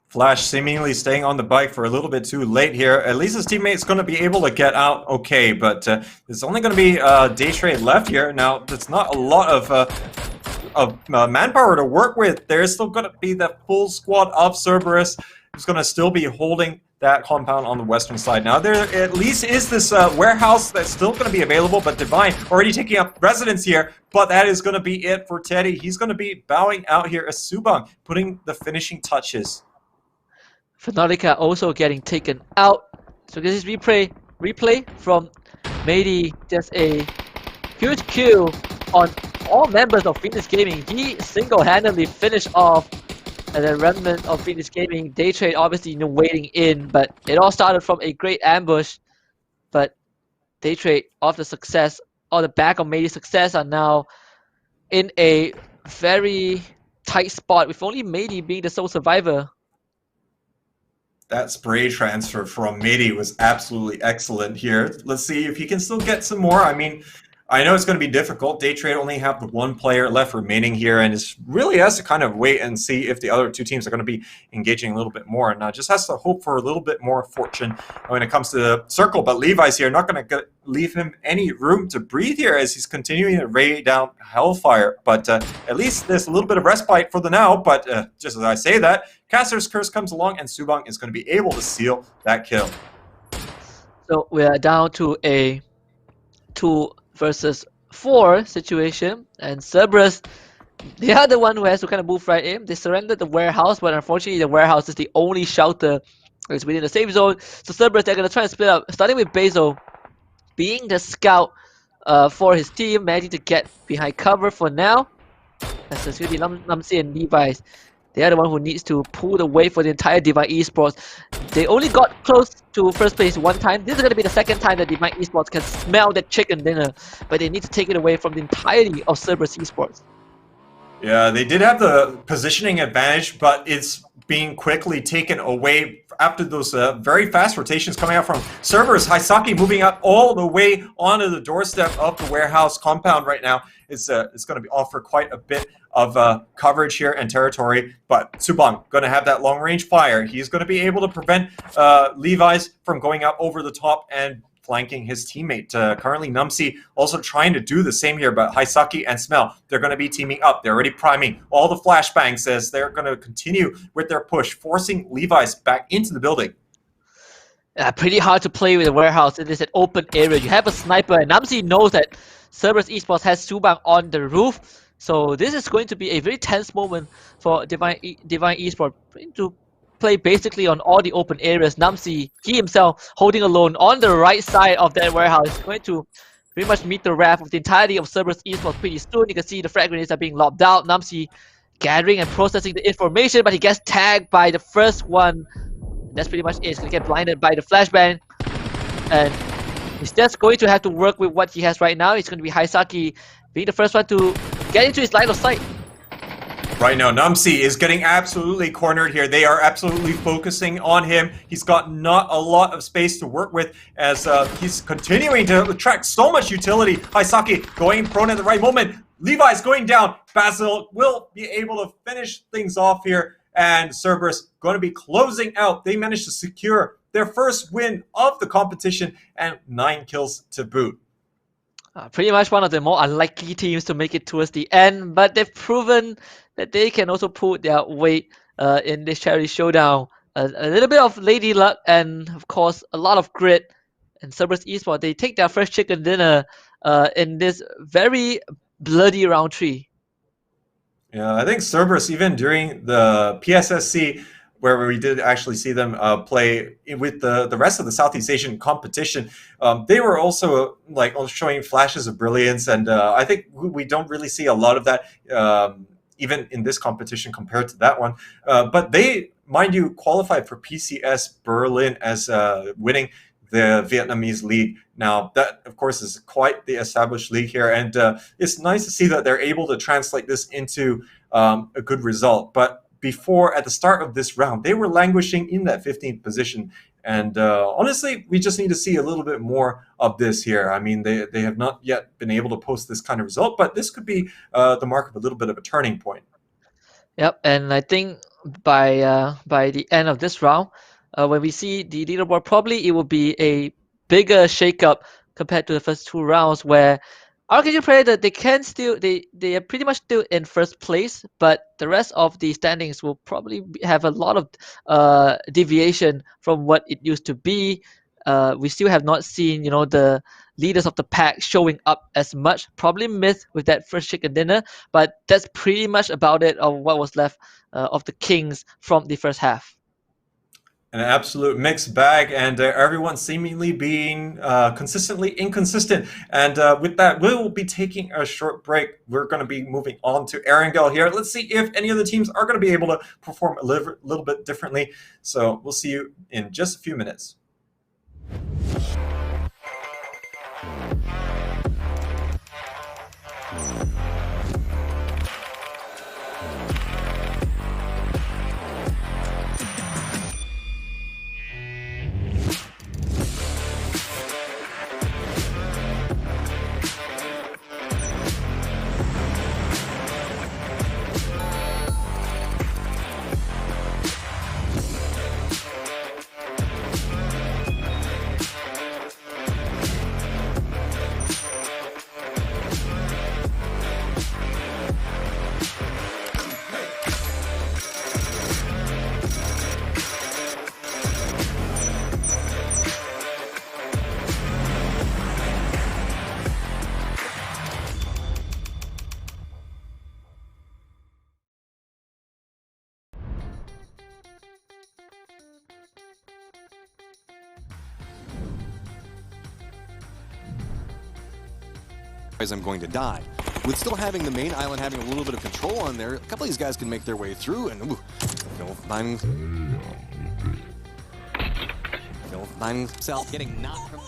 Speaker 8: Flash seemingly staying on the bike for a little bit too late here. At least his teammate's going to be able to get out okay, but there's only going to be day trade left here. Now, there's not a lot of manpower to work with. There's still going to be the full squad of Cerberus who's going to still be holding that compound on the western side. Now, there at least is this warehouse that's still going to be available, but Divine already taking up residence here. But that is going to be it for Teddy. He's going to be bowing out here as Subang putting the finishing touches.
Speaker 7: Fnatica also getting taken out. So this is replay from Mady. Just a huge kill on all members of Phoenix Gaming. He single-handedly finished off the remnant of Phoenix Gaming. Day trade obviously waiting in, but it all started from a great ambush. But Day trade off the success, or the back of Mady's success, are now in a very tight spot with only Mady being the sole survivor.
Speaker 8: That spray transfer from Mady was absolutely excellent here. Let's see if he can still get some more. I mean, I know it's going to be difficult. Day trade only have the one player left remaining here, and it really has to kind of wait and see if the other two teams are going to be engaging a little bit more. And just has to hope for a little bit more fortune when it comes to the circle. But Levi's here, not going to leave him any room to breathe here as he's continuing to rain down Hellfire. But at least there's a little bit of respite for the now. But just as I say that, Caster's Curse comes along, and Subang is going to be able to seal that kill.
Speaker 7: So we are down to a 2 versus 4 situation, and Cerberus, they are the one who has to kind of move right in. They surrendered the warehouse, but unfortunately the warehouse is the only shelter that's within the safe zone. So Cerberus, they're going to try and split up, starting with Basil being the scout for his team, managing to get behind cover for now. That's going to be Namsi and Levi's. They are the one who needs to pull the weight for the entire Divine Esports. They only got close to first place one time. This is going to be the second time that Divine Esports can smell that chicken dinner, but they need to take it away from the entirety of Cerberus Esports.
Speaker 8: Yeah, they did have the positioning advantage, but it's being quickly taken away after those very fast rotations coming out from Cerberus. HusKKiee moving up all the way onto the doorstep of the warehouse compound right now. It's going to be offer quite a bit of coverage here and territory, but Subang going to have that long-range fire. He's going to be able to prevent Levi's from going up over the top and flanking his teammate. Currently, Namsi also trying to do the same here, but HusKKiee and Smell, they're going to be teaming up. They're already priming all the flashbangs as they're going to continue with their push, forcing Levi's back into the building.
Speaker 7: Pretty hard to play with the warehouse. It is an open area. You have a sniper, and Namsi knows that Cerberus Esports has Subang on the roof. So this is going to be a very tense moment for Divine Esports to play basically on all the open areas. Namsi, he himself holding alone on the right side of that warehouse, is going to pretty much meet the wrath of the entirety of Cerberus Esports pretty soon. You can see the frag grenades are being lobbed out. Namsi gathering and processing the information, but he gets tagged by the first one. That's pretty much it. He's going to get blinded by the flashbang. And he's just going to have to work with what he has right now. It's going to be HusKKiee being the first one to get into his line of sight.
Speaker 8: Right now, Namsi is getting absolutely cornered here. They are absolutely focusing on him. He's got not a lot of space to work with as he's continuing to attract so much utility. HusKKiee going prone at the right moment. Levi's going down. Basil will be able to finish things off here. And Cerberus going to be closing out. They managed to secure their first win of the competition and 9 kills to boot.
Speaker 7: Pretty much one of the more unlikely teams to make it towards the end, but they've proven that they can also pull their weight in this charity showdown. A little bit of lady luck and, of course, a lot of grit. And Cerberus Esports, they take their first chicken dinner in this very bloody round 3.
Speaker 8: Yeah, I think Cerberus, even during the PSSC, where we did actually see them play with the rest of the Southeast Asian competition, they were also like showing flashes of brilliance, and I think we don't really see a lot of that even in this competition compared to that one. But they, mind you, qualified for PCS Berlin as winning the Vietnamese league. Now, that, of course, is quite the established league here, and it's nice to see that they're able to translate this into a good result. But before, at the start of this round, they were languishing in that 15th position, And honestly, we just need to see a little bit more of this here. I mean, they have not yet been able to post this kind of result, but this could be the mark of a little bit of a turning point.
Speaker 7: Yep, and I think by the end of this round, when we see the leaderboard, probably it will be a bigger shakeup compared to the first 2 rounds, where RKG Predator, they can still they are pretty much still in first place, but the rest of the standings will probably have a lot of deviation from what it used to be. We still have not seen, you know, the leaders of the pack showing up as much. Probably Myth with that first chicken dinner, but that's pretty much about it of what was left of the Kings from the first half.
Speaker 8: An absolute mixed bag, and everyone seemingly being consistently inconsistent. And with that, we'll be taking a short break. We're going to be moving on to Erangel here. Let's see if any of the teams are going to be able to perform a little bit differently. So we'll see you in just a few minutes.
Speaker 3: As I'm going to die. With still having the main island having a little bit of control on there, a couple of these guys can make their way through, and himself getting knocked from.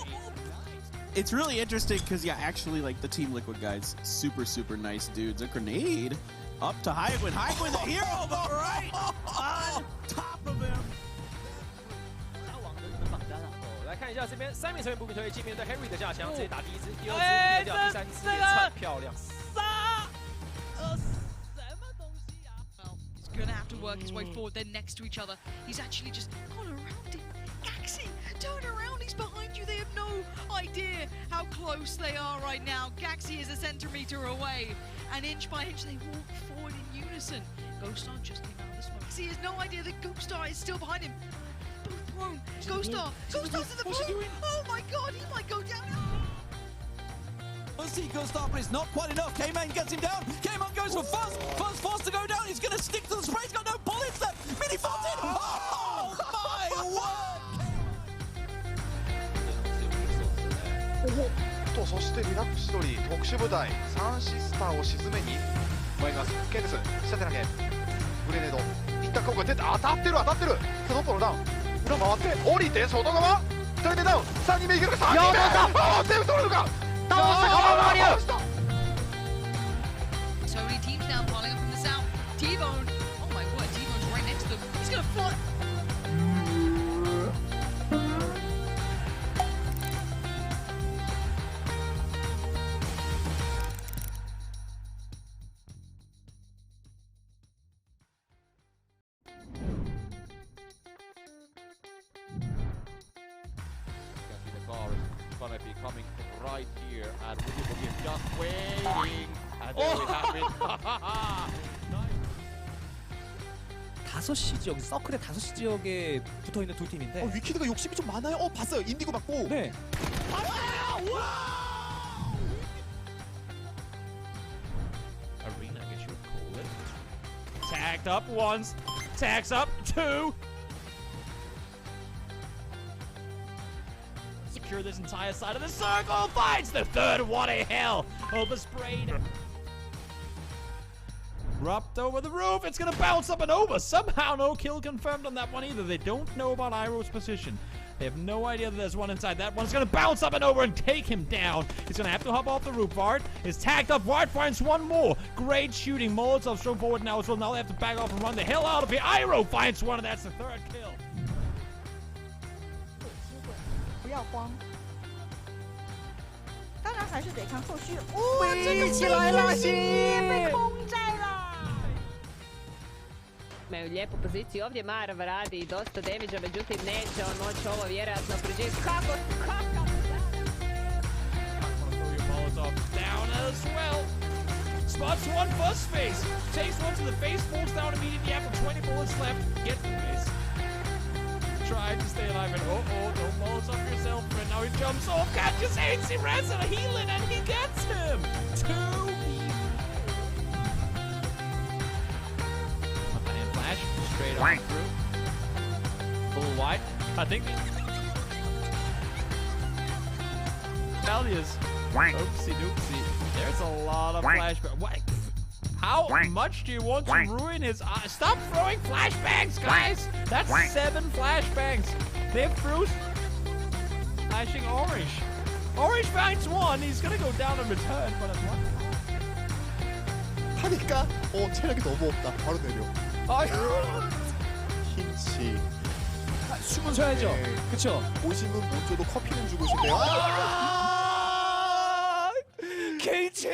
Speaker 2: It's really interesting because, yeah, actually, like, the Team Liquid guys, super nice dudes. A grenade up to Hygwin. Hygwin, the hero, but right on top of him.
Speaker 15: 来看一下这边三名成员不分推进面对 Harry 的架枪，直接打第一支、第二支、第三支，也很漂亮。
Speaker 5: He's gonna have to work his way forward. They're next to each other. He's actually just gone around him. Gaxi, turn around. He's behind you. They have no idea how close they are right now. Gaxi is a centimeter away, and inch by inch they walk forward in unison. Ghoststar just came out of the smoke. He has no idea that Ghoststar is still behind him. Both prone. Ghoststar's in the blue. Oh my god, he might go down.
Speaker 3: Let's see Ghoststar, but it's not quite enough. K-Man gets him down. K-Man goes for Fuzz. Fuzz forced to go down. He's going to stick to the spray. He's got no bullets left. Mini Fountain. Oh my word.
Speaker 17: とそしてリラックス取り特殊部隊サンシスターを沈めに参ります。ケンです下手投げグレネード一旦ここ出て当たってるさあどこのダウン裏回って降りて外側2人目ダウン3人目いけるか3人目ああ全部取れるか倒した
Speaker 5: So many teams now piling up from the south. T-Bone. Oh my word, T-Bone's right next to them. He's gonna fly.
Speaker 12: Gonna be coming right here, and Woogie is just waiting, and there we have it.
Speaker 15: 5시 지역, 서클의 5시 지역에 붙어있는 두 팀인데
Speaker 3: 위키드가 욕심이 좀 많아요. 봤어요. 인디고 맞고.
Speaker 15: 네.
Speaker 12: Arena, I guess you would call it. Tagged up once, tags up two. Secure this entire side of the circle, finds the third. What a hell! Oversprayed. Rubbed over the roof, it's gonna bounce up and over. Somehow no kill confirmed on that one either. They don't know about Iroh's position. They have no idea that there's one inside. That one's gonna bounce up and over and take him down. He's gonna have to hop off the roof. Vard is tagged up. Vard finds one more. Great shooting. Molotov's thrown forward now as well. Now they have to back off and run the hell out of here. Iroh finds one, and that's the third kill.
Speaker 20: 不要慌。当然还是得看后续。
Speaker 15: 飞起来了，
Speaker 20: 被空摘了。
Speaker 21: Imaju lijepu poziciju ovdje, Marv radi dosta damage-a, međutim neće on moći ovo vjerojatno preživjeti. Kakav
Speaker 12: Down as well. Spots one bus face. Takes one to the face, falls down immediately after 20 bullets left. Gets this. Tried to stay alive and don't Molotov yourself, but now he jumps off, catches AC Res and a healing, and he gets him! 2 and flash, straight on through. Full wide. I think Valias. Oopsie doopsie. There's a lot of flashbacks. What? How much do you want to ruin his eyes? Stop throwing flashbangs, guys! That's 7 flashbangs. They threw flashing orange. Orange finds 1. He's gonna go down in return, but at one.
Speaker 17: 하니까 체력이 너무 없다. 바로 내려. 흰치.
Speaker 15: 숨은 쉬어야죠. 그쵸?
Speaker 17: 오시면 못 줘도 커피는 주고 싶네요.
Speaker 12: KT!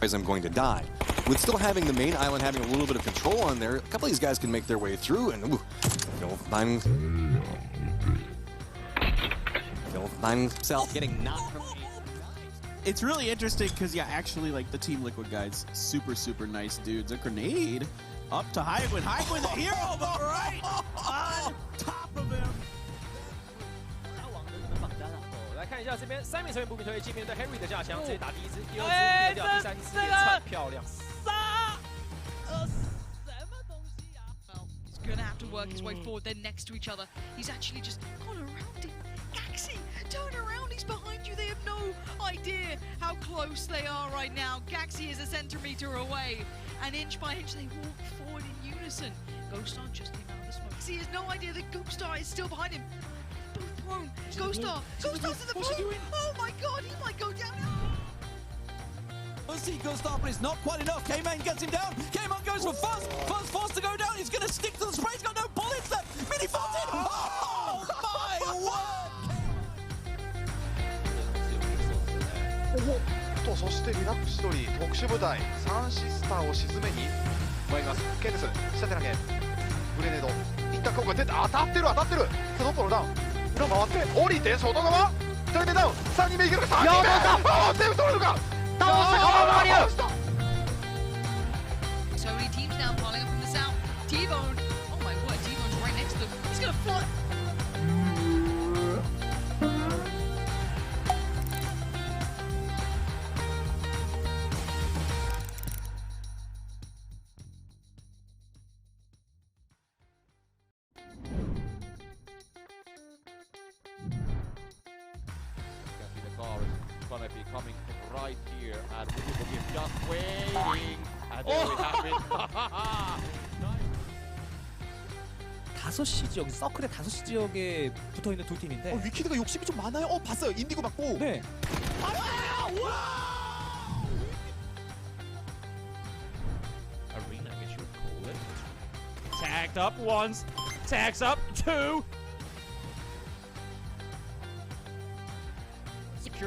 Speaker 22: I'm going to die. With still having the main island having a little bit of control on there, a couple of these guys can make their way through and himself getting knocked from.
Speaker 2: It's really interesting because, yeah, actually, like, the Team Liquid guys, super nice dudes. A grenade up to HusKKiee. HusKKiee the hero, but right on top of him.
Speaker 15: 来看一下这边3名成员不明推，这边对 Henry 的架枪，直接打第一支、第二支、第二第三支，连串漂亮。
Speaker 5: He's gonna have to work his way forward. They're next to each other. He's actually just gone around him. Gaxi, turn around. He's behind you. They have no idea how close they are right now. Gaxi is a centimeter away, and inch by inch they walk forward in unison. Ghoststar just came out of the smoke. He has no idea that Ghoststar is still behind him. Both prone. Ghoststar's in the boat. Oh my god, he might go down.
Speaker 2: We'll see Ghoststar, but it's not quite enough. K-Man gets him down. K-Man goes for Fuzz. Fuzz forced to go down. He's going to stick to the spray. He's got no bullets left. Mini Fuzz in. Oh my word!
Speaker 17: とそしてリラックス取り特殊部隊3シスターを沈めに参ります。ケイです。下手投げグレネード一旦効果出て当たってる2トップのダウン裏回って降りて外側それでダウン3人目いけるか3人目全部取れるか倒した
Speaker 5: So many teams now piling up from the south. T-Bone. Oh my word, T-Bone's right next to them. He's gonna fly.
Speaker 15: Gonna be coming right here, and we will be just waiting, and there we have it. 5시 지역, 서클의 5시 지역에 붙어있는 두 팀인데
Speaker 17: 위키드가 욕심이 좀 많아요. 봤어요. 인디고 맞고.
Speaker 15: 네.
Speaker 12: Arena, I guess you would call it. Tagged up once, tags up 2.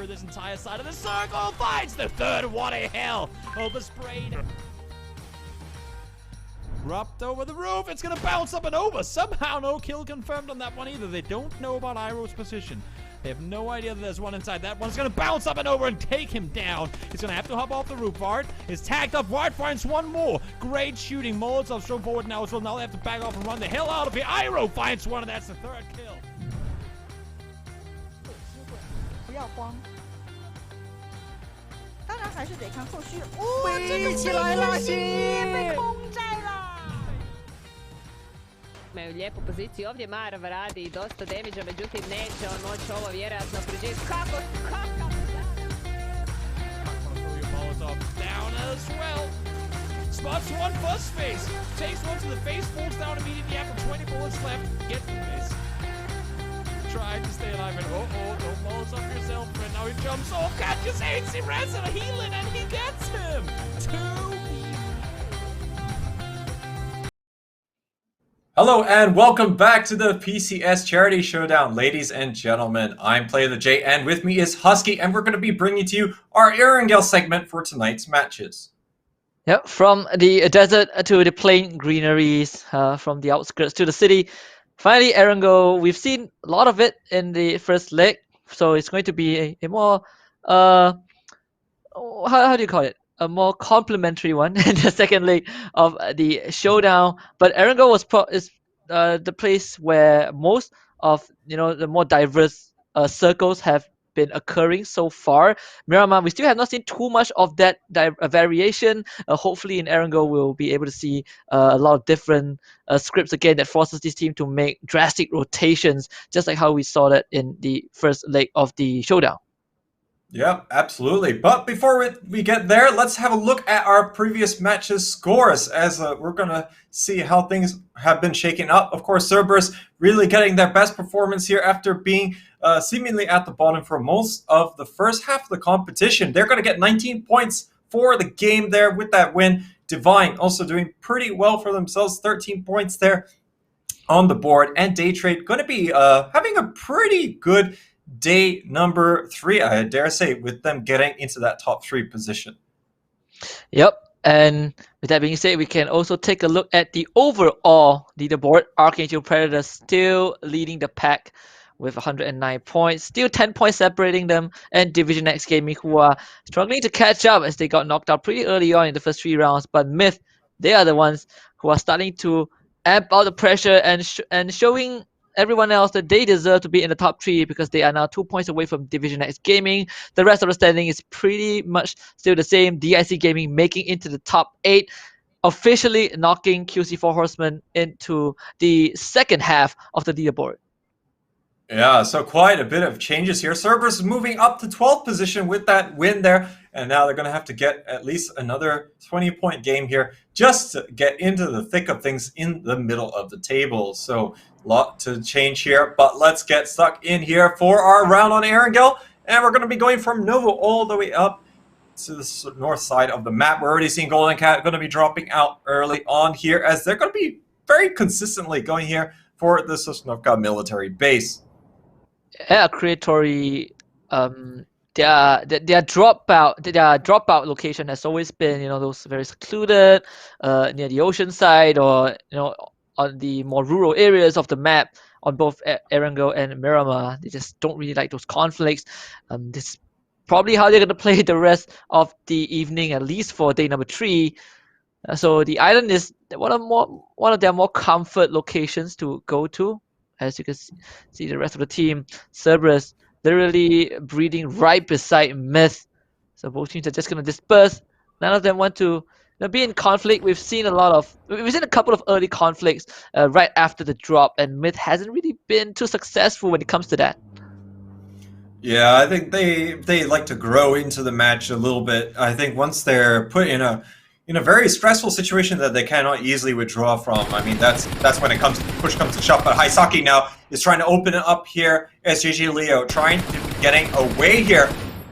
Speaker 12: secure this entire side of the circle. Finds the third. What a hell. Oversprayed. Dropped over the roof. It's going to bounce up and over. Somehow no kill confirmed on that one either. They don't know about Iroh's position. They have no idea that there's one inside. That one's going to bounce up and over and take him down. He's going to have to hop off the roof. Vard is tagged up. Vard finds one more. Great shooting. Molotov's thrown forward now as well. Now they have to back off and run the hell out of here. Iroh finds one, and that's the third kill.
Speaker 20: 不要慌，当然还是得看后续。哇，这个起来了，被空摘了。
Speaker 21: Imaju lijepu poziciju ovdje, Marv radi dosta damage-a, međutim neće on moći ovo vjerojatno preživjeti. Kakav
Speaker 12: Molotov down as well. Spots one first face. Takes one to the face, falls down immediately after 20 bullets left. Get this. Tried to stay alive and don't Molotov yourself, friend. Now he jumps off, catches AC Res and a healing, and he gets him. 2v.
Speaker 8: Hello and welcome back to the PCS Charity Showdown, ladies and gentlemen. I'm Player the J, and with me is HusKKiee, and we're going to be bringing to you our Erangel segment for tonight's matches.
Speaker 7: Yep, from the desert to the plain greeneries, from the outskirts to the city. Finally, Erangel, we've seen a lot of it in the first leg, so it's going to be a more, how do you call it? A more complimentary one in the second leg of the showdown. But Erangel is the place where most of the more diverse circles have been occurring so far. Miramar, we still have not seen too much of that variation. Hopefully in Erangel we'll be able to see a lot of different scripts again that forces this team to make drastic rotations, just like how we saw that in the first leg of the showdown.
Speaker 8: Yep, absolutely. But before we get there, let's have a look at our previous matches' scores, as we're going to see how things have been shaking up. Of course, Cerberus really getting their best performance here after being seemingly at the bottom for most of the first half of the competition. They're going to get 19 points for the game there with that win. Divine also doing pretty well for themselves, 13 points there on the board. And Daytrade going to be having a pretty good day number 3, I dare say, with them getting into that top 3 position.
Speaker 7: Yep, and with that being said, we can also take a look at the overall leaderboard. Archangel Predator still leading the pack with 109 points, still 10 points separating them, and Division X Gaming, who are struggling to catch up as they got knocked out pretty early on in the first 3 rounds. But Myth, they are the ones who are starting to amp out the pressure and showing everyone else that they deserve to be in the top 3 because they are now 2 points away from Division X Gaming. The rest of the standing is pretty much still the same. DIC Gaming making into the top 8, officially knocking QC4 Horsemen into the second half of the leaderboard.
Speaker 8: Yeah, so quite a bit of changes here. Cerberus is moving up to 12th position with that win there, and now they're going to have to get at least another 20-point game here just to get into the thick of things in the middle of the table. So a lot to change here, but let's get stuck in here for our round on Erangel, and we're going to be going from Novo all the way up to the north side of the map. We're already seeing Golden Cat going to be dropping out early on here, as they're going to be very consistently going here for the Sosnovka military base.
Speaker 7: Yeah, Creatory, their dropout location has always been, those very secluded, near the ocean side, or on the more rural areas of the map on both Erangel and Miramar. They just don't really like those conflicts. This is probably how they're going to play the rest of the evening, at least for day number 3. So the island is one of their more comfort locations to go to. As you can see, the rest of the team, Cerberus, literally breathing right beside Myth. So both teams are just going to disperse. None of them want to be in conflict. We've seen a couple of early conflicts right after the drop, and Myth hasn't really been too successful when it comes to that.
Speaker 8: Yeah, I think they like to grow into the match a little bit. I think once they're put in a very stressful situation that they cannot easily withdraw from. I mean, that's when push comes to shove. But HusKKiee now is trying to open it up here. SJJ Leo trying to getting away here,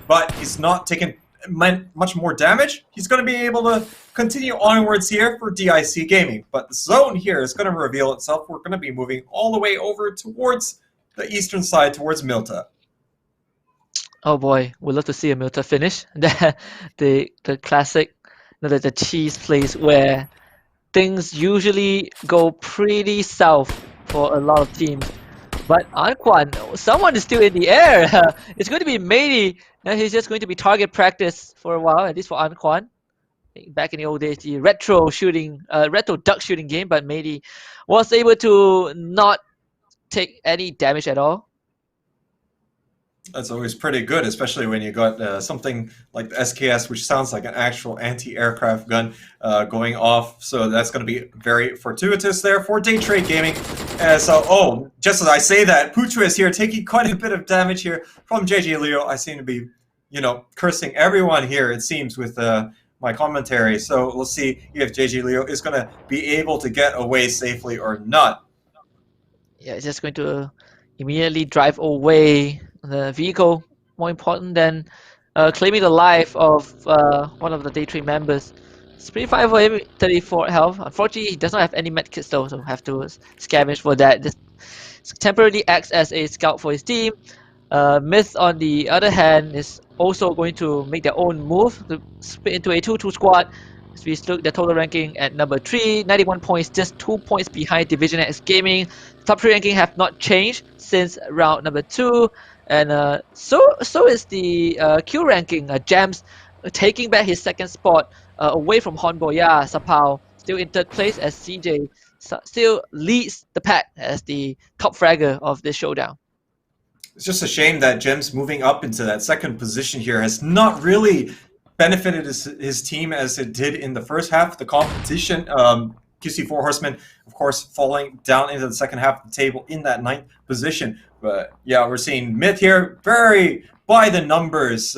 Speaker 8: but he's not taking much more damage. He's going to be able to continue onwards here for DIC Gaming. But the zone here is going to reveal itself. We're going to be moving all the way over towards the eastern side, towards Milta.
Speaker 7: Oh boy, we'd love to see a Milta finish. The classic, the cheese place where things usually go pretty south for a lot of teams. But Anquan, someone is still in the air. It's going to be Matey. He's just going to be target practice for a while, at least for Anquan. Back in the old days, the retro duck shooting game, but Matey was able to not take any damage at all.
Speaker 8: That's always pretty good, especially when you got something like the SKS, which sounds like an actual anti-aircraft gun going off. So that's going to be very fortuitous there for Day Trade Gaming. So, just as I say that, Puchu is here taking quite a bit of damage here from JJ Leo. I seem to be, cursing everyone here, it seems, with my commentary. So we'll see if JJ Leo is going to be able to get away safely or not.
Speaker 7: Yeah, it's just going to immediately drive away the vehicle. More important than claiming the life of one of the Day Trade members. It's pretty fine for him, 34 health. Unfortunately, he does not have any medkits though, so have to scavenge for that. This temporarily acts as a scout for his team. Myth, on the other hand, is also going to make their own move to split into a 2-2 squad. As we look their total ranking at number 3, 91 points, just 2 points behind Division X Gaming. Top 3 ranking have not changed since round number 2, and so is the Q ranking. Jams taking back his second spot away from Honboya. Sapao still in third place as CJ still leads the pack as the top fragger of this showdown.
Speaker 8: It's just a shame that Gems moving up into that second position here has not really benefited his team as it did in the first half of the competition. QC4 Horsemen, of course, falling down into the second half of the table in that 9th position. But yeah, we're seeing Myth here, very by the numbers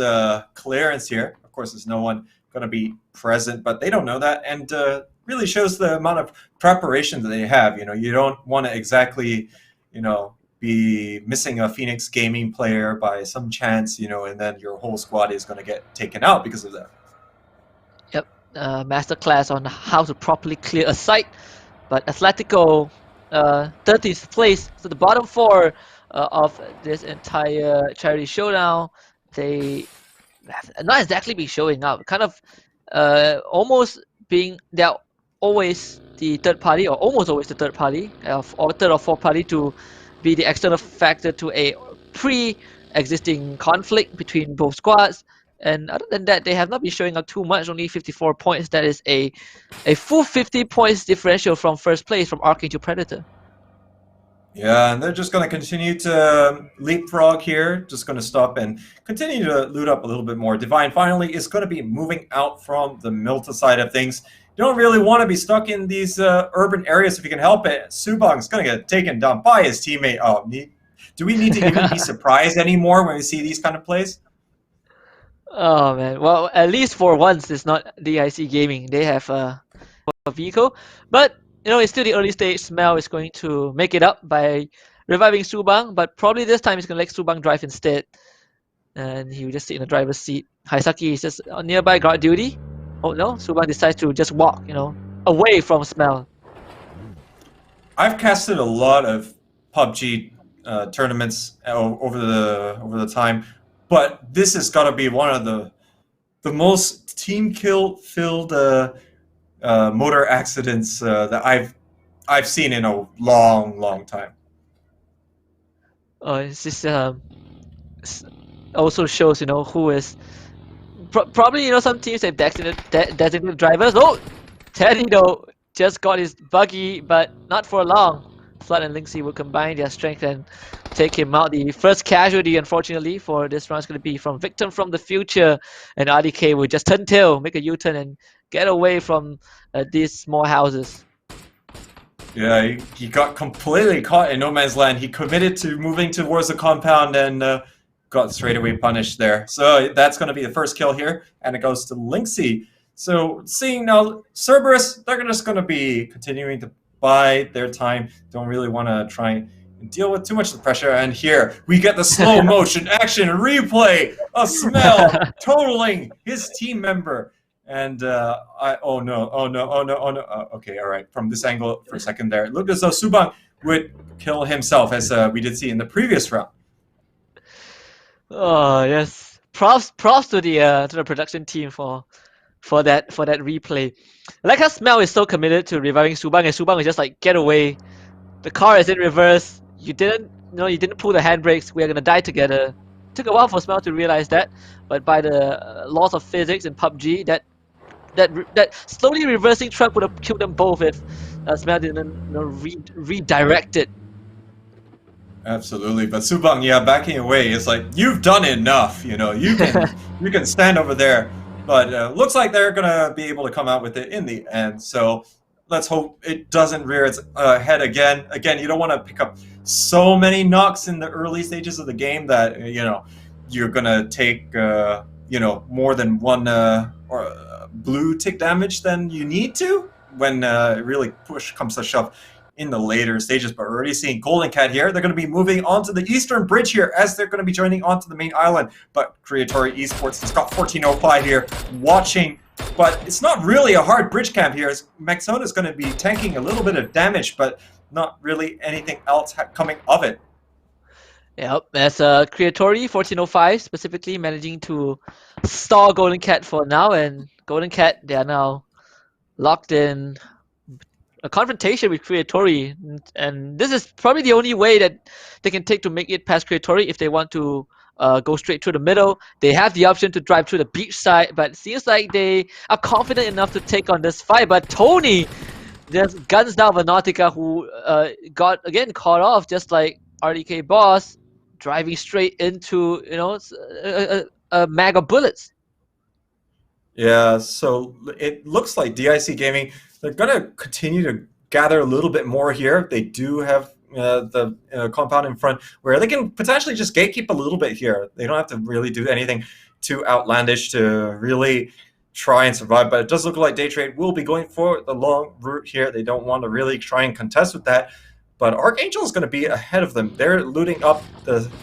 Speaker 8: clearance here. Of course, there's no one going to be present, but they don't know that, and really shows the amount of preparation that they have. You don't want to exactly, be missing a Phoenix Gaming player by some chance, and then your whole squad is going to get taken out because of that.
Speaker 7: Yep, masterclass on how to properly clear a site. But Atletico, 30th place, so the bottom 4 of this entire charity showdown. They have not exactly been showing up. Kind of almost being, they're always the third party, or almost always the third party, or third or fourth party to be the external factor to a pre-existing conflict between both squads. And other than that, they have not been showing up too much, only 54 points. That is a full 50 points differential from first place, from Arcane to Predator.
Speaker 8: Yeah, and they're just going to continue to leapfrog here, just going to stop and continue to loot up a little bit more. Divine finally is going to be moving out from the Milta side of things. You don't really want to be stuck in these urban areas if you can help it. Subang's going to get taken down by his teammate. Oh, do we need to even be surprised anymore when we see these kind of plays?
Speaker 7: Oh man, well, at least for once it's not DIC Gaming. They have a vehicle, but it's still the early stage. Smell is going to make it up by reviving Subang, but probably this time he's going to let Subang drive instead, and he will just sit in the driver's seat. HusKKiee is just on nearby guard duty. Oh no, Subang decides to just walk, away from Smell.
Speaker 8: I've casted a lot of PUBG tournaments over the time, but this has got to be one of the most team kill filled motor accidents that I've seen in a long time.
Speaker 7: It's just also shows who is probably some teams have designated drivers. Oh, Teddy though just got his buggy, but not for long. Flood and Linksy will combine their strength and take him out. The first casualty, unfortunately, for this round is going to be from Victim from the Future, and RDK will just turn tail, make a U-turn, and get away from these small houses.
Speaker 8: Yeah, he got completely caught in no man's land. He committed to moving towards the compound and got straight away punished there. So that's going to be the first kill here, and it goes to Linksy. So seeing now Cerberus, they're just going to be continuing to bide their time. Don't really want to try and deal with too much of the pressure. And here we get the slow motion action replay of Smell totaling his team member. And oh no. Okay, all right. From this angle for a second there, it looked as though Subang would kill himself, as we did see in the previous round.
Speaker 7: Oh yes, props to the production team for that replay. I like how Smell is so committed to reviving Subang, and Subang is just like, get away. The car is in reverse. You didn't pull the handbrakes. We are gonna die together. Took a while for Smell to realize that, but by the laws of physics in PUBG, that slowly reversing truck would have killed them both if Smell didn't redirect it.
Speaker 8: Absolutely, but Subang, yeah, backing away is like, you've done enough. You know, you can stand over there, but looks like they're gonna be able to come out with it in the end. So let's hope it doesn't rear its head again. Again, you don't want to pick up so many knocks in the early stages of the game that you're gonna take more than one blue tick damage than you need to when really push comes to shove in the later stages. But we're already seeing Golden Cat here. They're going to be moving onto the eastern bridge here as they're going to be joining onto the main island. But Creatory Esports has got 1405 here watching. But it's not really a hard bridge camp here. Maxona is going to be tanking a little bit of damage, but not really anything else coming of it.
Speaker 7: Yep, as Creatory 1405 specifically managing to stall Golden Cat for now, and Golden Cat, they are now locked in a confrontation with Creatory, and this is probably the only way that they can take to make it past Creatory if they want to go straight through the middle. They have the option to drive through the beach side, but it seems like they are confident enough to take on this fight. But Tony just guns down Vanotica, who got again caught off just like RDK Boss, driving straight into a mag of bullets.
Speaker 8: Yeah, so it looks like DIC Gaming, they're going to continue to gather a little bit more here. They do have the compound in front where they can potentially just gatekeep a little bit here. They don't have to really do anything too outlandish to really try and survive. But it does look like Day Trade will be going for the long route here. They don't want to really try and contest with that. But Archangel is going to be ahead of them. They're looting up,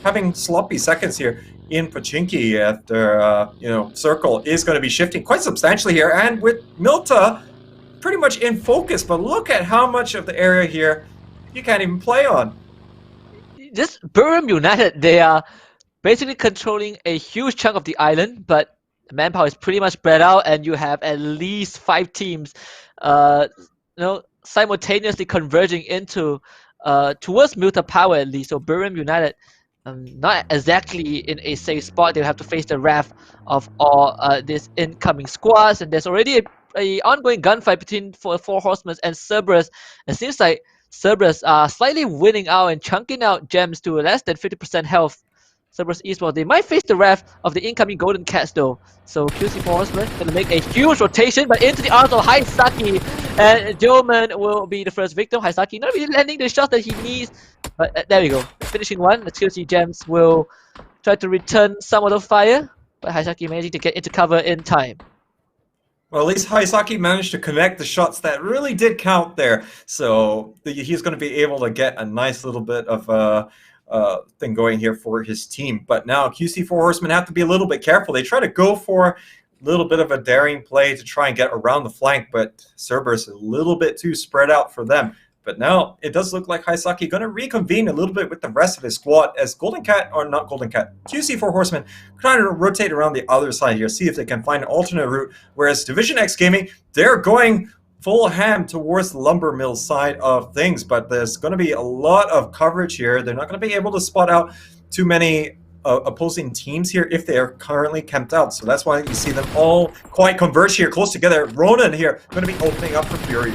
Speaker 8: having sloppy seconds here in Pachinki after, Circle is going to be shifting quite substantially here. And with Milta pretty much in focus, but look at how much of the area here you can't even play on.
Speaker 7: This Burham United, they are basically controlling a huge chunk of the island, but the manpower is pretty much spread out, and you have at least 5 teams, simultaneously converging into towards Milta Power at least. So Burham United, not exactly in a safe spot. They'll have to face the wrath of all these incoming squads, and there's already a ongoing gunfight between Four Horsemen and Cerberus. It seems like Cerberus are slightly winning out and chunking out gems to less than 50% health. Cerberus Esports, they might face the wrath of the incoming Golden Cats though. So QC Four Horsemen gonna make a huge rotation, but into the arms of HusKKiee, and Joman will be the first victim. HusKKiee not really landing the shots that he needs, but there we go. Finishing one. The QC Gems will try to return some of the fire, but HusKKiee managing to get into cover in time.
Speaker 8: Well, at least HusKKiee managed to connect the shots that really did count there. So he's going to be able to get a nice little bit of thing going here for his team. But now QC Four Horsemen have to be a little bit careful. They try to go for a little bit of a daring play to try and get around the flank, but Cerberus is a little bit too spread out for them. But now it does look like HusKKiee going to reconvene a little bit with the rest of his squad as QC Four Horsemen trying to rotate around the other side here, see if they can find an alternate route. Whereas Division X Gaming, they're going full ham towards the lumber mill side of things, but there's going to be a lot of coverage here. They're not going to be able to spot out too many opposing teams here if they are currently camped out. So that's why you see them all quite converge here close together. Ronan here going to be opening up for Fury.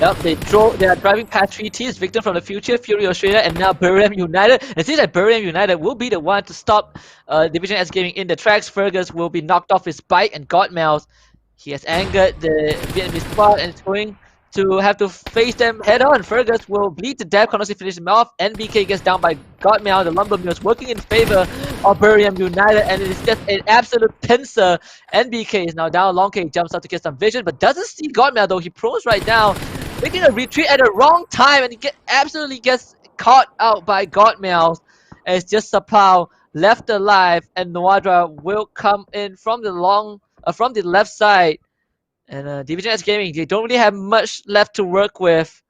Speaker 7: Yep, they are driving past 3 teams, Victim from the Future, Fury Australia, and now Burham United. It seems like Burham United will be the one to stop Division S Gaming in the tracks. Fergus will be knocked off his bike, and Godmouse, he has angered the Vietnamese squad and is going to have to face them head on. Fergus will bleed to death, Connors finish him off. NBK gets down by Godmouse. The Lumber Mill is working in favor of Burham United, and it is just an absolute pincer. NBK is now down. Long K jumps out to get some vision, but doesn't see Godmouse though. He pros right down, making a retreat at the wrong time, and he absolutely gets caught out by Godmouse. And it's just Sapao left alive, and Noadra will come in from the left side. And Division S Gaming, they don't really have much left to work with.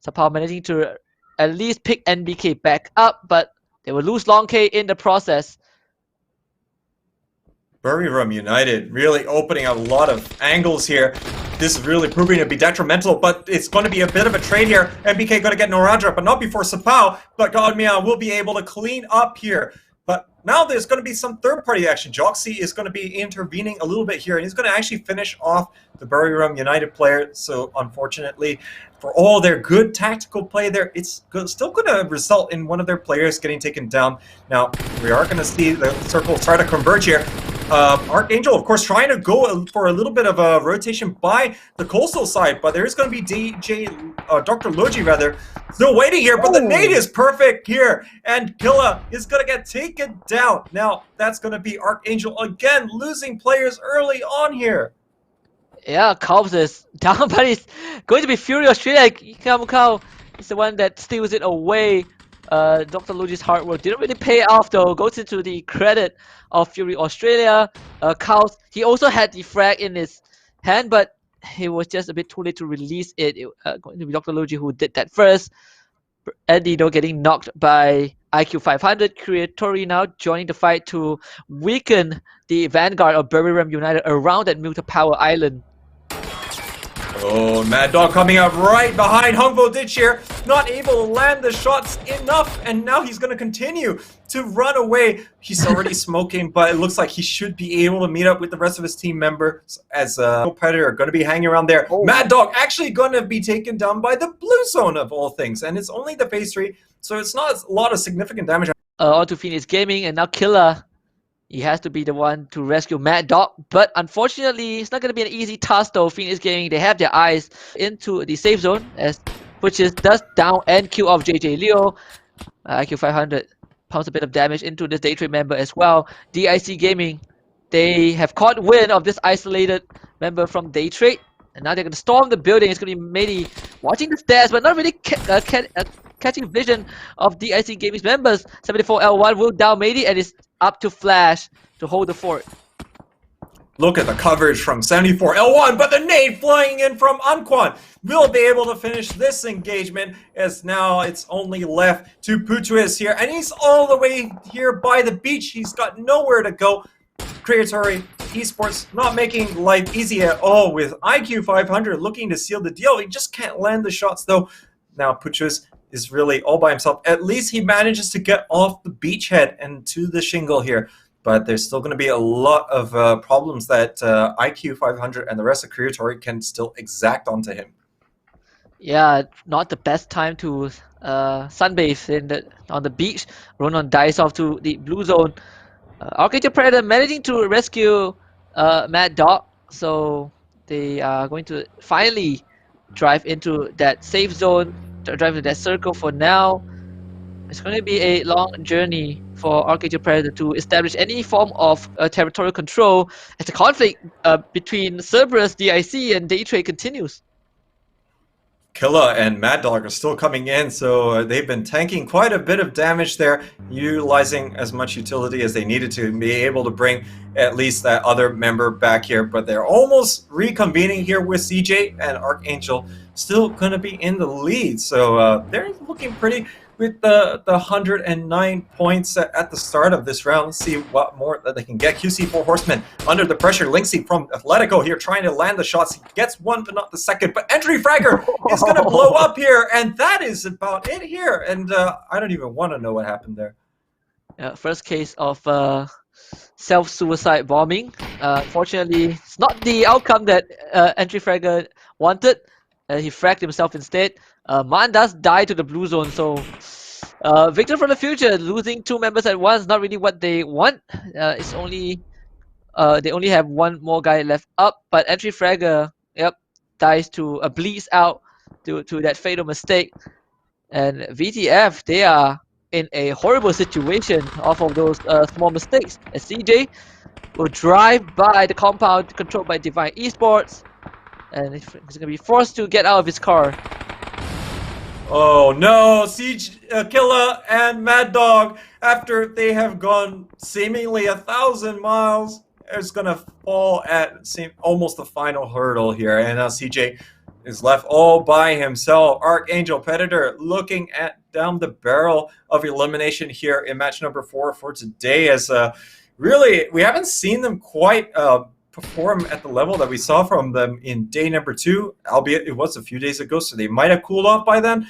Speaker 7: Sapao managing to at least pick NBK back up, but they will lose Long K in the process.
Speaker 8: Buriram United really opening up a lot of angles here. This is really proving to be detrimental, but it's going to be a bit of a trade here. MBK going to get Noradra, but not before Sapao. But Godmian will be able to clean up here. But now there's going to be some third-party action. Joxy is going to be intervening a little bit here, and he's going to actually finish off the Buriram United player. So unfortunately, for all their good tactical play there, it's still going to result in one of their players getting taken down. Now, we are going to see the circle try to converge here. Archangel, of course, trying to go for a little bit of a rotation by the coastal side, but there is going to be Dr. Logi, rather, still waiting here, but the nade is perfect here, and Killa is going to get taken down. Now, that's going to be Archangel again, losing players early on here.
Speaker 7: Yeah, Cobbs is down, but he's going to be Fury Australia. Kamukau is the one that steals it away. Dr. Logi's hard work didn't really pay off though. Goes into the credit of Fury Australia. Cows, he also had the frag in his hand, but he was just a bit too late to release it. Going to be Dr. Logi who did that first. Andy though getting knocked by IQ 500. Creatory now joining the fight to weaken the vanguard of Buriram United around that Muta Power Island.
Speaker 8: Oh, Mad Dog coming up right behind Hungbo Ditch here, not able to land the shots enough, and now he's going to continue to run away. He's already smoking, but it looks like he should be able to meet up with the rest of his team members as Predator are going to be hanging around there. Mad Dog actually going to be taken down by the blue zone of all things, and it's only the phase 3, so it's not a lot of significant damage.
Speaker 7: On to Phoenix Gaming, and now Killa. He has to be the one to rescue Mad Dog, but unfortunately, it's not going to be an easy task though. Phoenix Gaming, they have their eyes into the safe zone, which is does down and kill off JJ Leo. IQ 500 pumps a bit of damage into this day trade member as well. DIC Gaming, they have caught wind of this isolated member from day trade, and now they're going to storm the building. It's going to be Mady watching the stairs, but not really catching vision of DIC Gaming's members. 74L1 will down Mady, and is up to Flash to hold the fort.
Speaker 8: Look at the coverage from 74L1, but the nade flying in from Anquan will be able to finish this engagement, as now it's only left to Putuis here, and he's all the way here by the beach. He's got nowhere to go. Creatory Esports not making life easy at all with IQ 500 looking to seal the deal. He just can't land the shots though. Now Putuis is really all by himself. At least he manages to get off the beachhead and to the shingle here. But there's still going to be a lot of problems that IQ 500 and the rest of Creatory can still exact onto him.
Speaker 7: Yeah, not the best time to sunbathe on the beach. Ronan dies off to the blue zone. Archangel Predator managing to rescue Mad Dog. So they are going to finally drive into that safe zone, drive into that circle for now. It's going to be a long journey for Archangel Predator to establish any form of territorial control as the conflict between Cerberus, DIC, and Daytrade continues.
Speaker 8: Killa and Mad Dog are still coming in, so they've been tanking quite a bit of damage there, utilizing as much utility as they needed to be able to bring at least that other member back here. But they're almost reconvening here with CJ, and Archangel still going to be in the lead. So they're looking pretty with the 109 points at the start of this round. Let's see what more that they can get. QC4 Horseman under the pressure. Linksy from Atletico here trying to land the shots. He gets one but not the second. But Entry Fragger is going to blow up here. And that is about it here. And I don't even want to know what happened there.
Speaker 7: First case of self-suicide bombing. Fortunately, it's not the outcome that Entry Fragger wanted. He fragged himself instead. Man does die to the blue zone, so Victor from the future losing 2 members at once, not really what they want. It's only they only have one more guy left up, but Entry Fragger, dies to bleeds out to that fatal mistake. And VTF, they are in a horrible situation off of those small mistakes. As CJ will drive by the compound controlled by Divine Esports, and he's going to be forced to get out of his car.
Speaker 8: Oh no, Killa and Mad Dog, after they have gone seemingly 1,000 miles, is going to fall at almost the final hurdle here. And now CJ is left all by himself. Archangel Predator looking down the barrel of elimination here in match number 4 for today, as really, we haven't seen them quite perform at the level that we saw from them in day number 2, albeit it was a few days ago, so they might have cooled off by then,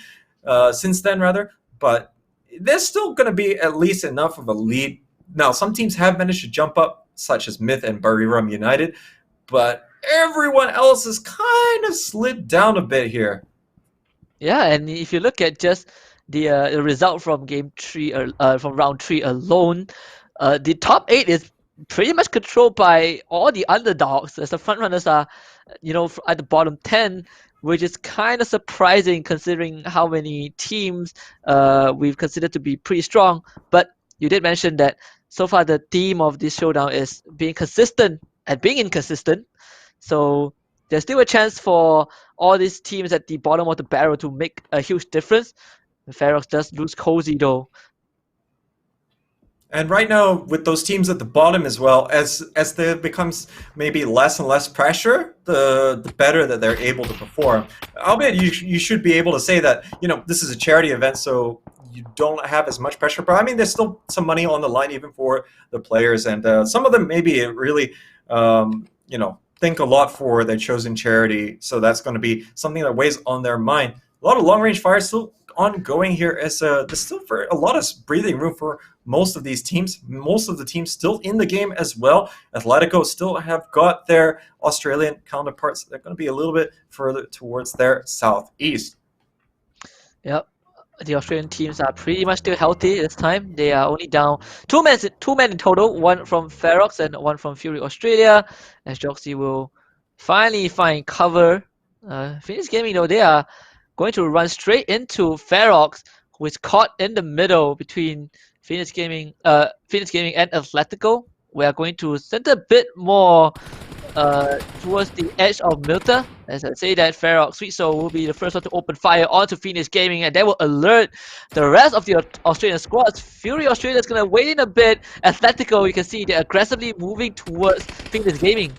Speaker 8: since then rather, but there's still going to be at least enough of a lead. Now, some teams have managed to jump up, such as Myth and Buriram United, but everyone else has kind of slid down a bit here.
Speaker 7: Yeah, and if you look at just the result from game 3, from round 3 alone, the top 8 is pretty much controlled by all the underdogs, as the frontrunners are, at the bottom 10, which is kind of surprising considering how many teams we've considered to be pretty strong. But you did mention that so far the theme of this showdown is being consistent and being inconsistent. So there's still a chance for all these teams at the bottom of the barrel to make a huge difference. Ferox does lose HusKKiee though.
Speaker 8: And right now, with those teams at the bottom as well, as there becomes maybe less and less pressure, the better that they're able to perform. Albeit you should be able to say that, this is a charity event, so you don't have as much pressure. But I mean, there's still some money on the line even for the players, and some of them maybe really, think a lot for their chosen charity. So that's going to be something that weighs on their mind. A lot of long-range fire still ongoing here, as there's still for a lot of breathing room for most of these teams. Most of the teams still in the game as well. Atletico still have got their Australian counterparts. They're going to be a little bit further towards their southeast.
Speaker 7: Yep. The Australian teams are pretty much still healthy this time. They are only down two men in total, one from Ferox and one from Fury Australia, as Joxy will finally find cover. Phoenix Gaming, though, they are going to run straight into Ferox, who is caught in the middle between Phoenix Gaming and Atletico. We are going to center a bit more towards the edge of Milta. As I say that, Ferox Sweet Soul will be the first one to open fire onto Phoenix Gaming, and that will alert the rest of the Australian squads. Fury Australia is going to wait in a bit. Atletico, you can see they're aggressively moving towards Phoenix Gaming.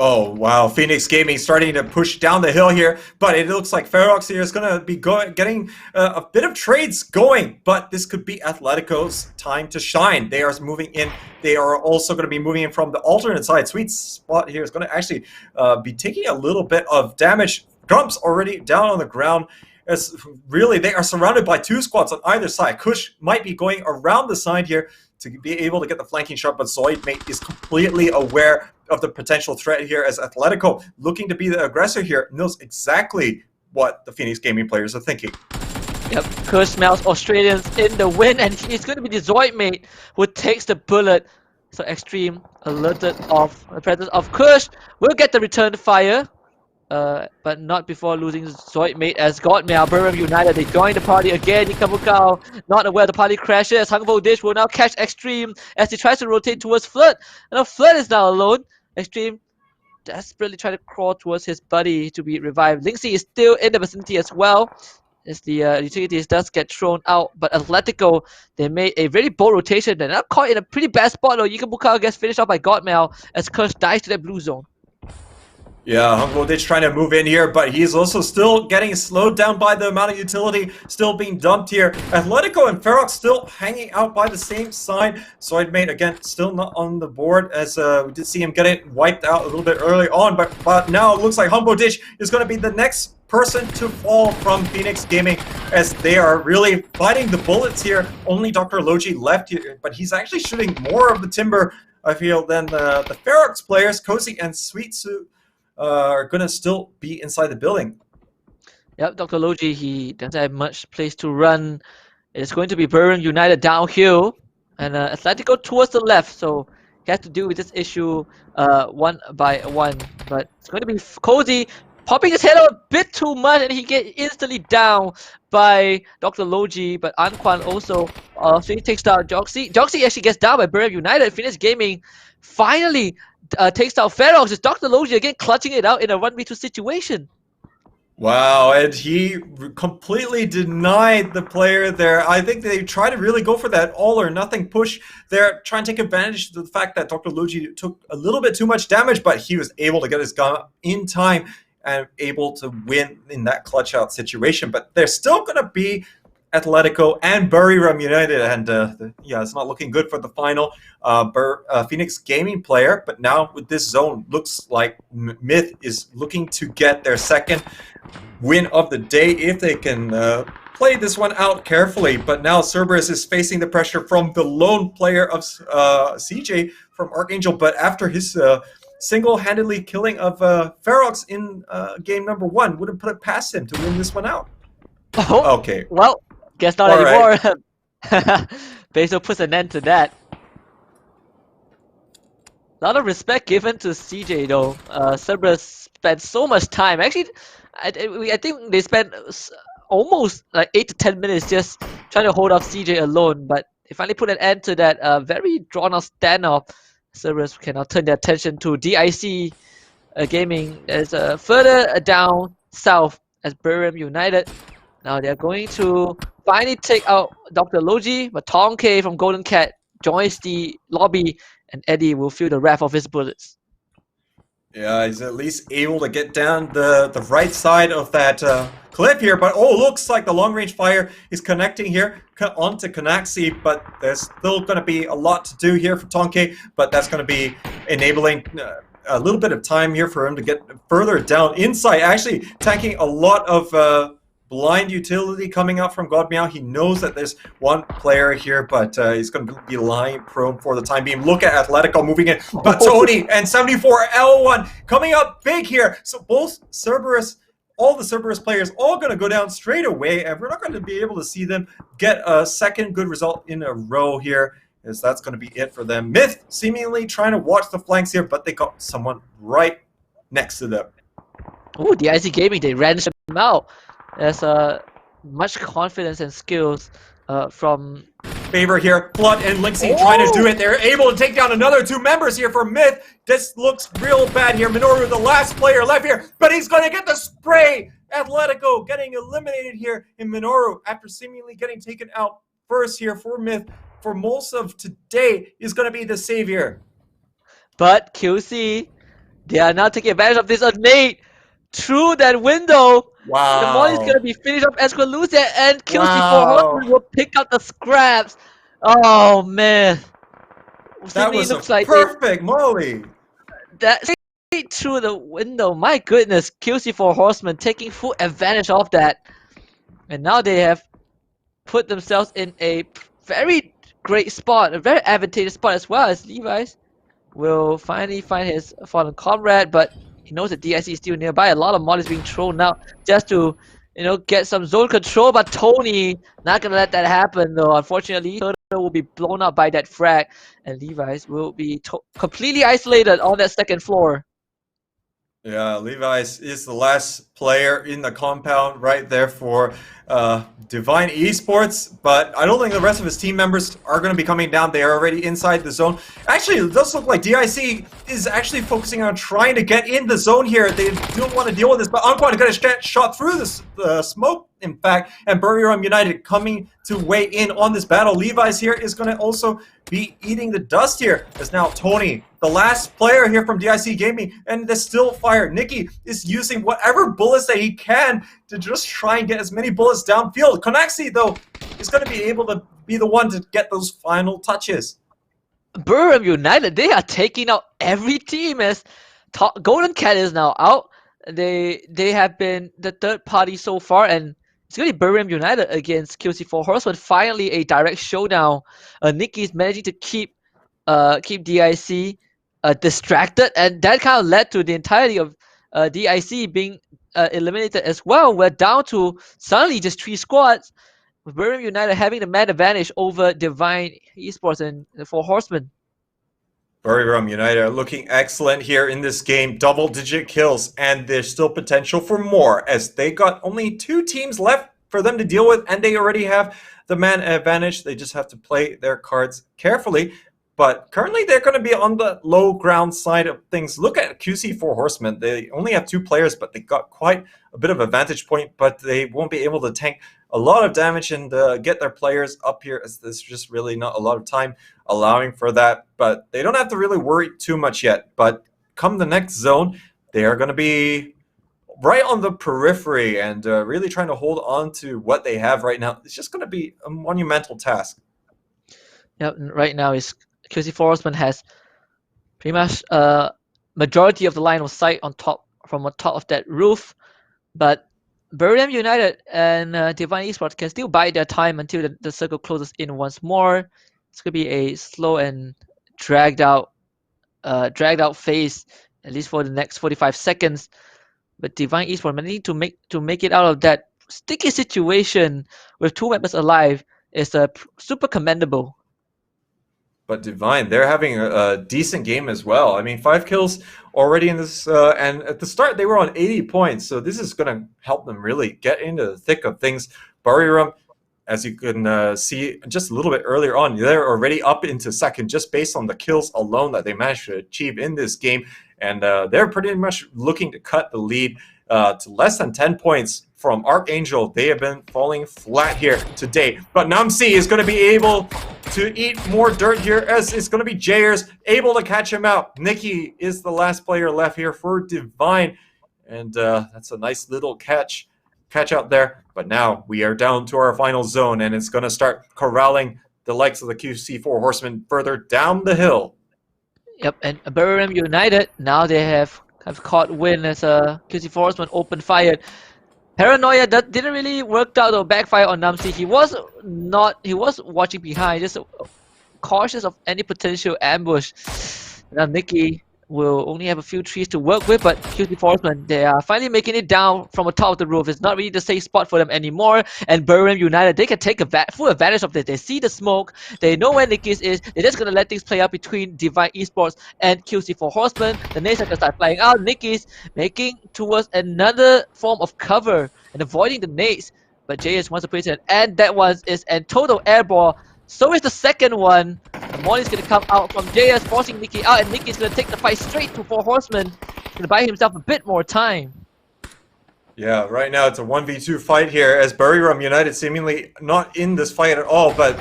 Speaker 8: Oh, wow. Phoenix Gaming starting to push down the hill here, but it looks like Ferox here is going to be getting a bit of trades going, but this could be Atletico's time to shine. They are moving in. They are also going to be moving in from the alternate side. Sweet Spot here is going to actually be taking a little bit of damage. Grumps already down on the ground. As really, they are surrounded by 2 squads on either side. Kush might be going around the side here to be able to get the flanking shot, but Zoidmate is completely aware of the potential threat here, as Atletico, looking to be the aggressor here, knows exactly what the Phoenix Gaming players are thinking.
Speaker 7: Yep, Kush smells Australians in the wind, and it's going to be the Zoidmate who takes the bullet. So Extreme, alerted of the presence of Kush, will get the return fire, but not before losing Zoidmate, as Buriram United, they join the party again. Nikabukao, not aware the party crashes. Hungbo Dish will now catch Extreme as he tries to rotate towards Flirt. And now Flirt is now alone. Extreme desperately trying to crawl towards his buddy to be revived. Linksy is still in the vicinity as well, as the utilities does get thrown out. But Atletico, they made a very bold rotation. They're now caught in a pretty bad spot though. Nikabukao gets finished off by Godmail as Kush dies to that blue zone.
Speaker 8: Yeah, Hungbo Ditch trying to move in here, but he's also still getting slowed down by the amount of utility still being dumped here. Atletico and Ferox still hanging out by the same side. Zoidmate, again, still not on the board, as we did see him get it wiped out a little bit early on, but now it looks like Hungbo Ditch is going to be the next person to fall from Phoenix Gaming, as they are really fighting the bullets here. Only Dr. Logi left here, but he's actually shooting more of the timber, I feel, than the Ferox players. Cozy and Sweet Suit are going to still be inside the building.
Speaker 7: Yep, Dr. Logi, he doesn't have much place to run. It's going to be Buriram United downhill, and Atletico towards the left, so he has to deal with this issue one by one. But it's going to be Cozy popping his head out a bit too much, and he gets instantly down by Dr. Logi, but Anquan also so he takes down Joxy. Joxy actually gets down by Buriram United. Phoenix Gaming finally takes down Ferox. It's Dr. Logi again clutching it out in a 1v2 situation.
Speaker 8: Wow, and he completely denied the player there. I think they try to really go for that all or nothing push there, trying to take advantage of the fact that Dr. Logi took a little bit too much damage, but he was able to get his gun up in time and able to win in that clutch out situation. But there's still going to be Atletico and Buriram United, and yeah, it's not looking good for the final Phoenix Gaming player. But now with this zone, looks like Myth is looking to get their second win of the day if they can play this one out carefully. But now Cerberus is facing the pressure from the lone player of CJ from Archangel, but after his single-handedly killing of Ferox in game number 1, wouldn't put it past him to win this one out.
Speaker 7: Oh,
Speaker 8: okay.
Speaker 7: Well, guess not
Speaker 8: All
Speaker 7: anymore. Right. Basil puts an end to that. A lot of respect given to CJ though. Cerberus spent so much time. Actually, I think they spent almost like 8 to 10 minutes just trying to hold off CJ alone, but they finally put an end to that very drawn-out standoff. Cerberus can now turn their attention to DIC Gaming as further down south as Buriram United. Now they're going to finally take out Dr. Logi, but Tonke from Golden Cat joins the lobby, and Eddie will feel the wrath of his bullets.
Speaker 8: Yeah, he's at least able to get down the right side of that cliff here, but looks like the long-range fire is connecting here onto Kanaxi, but there's still going to be a lot to do here for Tonke, but that's going to be enabling a little bit of time here for him to get further down inside, actually tanking a lot of blind utility coming out from God Meow. He knows that there's one player here, but he's going to be lying prone for the time being. Look at Atletico moving in, but Tony and 74L1 coming up big here. So both Cerberus, all the Cerberus players, all going to go down straight away, and we're not going to be able to see them get a second good result in a row here, as that's going to be it for them. Myth seemingly trying to watch the flanks here, but they got someone right next to them.
Speaker 7: Oh, the IC Gaming, they ran them out. There's much confidence and skills from
Speaker 8: Favor here. Blood and Lynxie trying to do it. They're able to take down another 2 members here for Myth. This looks real bad here. Minoru, the last player left here, but he's going to get the spray. Atletico getting eliminated here in Minoru after seemingly getting taken out first here for Myth. For most of today is going to be the savior.
Speaker 7: But QC, they are now taking advantage of this nade through that window.
Speaker 8: Wow.
Speaker 7: The Molly's going to be finished off Esqualucia, and QC4 will pick up the scraps. Oh, man.
Speaker 8: That was looks like perfect Molly.
Speaker 7: That straight through the window. My goodness, QC4 Horsemen taking full advantage of that. And now they have put themselves in a very great spot, a very advantageous spot, as well as Levi's will finally find his fallen comrade, but he knows that DIC is still nearby. A lot of mod is being thrown out just to, get some zone control, but Tony not gonna let that happen though. Unfortunately, Turtle will be blown up by that frag, and Levi's will be completely isolated on that second floor.
Speaker 8: Yeah, Levi's is the last player in the compound right there for Divine Esports, but I don't think the rest of his team members are going to be coming down. They are already inside the zone. Actually, it does look like DIC is actually focusing on trying to get in the zone here. They don't want to deal with this, but Anquan got a shot through the smoke, in fact, and Buriram United coming to weigh in on this battle. Levi's here is going to also be eating the dust here, as now Tony, the last player here from DIC Gaming, and there's still fire. Nikki is using whatever bullets that he can to just try and get as many bullets downfield. Konaxi, though, is going to be able to be the one to get those final touches.
Speaker 7: Buriram United, they are taking out every team as Golden Cat is now out. They have been the third party so far, and it's going to be Buriram United against QC4 Horsemen. Finally, a direct showdown. Nikki is managing to keep DIC distracted, and that kind of led to the entirety of DIC being eliminated as well. We're down to suddenly just 3 squads, with Buriram United having the man advantage over Divine Esports and the 4 Horsemen.
Speaker 8: Buriram United are looking excellent here in this game. Double-digit kills, and there's still potential for more, as they got only 2 teams left for them to deal with, and they already have the man advantage. They just have to play their cards carefully. But currently, they're going to be on the low ground side of things. Look at QC4 Horsemen. They only have 2 players, but they got quite a bit of a vantage point, but they won't be able to tank a lot of damage and get their players up here, as there's just really not a lot of time allowing for that. But they don't have to really worry too much yet. But come the next zone, they are going to be right on the periphery and really trying to hold on to what they have right now. It's just going to be a monumental task.
Speaker 7: Yep, right now is QC Horseman has pretty much majority of the line of sight on top of that roof, but Birmingham United and Divine Esports can still bide their time until the circle closes in once more. It's gonna be a slow and dragged out phase, at least for the next 45 seconds. But Divine Esports managing to make it out of that sticky situation with 2 members alive is super commendable.
Speaker 8: But Divine, they're having a decent game as well. I mean, 5 kills already in this, and at the start they were on 80 points, so this is going to help them really get into the thick of things. Buriram, as you can see just a little bit earlier on, they're already up into second just based on the kills alone that they managed to achieve in this game, and they're pretty much looking to cut the lead to less than 10 points from Archangel. They have been falling flat here today, but Namsi is going to be able to eat more dirt here, as it's going to be Jayers able to catch him out. Nikki is the last player left here for Divine, and that's a nice little catch out there. But now we are down to our final zone, and it's going to start corralling the likes of the QC4 Horsemen further down the hill.
Speaker 7: Yep, and Birmingham United, now they have caught wind as QC4 Horsemen open fired. Paranoia, that didn't really work out or backfire on Namsi. He was watching behind, just cautious of any potential ambush. Now Nikki will only have a few trees to work with, but QC Horsemen, they are finally making it down from the top of the roof. It's not really the safe spot for them anymore, and Birmingham United, they can take full advantage of this. They see the smoke, they know where Nikki's is, they're just gonna let things play out between Divine Esports and QC4 Horsemen. The nades are gonna start flying out. Nikki's making towards another form of cover and avoiding the nades, but JS wants to place it, and that one is a total airball. So is the second one. The Molly's gonna come out from JS, forcing Nikki out, and Nikki's gonna take the fight straight to 4 Horsemen. He's gonna buy himself a bit more time.
Speaker 8: Yeah, right now it's a 1v2 fight here, as Buriram United seemingly not in this fight at all, but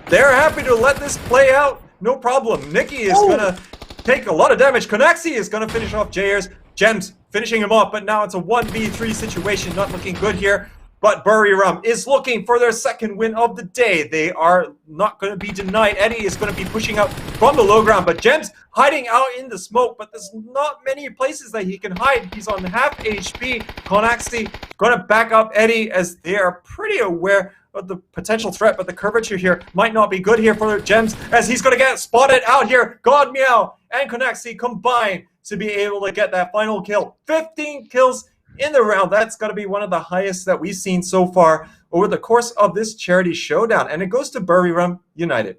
Speaker 8: they're happy to let this play out. No problem. Nikki is gonna take a lot of damage. Konaxi is gonna finish off Jayers. Gems finishing him off, but now it's a 1v3 situation, not looking good here. But Buriram is looking for their second win of the day. They are not going to be denied. Eddie is going to be pushing out from the low ground, but Gems hiding out in the smoke, but there's not many places that he can hide. He's on half HP. Konaxi going to back up Eddie, as they are pretty aware of the potential threat, but the curvature here might not be good here for Gems, as he's going to get spotted out here. God Meow and Konaxi combine to be able to get that final kill. 15 kills in the round. That's got to be one of the highest that we've seen so far over the course of this charity showdown, and it goes to Buriram United.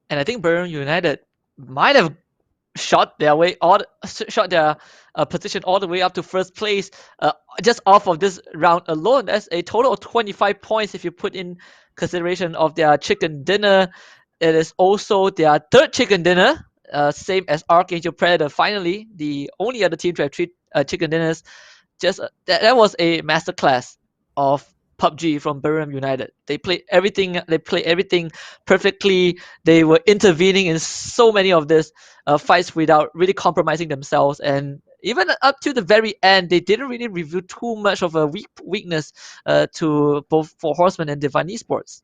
Speaker 7: And I think Buriram United might have shot their position all the way up to first place just off of this round alone. That's a total of 25 points if you put in consideration of their chicken dinner. It is also their third chicken dinner, same as Archangel Predator. Finally, the only other team to have 3 chicken dinners. Just that was a masterclass of PUBG from Buriram United. They played everything. They played everything perfectly. They were intervening in so many of these fights without really compromising themselves. And even up to the very end, they didn't really reveal too much of a weakness to both 4 Horsemen and Divine Esports.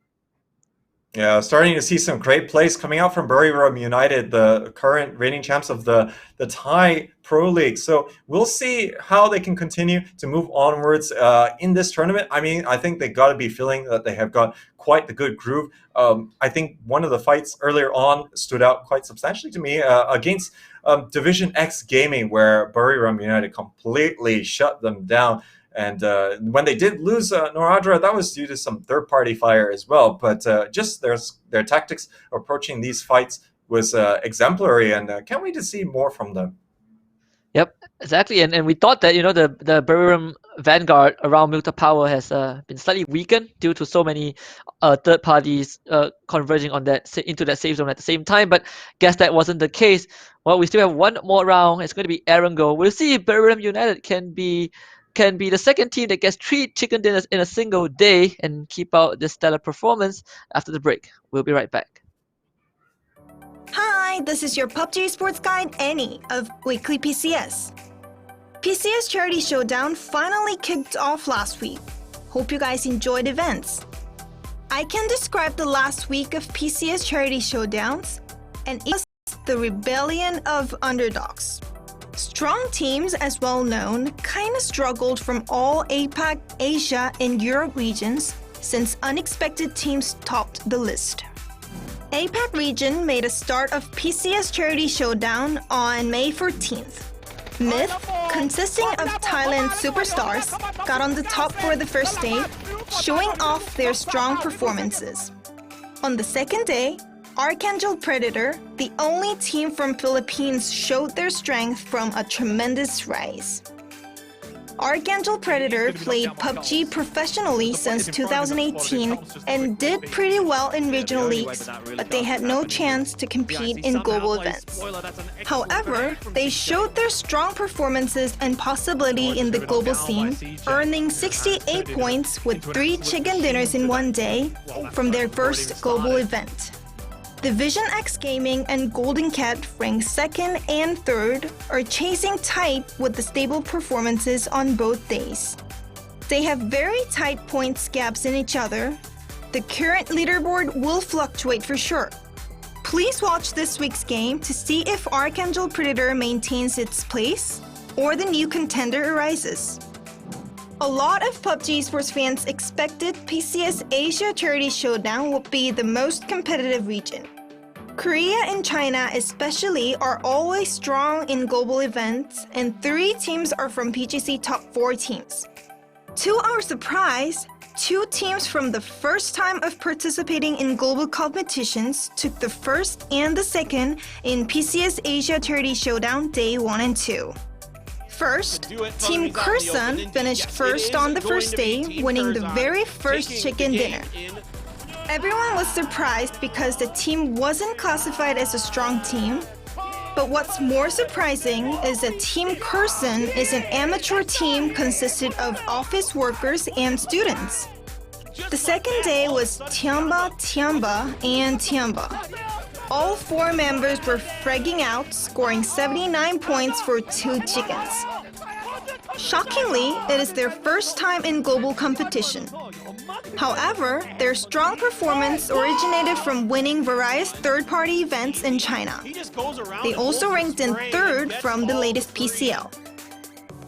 Speaker 8: Yeah, starting to see some great plays coming out from Buriram United, the current reigning champs of the Thai Pro League. So we'll see how they can continue to move onwards in this tournament. I mean, I think they got to be feeling that they have got quite the good groove. I think one of the fights earlier on stood out quite substantially to me against Division X Gaming, where Buriram United completely shut them down. And when they did lose Noradra, that was due to some third-party fire as well. But just their tactics approaching these fights was exemplary, and can't wait to see more from them.
Speaker 7: Yep, exactly. And we thought that, the Buriram Vanguard around Milta Power has been slightly weakened due to so many third parties converging on into that safe zone at the same time. But guess that wasn't the case. Well, we still have one more round. It's going to be Erangel. We'll see if Buriram United can be the second team that gets 3 chicken dinners in a single day and keep out this stellar performance after the break. We'll be right back.
Speaker 6: Hi, this is your PUBG Sports Guide, Annie, of Weekly PCS. PCS Charity Showdown finally kicked off last week. Hope you guys enjoyed events. I can describe the last week of PCS Charity Showdowns, and it was the rebellion of underdogs. Strong teams, as well known, kinda struggled from all APAC, Asia, and Europe regions since unexpected teams topped the list. APAC region made a start of PCS Charity Showdown on May 14th. Myth, consisting of Thailand superstars, got on the top for the first day, showing off their strong performances. On the second day, Archangel Predator, the only team from Philippines, showed their strength from a tremendous rise. Archangel Predator played PUBG professionally since 2018 and did pretty well in regional leagues, but they had no chance to compete in global events. However, they showed their strong performances and possibility in the global scene, earning 68 points with 3 chicken dinners in one day from their first global event. Division X Gaming and Golden Cat ranked 2nd and 3rd are chasing tight with the stable performances on both days. They have very tight points gaps in each other. The current leaderboard will fluctuate for sure. Please watch this week's game to see if Archangel Predator maintains its place or the new contender arises. A lot of PUBG Sports fans expected PCS Asia Charity Showdown would be the most competitive region. Korea and China especially are always strong in global events, and 3 teams are from PGC top 4 teams. To our surprise, 2 teams from the first time of participating in global competitions took the first and the second in PCS Asia Charity Showdown Day 1 and 2. First, Team Kursan finished first on the first day, winning the very first chicken dinner. Everyone was surprised because the team wasn't classified as a strong team. But what's more surprising is that Team Kursan is an amateur team consisted of office workers and students. The second day was Tiamba, and Tiamba. All 4 members were fragging out, scoring 79 points for 2 chickens. Shockingly, it is their first time in global competition. However, their strong performance originated from winning various third-party events in China. They also ranked in 3rd from the latest PCL.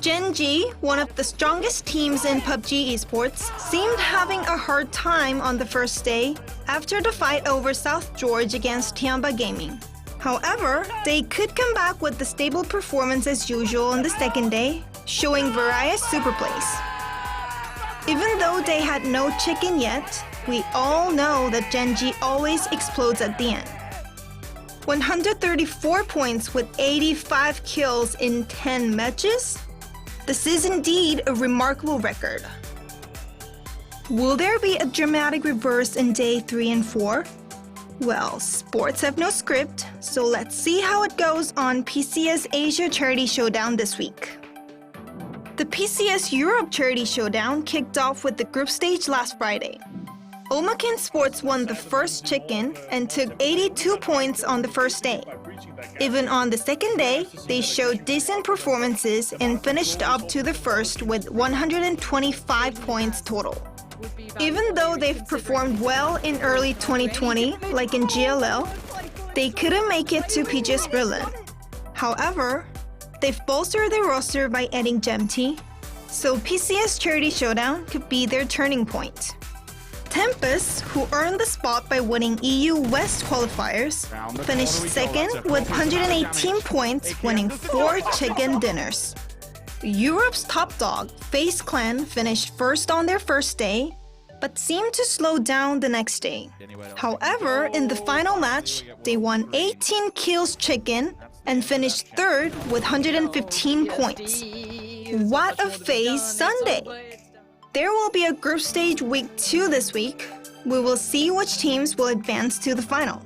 Speaker 6: ENG, one of the strongest teams in PUBG esports, seemed having a hard time on the first day after the fight over South George against Tiamba Gaming. However, they could come back with the stable performance as usual on the second day, showing various super plays. Even though they had no chicken yet, we all know that ENG always explodes at the end. 134 points with 85 kills in 10 matches? This is indeed a remarkable record. Will there be a dramatic reverse in day 3 and 4? Well, sports have no script, so let's see how it goes on PCS Asia Charity Showdown this week. The PCS Europe Charity Showdown kicked off with the group stage last Friday. Omakin Sports won the first chicken and took 82 points on the first day. Even on the second day, they showed decent performances and finished up to the first with 125 points total. Even though they've performed well in early 2020, like in GLL, they couldn't make it to PGS Berlin. However, they've bolstered their roster by adding GemT, so PCS Charity Showdown could be their turning point. Tempest, who earned the spot by winning EU West qualifiers, finished second with 118 points, winning 4 chicken dinners. Europe's top dog, FaZe Clan, finished first on their first day, but seemed to slow down the next day. However, in the final match, they won 18 kills chicken and finished third with 115 points. What a FaZe Sunday! There will be a group stage week 2 this week. We will see which teams will advance to the final.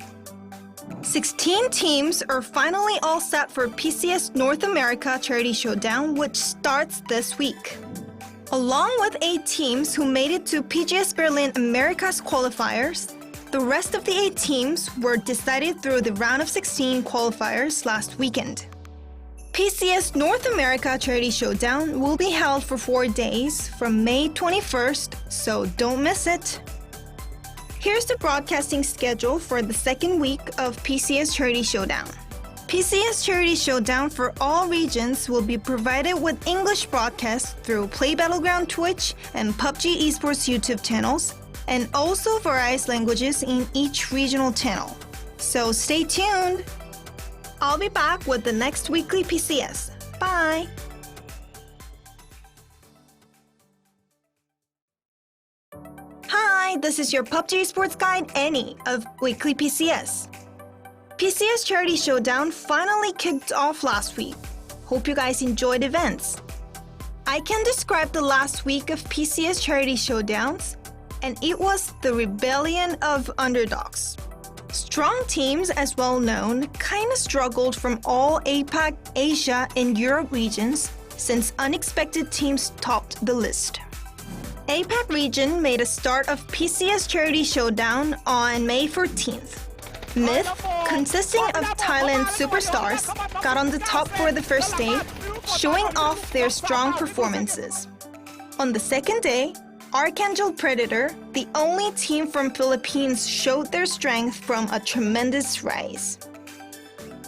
Speaker 6: 16 teams are finally all set for PCS North America Charity Showdown, which starts this week. Along with 8 teams who made it to PGS Berlin Americas qualifiers, the rest of the 8 teams were decided through the round of 16 qualifiers last weekend. PCS North America Charity Showdown will be held for 4 days from May 21st, so don't miss it. Here's the broadcasting schedule for the second week of PCS Charity Showdown. PCS Charity Showdown for all regions will be provided with English broadcasts through Play Battleground Twitch and PUBG Esports YouTube channels, and also various languages in each regional channel. So stay tuned! I'll be back with the next weekly PCS. Bye! Hi, this is your PUBG Sports Guide, Annie, of Weekly PCS. PCS Charity Showdown finally kicked off last week. Hope you guys enjoyed events. I can describe the last week of PCS Charity Showdowns, and it was the rebellion of underdogs. Strong teams, as well known, kinda struggled from all APAC, Asia, and Europe regions since unexpected teams topped the list. APAC region made a start of PCS Charity Showdown on May 14th. Myth, consisting of Thailand superstars, got on the top for the first day, showing off their strong performances. On the second day, Archangel Predator, the only team from Philippines, showed their strength from a tremendous rise.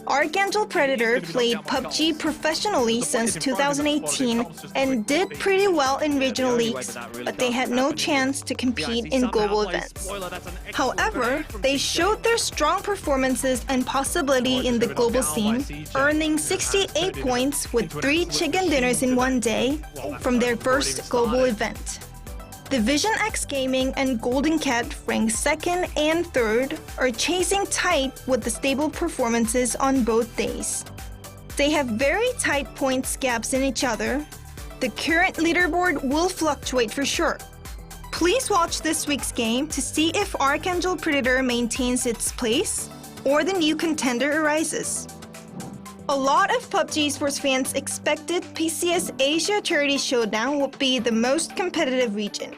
Speaker 6: Archangel Predator played PUBG professionally since 2018 and did pretty well in regional leagues, but they had no chance to compete in global events. However, they showed their strong performances and possibility in the global scene, earning 68 points with 3 chicken dinners in one day from their first global event. Division X Gaming and Golden Cat, ranked 2nd and 3rd, are chasing tight with the stable performances on both days. They have very tight points gaps in each other. The current leaderboard will fluctuate for sure. Please watch this week's game to see if Archangel Predator maintains its place or the new contender arises. A lot of PUBG Esports fans expected PCS Asia Charity Showdown would be the most competitive region.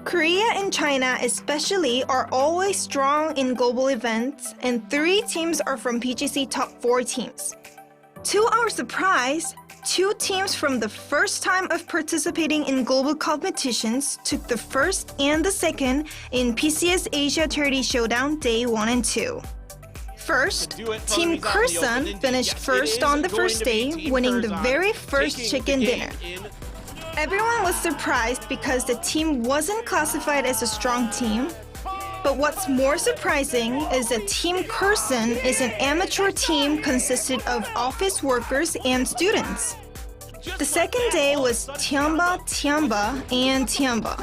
Speaker 6: Korea and China especially are always strong in global events, and 3 teams are from PGC top 4 teams. To our surprise, 2 teams from the first time of participating in global competitions took the first and the second in PCS Asia Charity Showdown Day 1 and 2. First, Team Kursan finished first on the first day, winning the very first chicken dinner. Everyone was surprised because the team wasn't classified as a strong team. But what's more surprising is that Team Kursan is an amateur team consisted of office workers and students. The second day was Tiamba, and Tiamba.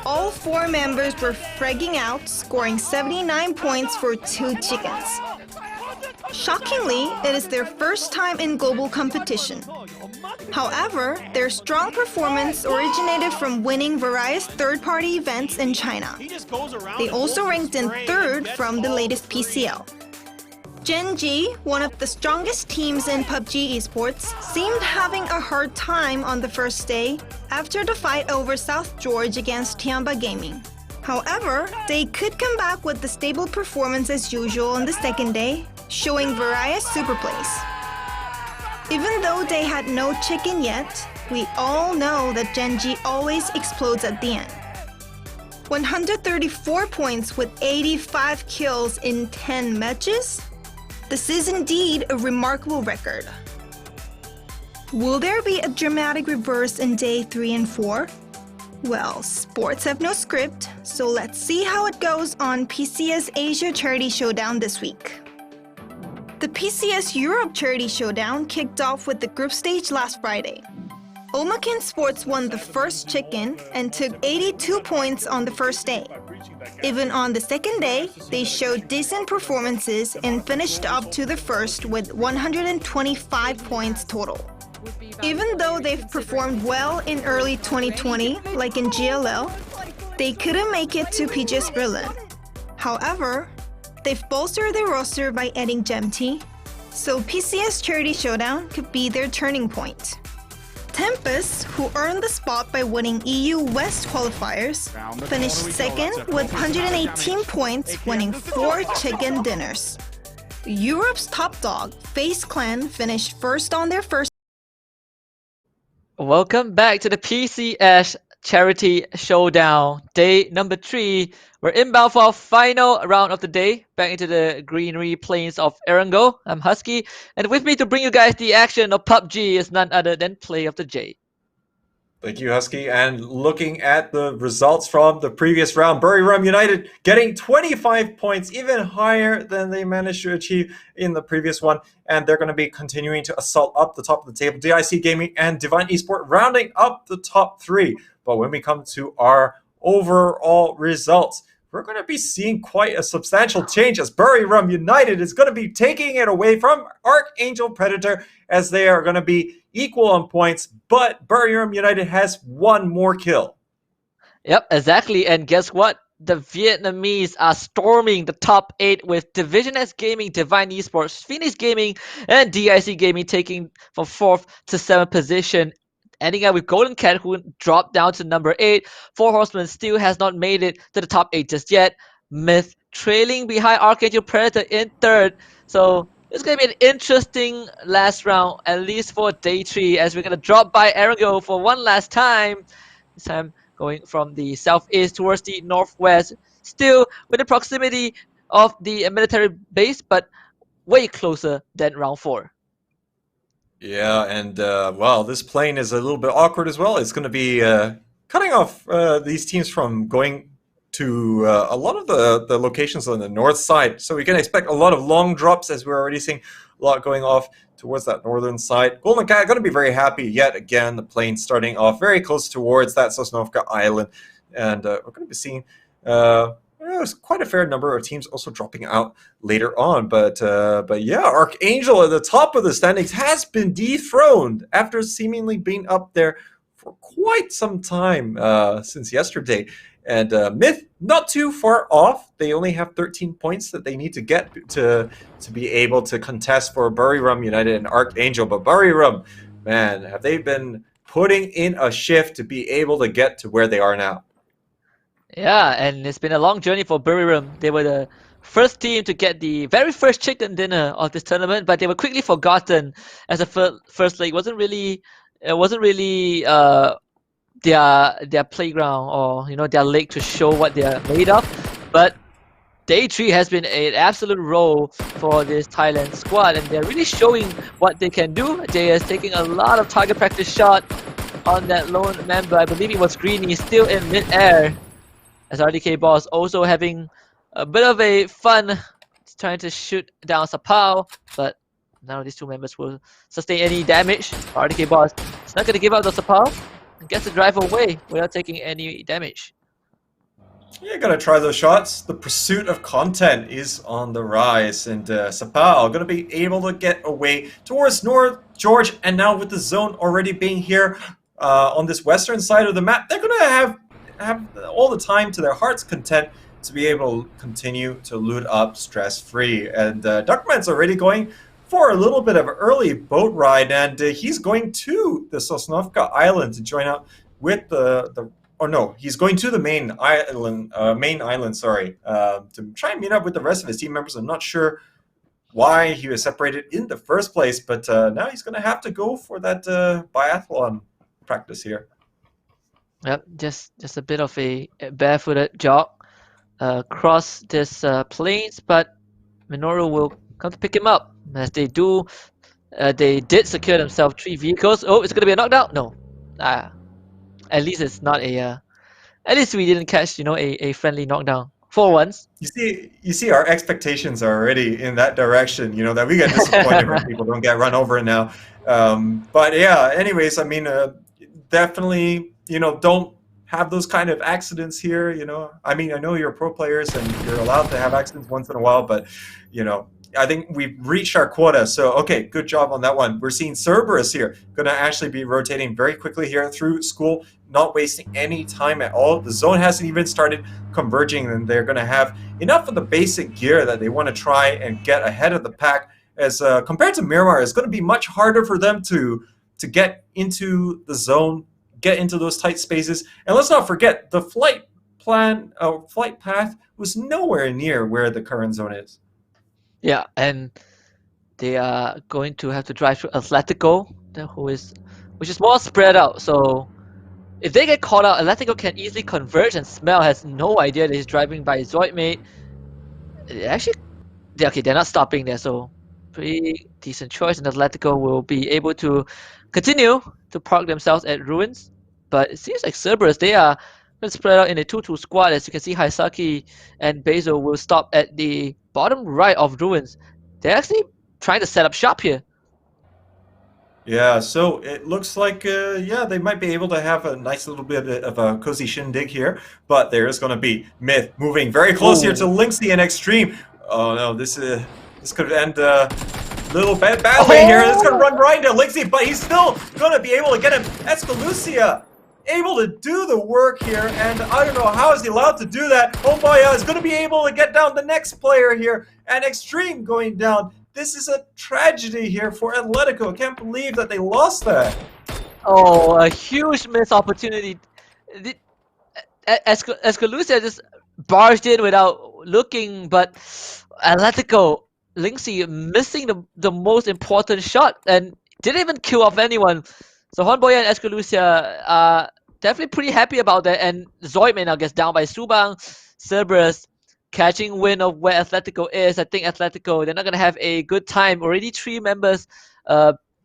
Speaker 6: All 4 members were fragging out, scoring 79 points for 2 chickens. Shockingly, it is their first time in global competition. However, their strong performance originated from winning various third-party events in China. They also ranked in 3rd from the latest PCL. Genji, one of the strongest teams in PUBG Esports, seemed having a hard time on the first day after the fight over South George against Tiamba Gaming. However, they could come back with the stable performance as usual on the second day, showing various super plays. Even though they had no chicken yet, we all know that Genji always explodes at the end. 134 points with 85 kills in 10 matches? This is indeed a remarkable record. Will there be a dramatic reverse in day 3 and 4? Well, sports have no script, so let's see how it goes on PCS Asia Charity Showdown this week. The PCS Europe Charity Showdown kicked off with the group stage last Friday. Omakin Sports won the first chicken and took 82 points on the first day. Even on the second day, they showed decent performances and finished up to the first with 125 points total. Even though they've performed well in early 2020, like in GLL, they couldn't make it to PGS Berlin. However, they've bolstered their roster by adding Gemty, so PCS Charity Showdown could be their turning point. Tempest, who earned the spot by winning EU West qualifiers, finished second with 118 points, winning 4 chicken dinners. Europe's top dog, FaZe Clan, finished first on their first.
Speaker 7: Welcome back to the PCS Charity Showdown, day number 3. We're inbound for our final round of the day, back into the greenery plains of Erangel. I'm HusKKiee, and with me to bring you guys the action of PUBG is none other than Play of the J.
Speaker 8: Thank you, HusKKiee. And looking at the results from the previous round, Buriram United getting 25 points, even higher than they managed to achieve in the previous one. And they're going to be continuing to assault up the top of the table. DIC Gaming and Divine Esport rounding up the top 3. But when we come to our overall results, we're going to be seeing quite a substantial change as Buriram United is going to be taking it away from Archangel Predator, as they are going to be equal on points, but Buriram United has 1 more kill.
Speaker 7: Yep, exactly. And guess what? The Vietnamese are storming the top 8 with Division S Gaming, Divine Esports, Phoenix Gaming, and DIC Gaming taking from 4th to 7th position. Ending up with Golden Cat, who dropped down to number 8. Four Horsemen still has not made it to the top 8 just yet. Myth trailing behind Archangel Predator in 3rd. So it's going to be an interesting last round, at least for day 3, as we're going to drop by Erangel for one last time. This time going from the southeast towards the northwest, still within proximity of the military base, but way closer than round 4.
Speaker 8: Yeah, and well, this plane is a little bit awkward as well. It's going to be cutting off these teams from going to a lot of the locations on the north side. So we can expect a lot of long drops, as we're already seeing a lot going off towards that northern side. Golden Cat going to be very happy yet again. The plane starting off very close towards that Sosnovka Island. And we're going to be seeing there's quite a fair number of teams also dropping out later on. But yeah, Archangel at the top of the standings has been dethroned after seemingly being up there for quite some time since yesterday. And Myth, not too far off. They only have 13 points that they need to get to be able to contest for Buriram United and Archangel. But Buriram, man, have they been putting in a shift to be able to get to where they are now?
Speaker 7: Yeah, and it's been a long journey for Buriram. They were the first team to get the very first chicken dinner of this tournament, but they were quickly forgotten as the first leg wasn't really their playground, or their league to show what they are made of. But day 3 has been an absolute roll for this Thailand squad, and they're really showing what they can do. They are taking a lot of target practice shot on that lone member. I believe it was Greeny, still in mid-air, as RDK Boss also having a bit of a fun trying to shoot down Sapao, but none of these 2 members will sustain any damage. RDK Boss is not going to give up the Sapao and gets to drive away without taking any damage.
Speaker 8: You're going to try those shots. The pursuit of content is on the rise, and Sapao going to be able to get away towards North George, and now with the zone already being here on this western side of the map, they're going to have all the time to their heart's content to be able to continue to loot up stress-free. And Duckman's already going for a little bit of an early boat ride, and he's going to the Sosnovka Island to join up with he's going to the main island, to try and meet up with the rest of his team members. I'm not sure why he was separated in the first place, but now he's going to have to go for that biathlon practice here.
Speaker 7: Yep, just a bit of a barefooted jog across this plains, but Minoru will come to pick him up. As they do, they did secure themselves 3 vehicles. Oh, it's gonna be a knockdown? No. At least it's not a. At least we didn't catch, a friendly knockdown for once.
Speaker 8: You see, our expectations are already in that direction. That we get disappointed when people don't get run over now. But yeah, anyways, I mean, definitely. Don't have those kind of accidents here, I mean, I know you're pro players and you're allowed to have accidents once in a while, but, I think we've reached our quota. So, okay, good job on that one. We're seeing Cerberus here, going to actually be rotating very quickly here through school, not wasting any time at all. The zone hasn't even started converging, and they're going to have enough of the basic gear that they want to try and get ahead of the pack. As compared to Miramar, it's going to be much harder for them to get into the zone, get into those tight spaces. And let's not forget, the flight path was nowhere near where the current zone is.
Speaker 7: Yeah, and they are going to have to drive through Atletico, which is more spread out. So if they get caught out, Atletico can easily converge, and Smell has no idea that he's driving by Zoidmate. Actually, okay, they're not stopping there, so pretty decent choice, and Atletico will be able to continue to park themselves at Ruins. But it seems like Cerberus, they are going to spread out in a 2-2 squad. As you can see, HusKKiee and Basil will stop at the bottom right of Ruins. They're actually trying to set up shop here.
Speaker 8: Yeah, so it looks like, yeah, they might be able to have a nice little bit of a cozy shindig here, but there's going to be Myth moving very close here to Lynxy and Extreme. Oh no, this could end a little bit badly here. It's going to run right into Lynxy, but he's still going to be able to get him. Escalucia able to do the work here, and I don't know how is he allowed to do that. Ombaya is going to be able to get down the next player here, and Extreme going down. This is a tragedy here for Atletico. I can't believe that they lost that.
Speaker 7: Oh, a huge missed opportunity. Escalucia just barged in without looking, but Atletico, Lynxy missing the most important shot and didn't even kill off anyone. So Honboya and Escalucia are definitely pretty happy about that. And Zoidman now gets down by Subang. Cerberus catching wind of where Atletico is. I think Atletico, they're not going to have a good time. Already 3 members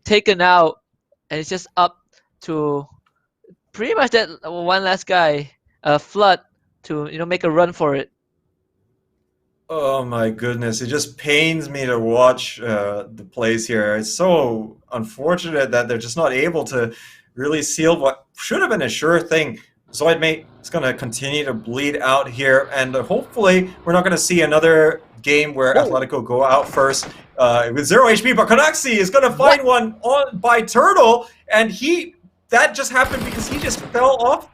Speaker 7: taken out. And it's just up to pretty much that one last guy, Flood, to make a run for it.
Speaker 8: Oh my goodness, it just pains me to watch the plays here. It's so unfortunate that they're just not able to really seal what should have been a sure thing. Zoidmate is going to continue to bleed out here, and hopefully we're not going to see another game where Atletico go out first with 0 HP, but Konaxi is going to find one on by Turtle, and that just happened because he just fell off.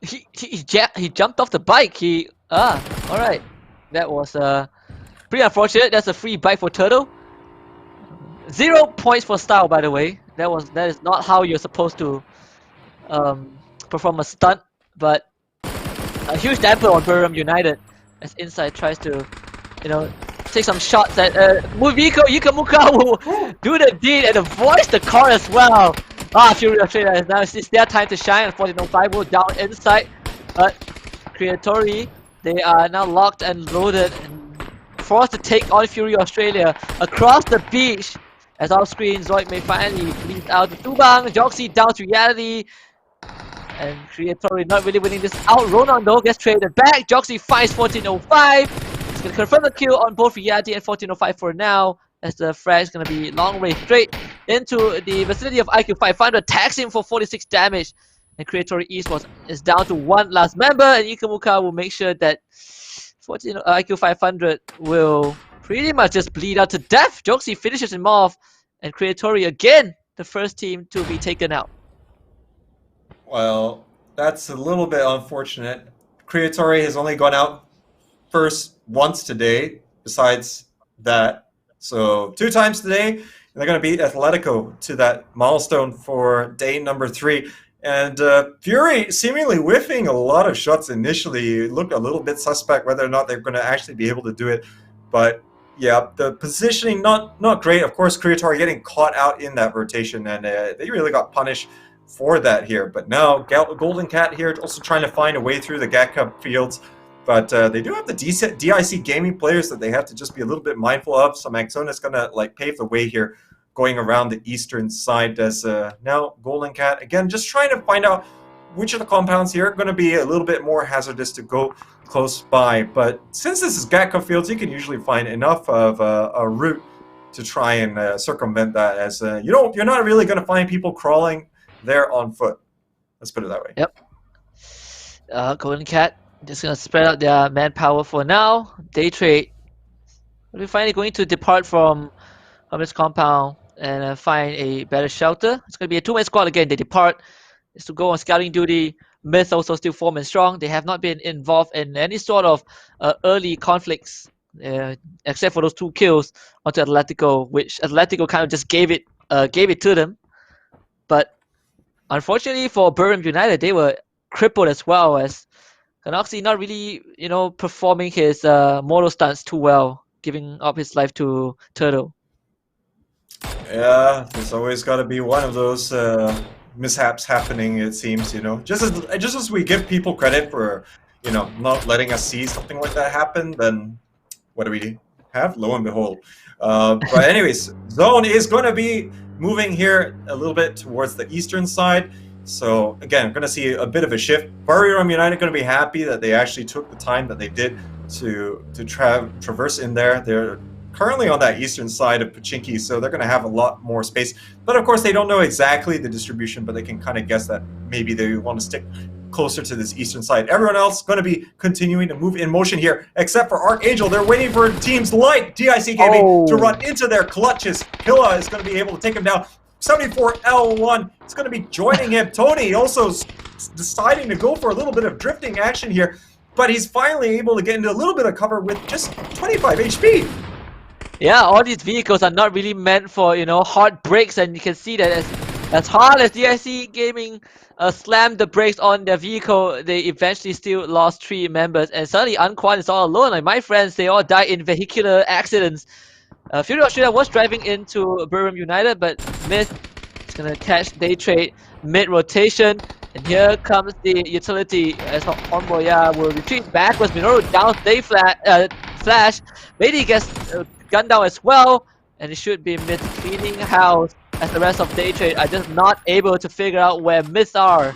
Speaker 7: He jumped off the bike. All right. That was pretty unfortunate. That's a free bike for Turtle. 0 points for style, by the way. That is not how you're supposed to perform a stunt, but a huge damper on Birmingham United as Inside tries to, take some shots at Muviko Yukamuka will do the deed and avoids the car as well. Fury Australia, now it's their time to shine, and 1405 will down inside, but Creatory, they are now locked and loaded and forced to take on Fury Australia across the beach. As off screen, Zoidmate finally bleeds out to Subang, Joxy down to Reality, and Creatory not really winning this out. Ronan though gets traded back. Joxy finds 1405. He's gonna confirm the kill on both Reality and 1405 for now, as the frag is gonna be long way straight into the vicinity of IQ 500, attacks him for 46 damage. And Creatory Esports is down to one last member, and Ikamuka will make sure that IQ 500 will pretty much just bleed out to death. Joxy finishes him off, and Creatory again, the first team to be taken out.
Speaker 8: Well, that's a little bit unfortunate. Creatory has only gone out first once today, besides that. So 2 times today, they're going to beat Atletico to that milestone for day number 3. And Fury seemingly whiffing a lot of shots initially. It looked a little bit suspect whether or not they're going to actually be able to do it. But yeah, the positioning not great. Of course, Creatory getting caught out in that rotation, and they really got punished for that here. But now Golden Cat here also trying to find a way through the GAC fields. But they do have the DIC gaming players that they have to just be a little bit mindful of. So Maxona's going to pave the way here, going around the eastern side, as now Golden Cat, again, just trying to find out which of the compounds here are going to be a little bit more hazardous to go close by. But since this is Gatka Fields, you can usually find enough of a route to try and circumvent that, as you're not really going to find people crawling there on foot. Let's put it that way.
Speaker 7: Yep. Golden Cat just going to spread out their manpower for now. Day trade. We're finally going to depart from this compound and find a better shelter. It's going to be a 2-man squad again. They depart. It's to go on scouting duty. Myth also still form and strong. They have not been involved in any sort of early conflicts, except for those 2 kills onto Atletico, which Atletico kind of just gave it to them. But unfortunately for Birmingham United, they were crippled as well, as Kanoxi not really, performing his moto stunts too well. giving up his life to Turtle.
Speaker 8: Yeah, there's always got to be one of those mishaps happening. It seems, you know, just as we give people credit for, you know, not letting us see something like that happen, then what do we have? Lo and behold. But anyways, Zone is going to be moving here a little bit towards the eastern side. So again, I'm going to see a bit of a shift. Buriram United going to be happy that they actually took the time that they did to traverse in there. They're currently on that eastern side of Pochinki, so they're going to have a lot more space. But of course, they don't know exactly the distribution, but they can kind of guess that maybe they want to stick closer to this eastern side. Everyone else going to be continuing to move in motion here, except for Archangel. They're waiting for teams like DIC Gaming to run into their clutches. Hilla is going to be able to take him down. 74L1 is going to be joining him. Tony also deciding to go for a little bit of drifting action here, but he's finally able to get into a little bit of cover with just 25 HP.
Speaker 7: Yeah, all these vehicles are not really meant for, you know, hard brakes, and you can see that as hard as DIC Gaming slammed the brakes on their vehicle, they eventually still lost 3 members, and suddenly Anquan is all alone. Like my friends, they all died in vehicular accidents. Fury Australia was driving into Buriram United, but Myth is gonna catch Day Trade mid-rotation, and here comes the utility as Onboya will retreat backwards. Minoru down Day Flash. Maybe gets gunned down as well, and it should be Myth cleaning house as the rest of Day Trade are just not able to figure out where Myths are.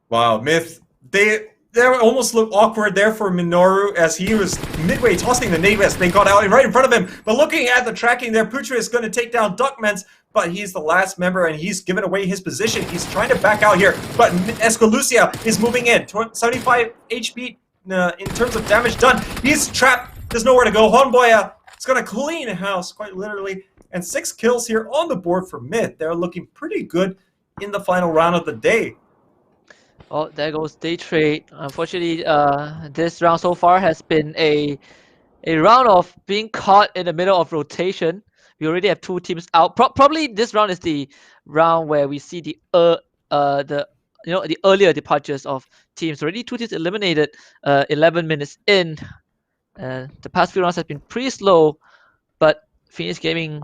Speaker 8: Wow, Myth, they almost look awkward there for Minoru as he was midway tossing the Navis. They got out right in front of him, but looking at the tracking there, Putra is going to take down Duckmans, but he's the last member and he's given away his position. He's trying to back out here, but Escolucia is moving in. 75 HP in terms of damage done. He's trapped. There's nowhere to go. Honboya is going to clean house, quite literally. And 6 kills here on the board for Myth. They're looking pretty good in the final round of the day.
Speaker 7: Oh, there goes Day Trade. Unfortunately, this round so far has been a round of being caught in the middle of rotation. We already have 2 teams out. Probably this round is the round where we see the earlier departures of teams. Already 2 teams eliminated 11 minutes in. The past few rounds have been pretty slow, but Phoenix Gaming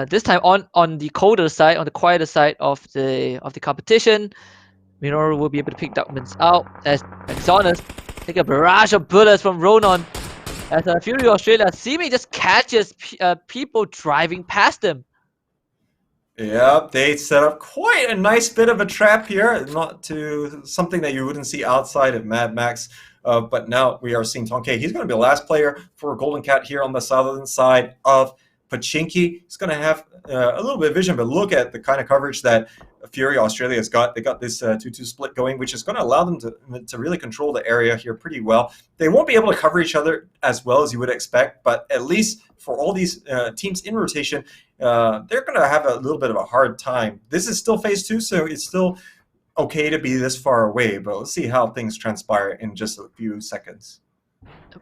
Speaker 7: this time on the colder side, on the quieter side of the competition. Minoru will be able to pick Duckmans out as Exonus take a barrage of bullets from Ronon as Fury Australia seemingly just catches people driving past them.
Speaker 8: Yeah, they set up quite a nice bit of a trap here, not to something that you wouldn't see outside of Mad Max. But now we are seeing Tonke. He's going to be the last player for Golden Cat here on the southern side of Pochinki. He's going to have a little bit of vision, but look at the kind of coverage that Fury Australia has got. They got this 2-2 split going, which is going to allow them to really control the area here pretty well. They won't be able to cover each other as well as you would expect, but at least for all these teams in rotation, they're going to have a little bit of a hard time. This is still phase 2, so it's still okay to be this far away, but let's see how things transpire in just a few seconds.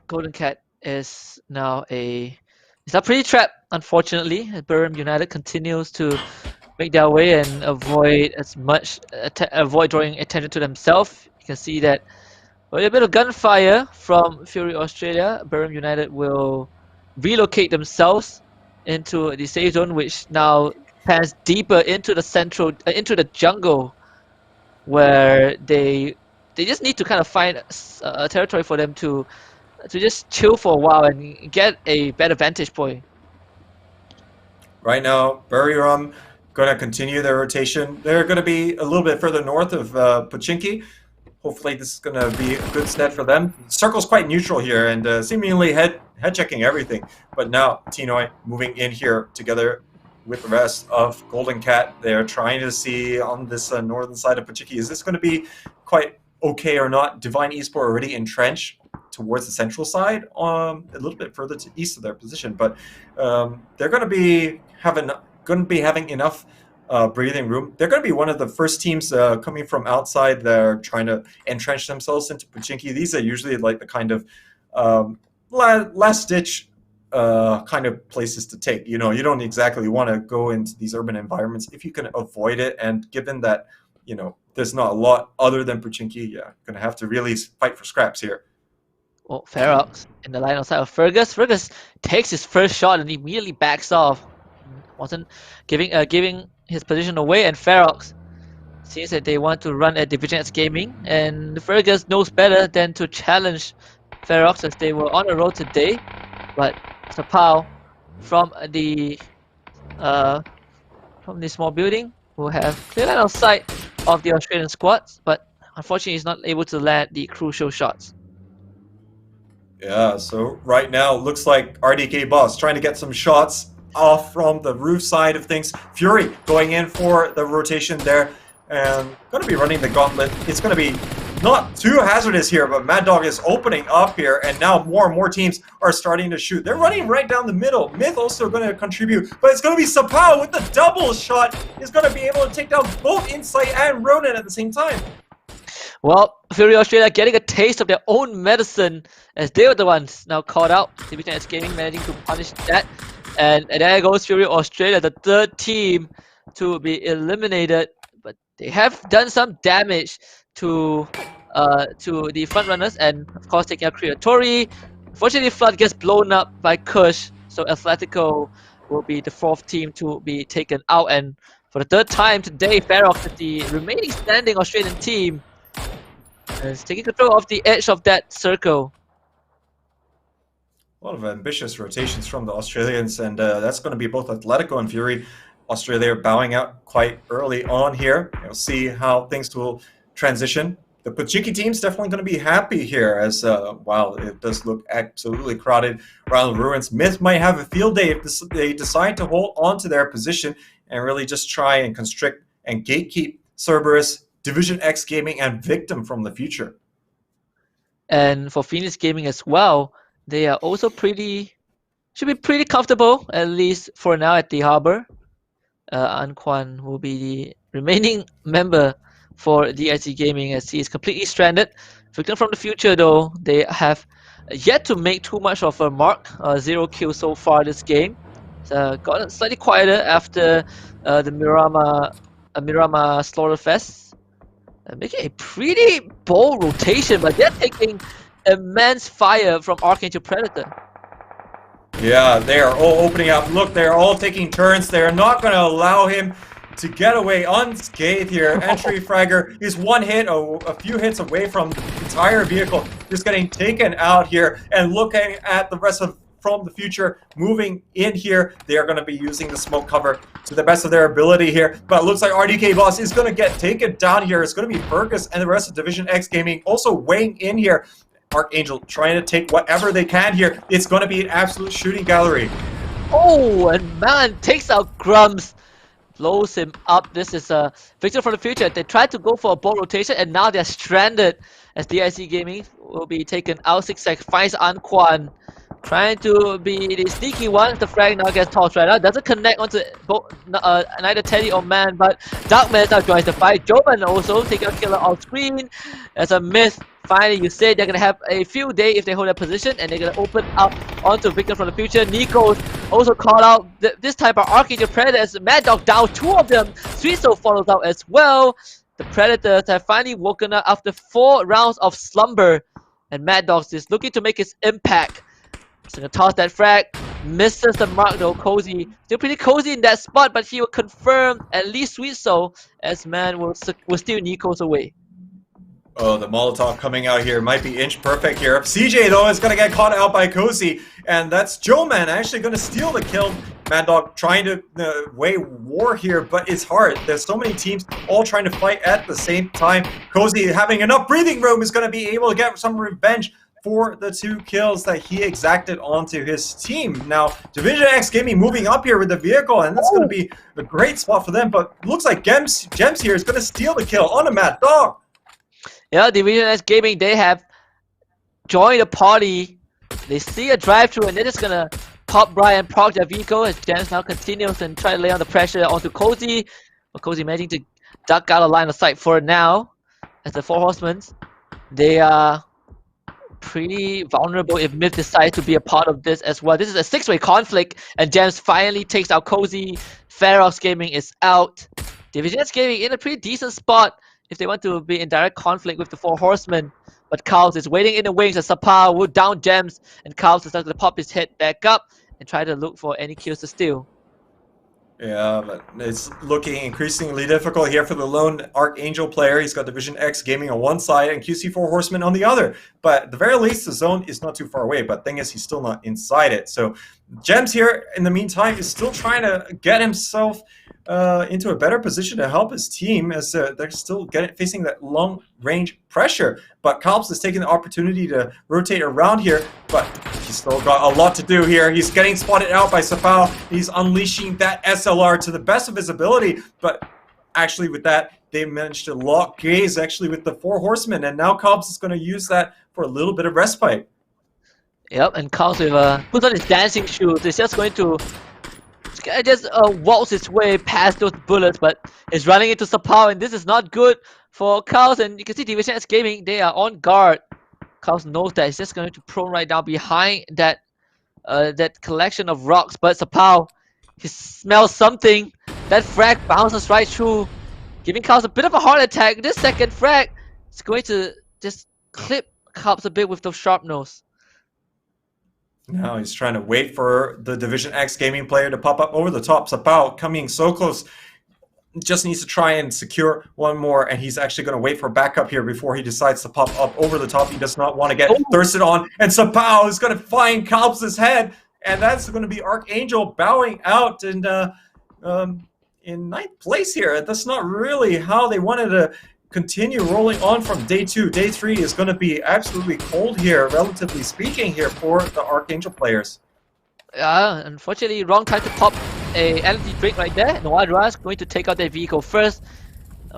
Speaker 7: Golden Cat is now pretty trapped, unfortunately. Buriram United continues to make their way and avoid drawing attention to themselves. You can see that with a bit of gunfire from Fury Australia, Buriram United will relocate themselves into the safe zone, which now pans deeper into the jungle, where they just need to kind of find a territory for them to just chill for a while and get a better vantage point.
Speaker 8: Right now, Buriram going to continue their rotation. They're going to be a little bit further north of Pochinki. Hopefully this is going to be a good stead for them. The circle's quite neutral here and seemingly head checking everything. But now Tinoi moving in here together with the rest of Golden Cat. They're trying to see on this northern side of Pochinki, is this going to be quite okay or not? Divine Esport already entrenched towards the central side, a little bit further to east of their position, but they're going to be having enough breathing room. They're going to be one of the first teams coming from outside that are trying to entrench themselves into Pochinki. These are usually like the kind of last-ditch kind of places to take. You know, you don't exactly want to go into these urban environments if you can avoid it. And given that, you know, there's not a lot other than Pochinki, yeah, going to have to really fight for scraps here.
Speaker 7: Oh, Ferox in the line of sight of Fergus. Fergus takes his first shot and immediately backs off. Wasn't giving his position away, and Ferox seems that they want to run at Division X Gaming, and Fergus knows better than to challenge Ferox as they were on the road today. But Sapao from the small building will have clear line of sight of the Australian squads, but unfortunately he's not able to land the crucial shots.
Speaker 8: Yeah, so right now looks like RDK Boss trying to get some shots off from the roof side of things. Fury going in for the rotation there and going to be running the gauntlet. It's going to be not too hazardous here, but Mad Dog is opening up here, and now more and more teams are starting to shoot. They're running right down the middle. Myth also going to contribute, but it's going to be Sapao with the double shot. Is going to be able to take down both Insight and Ronin at the same time.
Speaker 7: Well, Fury Australia getting a taste of their own medicine as they were the ones now caught out. Division X Gaming managing to punish that. And there goes Fury Australia, the third team to be eliminated. But they have done some damage to the front runners, and of course taking out Creatori. Unfortunately, Flood gets blown up by Kush, so Athletico will be the fourth team to be taken out. And for the third time today, Ferox is the remaining standing Australian team. Is taking control of the edge of that circle.
Speaker 8: A lot of ambitious rotations from the Australians, and that's going to be both Atletico and Fury. Australia bowing out quite early on here. We'll see how things will transition. The Pachiki team's definitely going to be happy here, as wow, it does look absolutely crowded around the ruins. Myth might have a field day if they decide to hold on to their position and really just try and constrict and gatekeep Cerberus, Division X Gaming, and Victim from the future.
Speaker 7: And for Phoenix Gaming as well, they are also should be pretty comfortable, at least for now, at the harbor. Anquan will be the remaining member for DIC Gaming as he is completely stranded. Victim from the future, though, they have yet to make too much of a mark. 0 kills so far this game. It's gotten slightly quieter after the Mirama Slaughterfest. Making a pretty bold rotation, but they're taking immense fire from Archangel Predator.
Speaker 8: Yeah, they are all opening up. Look, they're all taking turns. They're not going to allow him to get away unscathed here. Entry Fragger is one hit, a few hits away from the entire vehicle. Just getting taken out here, and looking at the rest of from the future moving in here. They are going to be using the smoke cover to the best of their ability here, but it looks like RDK Boss is going to get taken down here. It's going to be Fergus and the rest of Division X Gaming also weighing in here. Archangel trying to take whatever they can here. It's going to be an absolute shooting gallery.
Speaker 7: Oh, and man takes out Grums, blows him up. This is a Victor from the future. They tried to go for a bold rotation, and now they're stranded as DIC Gaming will be taken out. Zigzag finds Anquan, trying to be the sneaky one. The frag now gets tossed right out. Doesn't connect onto both, neither Teddy or Man, but Darkman now joins the fight. Joban also taking out Killer off screen. As a Myth, finally you say they're going to have a field day if they hold their position, and they're going to open up onto Victor from the future. Nico's also called out this time by Archangel Predator as Mad Dog down 2 of them. Sweet Soul follows out as well. The Predators have finally woken up after 4 rounds of slumber, and Mad Dog is looking to make his impact. So gonna toss that frag, misses the mark though. Cozy, still pretty cozy in that spot, but he will confirm at least Sweet Soul as Man will steal Nico's away.
Speaker 8: Oh, the Molotov coming out here might be inch perfect here. CJ though is gonna get caught out by Cozy, and that's Joe Man actually gonna steal the kill. Mad Dog trying to wage war here, but it's hard. There's so many teams all trying to fight at the same time. Cozy having enough breathing room is gonna be able to get some revenge for the 2 kills that he exacted onto his team. Now, Division X Gaming moving up here with the vehicle, and that's going to be a great spot for them, but looks like Gems here is going to steal the kill on a Mad Dog.
Speaker 7: Yeah, Division X Gaming, they have joined the party. They see a drive-thru, and they're just going to pop Brian and proc their vehicle as Gems now continues and try to lay on the pressure onto Cozy. But Cozy managing to duck out of line of sight for now as the 4 Horsemen. They are pretty vulnerable if Myth decides to be a part of this as well. This is a 6-way conflict, and Gems finally takes out Cozy. Ferox Gaming is out. Division X Gaming in a pretty decent spot if they want to be in direct conflict with the 4 Horsemen. But Kaos is waiting in the wings as Sapao will down Gems, and Kaos is going to pop his head back up and try to look for any kills to steal.
Speaker 8: Yeah, but it's looking increasingly difficult here for the lone Archangel player. He's got Division X Gaming on one side and QC4 Horsemen on the other. But at the very least, the zone is not too far away. But thing is, he's still not inside it. So Gems here, in the meantime, is still trying to get himself into a better position to help his team as they're still facing that long-range pressure. But Kalps is taking the opportunity to rotate around here, but he's still got a lot to do here. He's getting spotted out by Sapao. He's unleashing that SLR to the best of his ability, but actually with that, they managed to lock gaze actually with the 4 Horsemen, and now Kalps is going to use that for a little bit of respite.
Speaker 7: Yep, and Kalps with puts on his dancing shoes. He's just going to just waltz his way past those bullets, but is running into Sapao, and this is not good for Kalps. And you can see Division X Gaming, they are on guard. Kalps knows that he's just going to prone right down behind that that collection of rocks, but Sapao, he smells something. That frag bounces right through, giving Kalps a bit of a heart attack. This second frag is going to just clip Kalps a bit with those sharp nose.
Speaker 8: Now he's trying to wait for the Division X Gaming player to pop up over the top. Sapao coming so close. Just needs to try and secure one more, and he's actually going to wait for backup here before he decides to pop up over the top. He does not want to get thirsted on, and Sapao is going to find Kalps' head, and that's going to be Archangel bowing out and in 9th place here. That's not really how they wanted to continue rolling on from day 2. Day 3 is going to be absolutely cold here, relatively speaking, here for the Archangel players.
Speaker 7: Unfortunately, wrong time to pop a energy drink right there. Noadra is going to take out their vehicle first.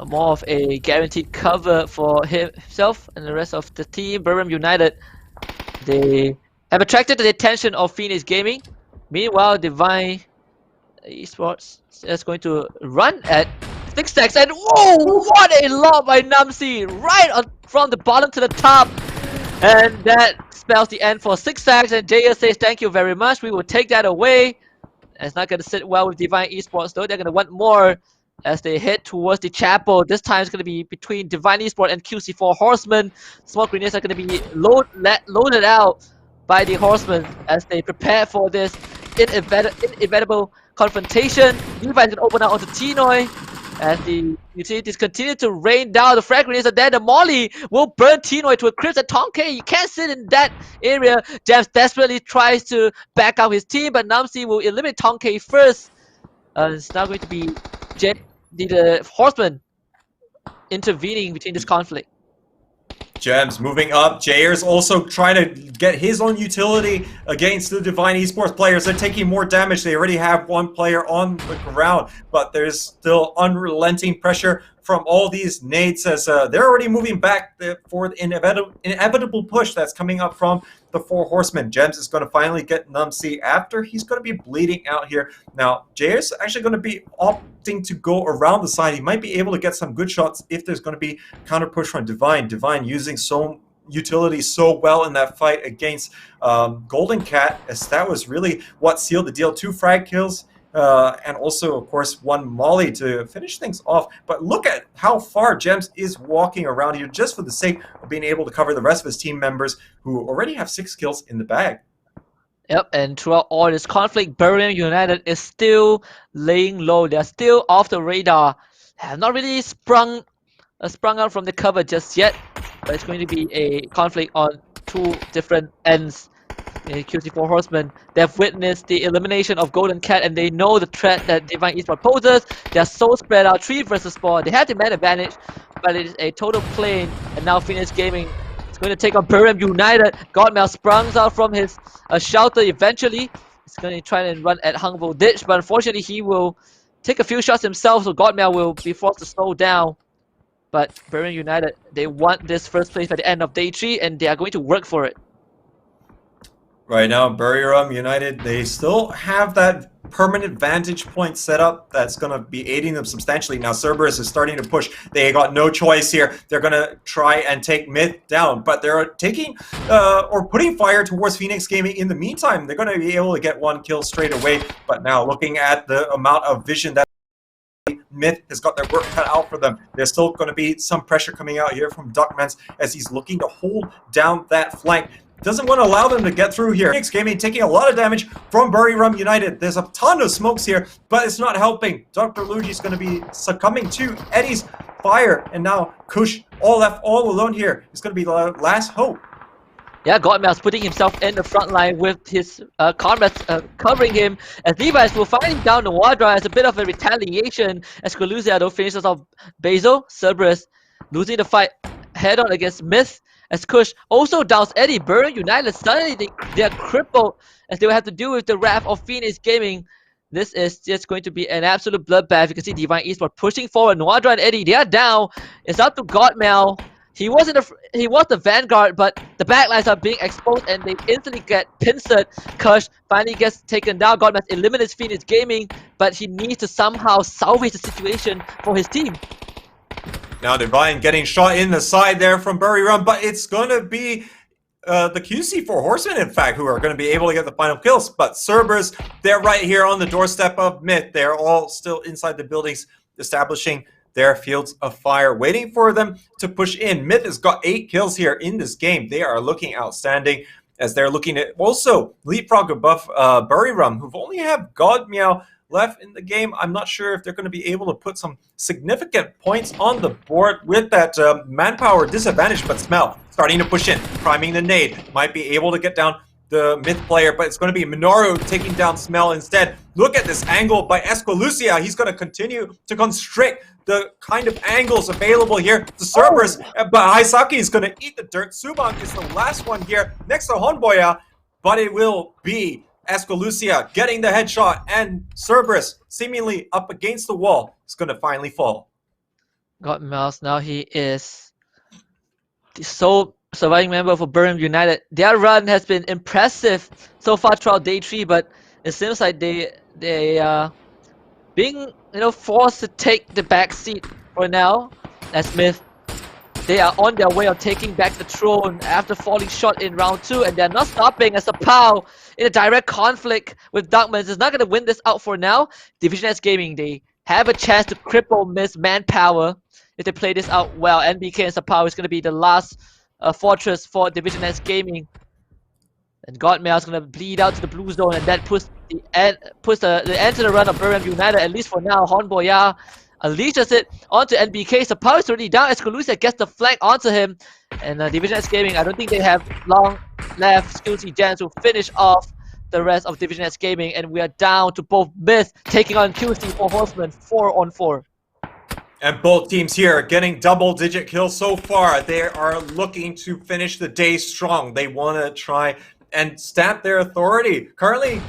Speaker 7: More of a guaranteed cover for himself and the rest of the team. Birmingham United, they have attracted the attention of Phoenix Gaming. Meanwhile, Divine Esports is going to run at 6 stacks, and whoa, what a lob by Namsi, right on, from the bottom to the top. And that spells the end for 6 stacks, and JS says thank you very much, we will take that away. And it's not going to sit well with Divine Esports though. They're going to want more as they head towards the chapel. This time it's going to be between Divine Esports and QC4 Horsemen. Smoke grenades are going to be loaded out by the Horsemen as they prepare for this inevitable confrontation. Levi's going to open out onto Tinoy as the utilities continue to rain down. The frag grenades are there. The Molly will burn Tinoy to a crisp. And Tonke, you can't sit in that area. Jams desperately tries to back up his team, but Namsi will eliminate Tonke first. It's now going to be the Horseman intervening between this conflict.
Speaker 8: Gems moving up. Jayer's also trying to get his own utility against the Divine Esports players. They're taking more damage. They already have one player on the ground, but there's still unrelenting pressure from all these nades as they're already moving back for the inevitable push that's coming up from the 4 Horsemen. Gems is going to finally get Numsy after he's going to be bleeding out here. Now, Jayer's actually going to be opting to go around the side. He might be able to get some good shots if there's going to be counter push from Divine. Divine using so utility so well in that fight against Golden Cat, as that was really what sealed the deal. 2 frag kills. And also, of course, 1 Molly to finish things off. But look at how far Gems is walking around here just for the sake of being able to cover the rest of his team members who already have 6 kills in the bag.
Speaker 7: Yep, and throughout all this conflict, Birmingham United is still laying low. They're still off the radar. Have not really sprung out from the cover just yet. But it's going to be a conflict on 2 different ends. QC4 Horsemen, they have witnessed the elimination of Golden Cat, and they know the threat that Divine Esports poses. They are so spread out, 3 versus 4. They have the man advantage, but it is a total plane. And now Phoenix Gaming is going to take on Birmingham United. Godmail sprung out from his shelter eventually. He's going to try and run at Hungvo Ditch, but unfortunately he will take a few shots himself, so Godmail will be forced to slow down. But Birmingham United, they want this first place by the end of day 3, and they are going to work for it.
Speaker 8: Right now, Birmingham United, they still have that permanent vantage point set up that's going to be aiding them substantially. Now, Cerberus is starting to push. They got no choice here. They're going to try and take Myth down, but they're taking or putting fire towards Phoenix Gaming in the meantime. They're going to be able to get 1 kill straight away, but now looking at the amount of vision that Myth has got their work cut out for them. There's still going to be some pressure coming out here from Duckmans as he's looking to hold down that flank. Doesn't want to allow them to get through here. HusKKiee taking a lot of damage from Buriram United. There's a ton of smokes here, but it's not helping. Dr. Luigi's going to be succumbing to Eddie's fire, and now Kush all left all alone here. It's going to be the last hope.
Speaker 7: Yeah, Godmail's putting himself in the front line with his comrades covering him, as Levi's will find down the Wadra as a bit of a retaliation, as Coluziado finishes off Basil. Cerberus losing the fight head-on against Myth, as Kush also downs Eddie. Burn United, suddenly they are crippled as they will have to deal with the wrath of Phoenix Gaming. This is just going to be an absolute bloodbath. You can see Divine Esports pushing forward. Noadra and Eddie, they are down. It's up to Godmail. He was the vanguard, but the backlines are being exposed and they instantly get pincered. Kush finally gets taken down. Godmail eliminates Phoenix Gaming, but he needs to somehow salvage the situation for his team.
Speaker 8: Now Divine getting shot in the side there from Buriram, but it's going to be the QC4 Horsemen, in fact, who are going to be able to get the final kills. But Cerberus, they're right here on the doorstep of Myth. They're all still inside the buildings, establishing their fields of fire, waiting for them to push in. Myth has got 8 kills here in this game. They are looking outstanding as they're looking at also leapfrog above Buriram, who only have Godmeow left in the game. I'm not sure if they're going to be able to put some significant points on the board with that manpower disadvantage, but Smell starting to push in, priming the nade, might be able to get down the Myth player, but it's going to be Minoru taking down Smell instead. Look at this angle by Esquilucia. He's going to continue to constrict the kind of angles available here to Cerberus, but HusKKiee is going to eat the dirt. Subang is the last one here next to Honboya, but it will be Esquilucia getting the headshot, and Cerberus seemingly up against the wall is going to finally fall.
Speaker 7: God Mouse, now he is the sole surviving member for Buriram United. Their run has been impressive so far throughout day 3, but it seems like they are being forced to take the back seat for now. As Smith, they are on their way of taking back the throne after falling short in round 2, and they're not stopping as a POW in a direct conflict with Duckmans is not going to win this out for now. Division S Gaming, they have a chance to cripple Miss Manpower if they play this out well. NBK and Sapao is going to be the last fortress for Division S Gaming. And Godmail is going to bleed out to the blue zone, and that puts the end to the run of Buriram United, at least for now. Honboya unleashes it onto NBK. Sapao is already down. Esquilucia gets the flank onto him. And Division S Gaming, I don't think they have long left. Skillsy Jans will finish off the rest of Division S Gaming, and we are down to both Myth taking on QC4 Horsemen 4-on-4.
Speaker 8: And both teams here are getting double-digit kills so far. They are looking to finish the day strong. They want to try and stamp their authority. Currently,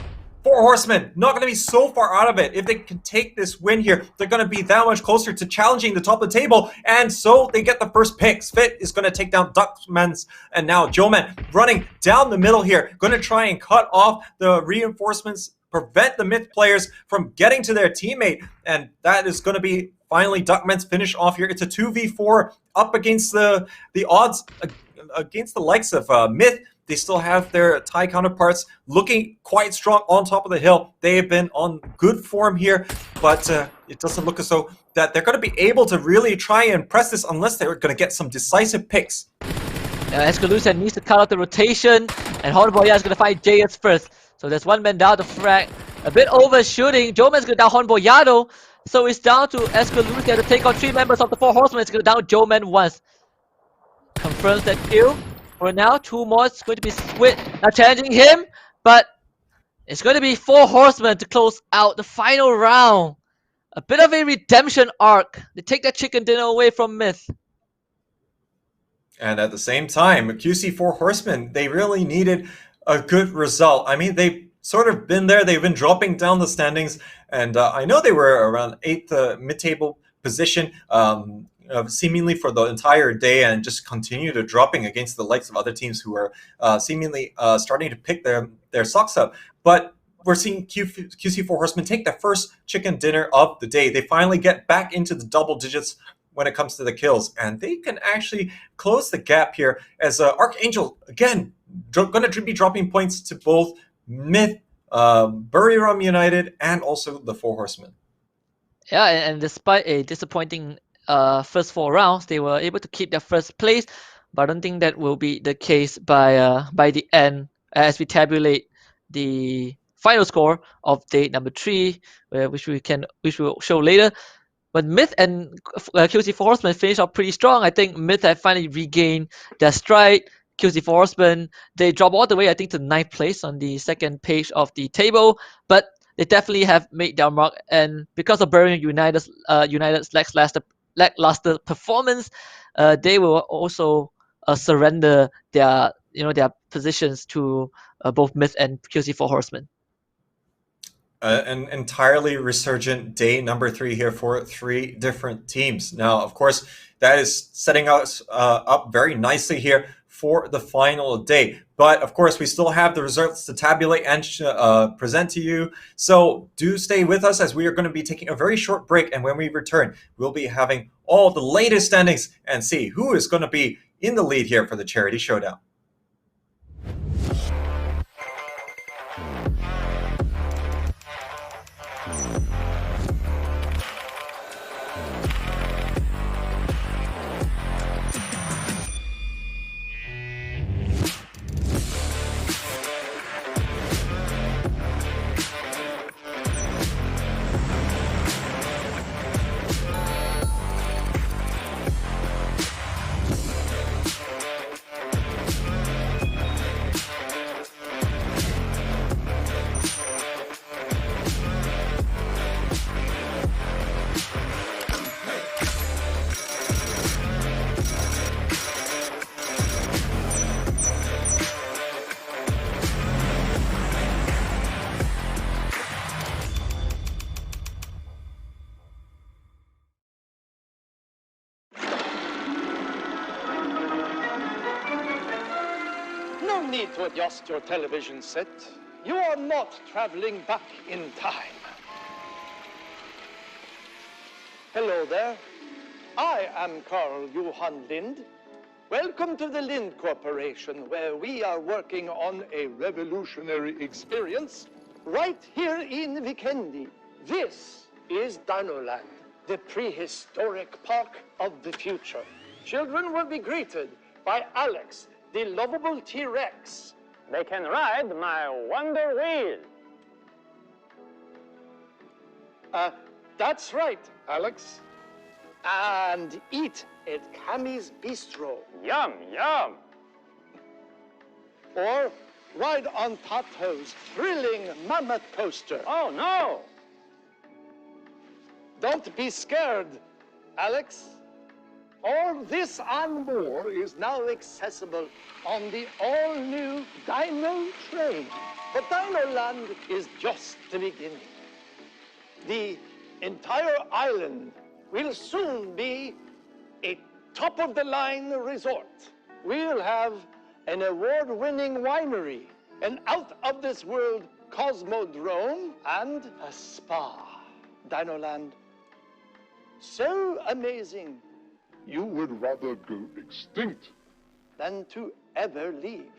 Speaker 8: 4 Horsemen not going to be so far out of it. If they can take this win here, they're going to be that much closer to challenging the top of the table. And so they get the first picks. Fit is going to take down Duckmans. And now Joeman running down the middle here. Going to try and cut off the reinforcements, prevent the Myth players from getting to their teammate. And that is going to be finally Duckmans finish off here. It's a 2v4 up against the odds against the likes of Myth. They still have their Thai counterparts looking quite strong on top of the hill. They have been on good form here, but it doesn't look as though that they're going to be able to really try and press this unless they're going to get some decisive picks.
Speaker 7: Esquilucia needs to cut out the rotation, and Honboya is going to fight JS first. So there's one man down to frag. A bit overshooting. Joeman's going to down Honboyado. So it's down to Esquilucia to take on 3 members of the 4 Horsemen. It's going to down Joeman once. Confirms that kill. For now, 2 more is going to be Squid now challenging him, but it's going to be 4 Horsemen to close out the final round. A bit of a redemption arc. They take that chicken dinner away from Myth.
Speaker 8: And at the same time, QC4 Horsemen, they really needed a good result. I mean, they've sort of been there. They've been dropping down the standings, and I know they were around 8th mid-table position. Seemingly for the entire day, and just continue to dropping against the likes of other teams who are seemingly starting to pick their socks up. But we're seeing QC4 Horsemen take their first chicken dinner of the day. They finally get back into the double digits when it comes to the kills, and they can actually close the gap here as Archangel, again, going to be dropping points to both Myth, Buriram United, and also the 4 Horsemen.
Speaker 7: Yeah, and despite a disappointing first 4 rounds, they were able to keep their first place. But I don't think that will be the case by the end as we tabulate the final score of day number 3, which we'll show later. But Myth and QC4 Horsemen finished off pretty strong. I think Myth have finally regained their stride. QC4 Horsemen, they drop all the way, I think, to 9th place on the second page of the table. But they definitely have made their mark. And because of Birmingham United's lackluster performance, they will also surrender their positions to both Myth and QC4 Horsemen.
Speaker 8: An entirely resurgent day number 3 here for 3 different teams. Now, of course, that is setting us up very nicely here for the final day. But of course, we still have the results to tabulate and present to you. So do stay with us as we are going to be taking a very short break. And when we return, we'll be having all the latest standings and see who is going to be in the lead here for the Charity Showdown.
Speaker 9: No need to adjust your television set. You are not traveling back in time. Hello there. I am Carl Johan Lind. Welcome to the Lind Corporation, where we are working on a revolutionary experience right here in Vikendi. This is Dinoland, the prehistoric park of the future. Children will be greeted by Alex, the lovable T-Rex.
Speaker 10: They can ride my Wonder Wheel.
Speaker 9: That's right, Alex. And eat at Cammy's Bistro.
Speaker 10: Yum, yum.
Speaker 9: Or ride on Tato's thrilling mammoth coaster.
Speaker 10: Oh, no.
Speaker 9: Don't be scared, Alex. All this and more is now accessible on the all-new Dino train. But Dinoland is just the beginning. The entire island will soon be a top-of-the-line resort. We'll have an award-winning winery, an out-of-this-world cosmodrome, and a spa. Dinoland, so amazing,
Speaker 11: you would rather go extinct
Speaker 9: than to ever leave.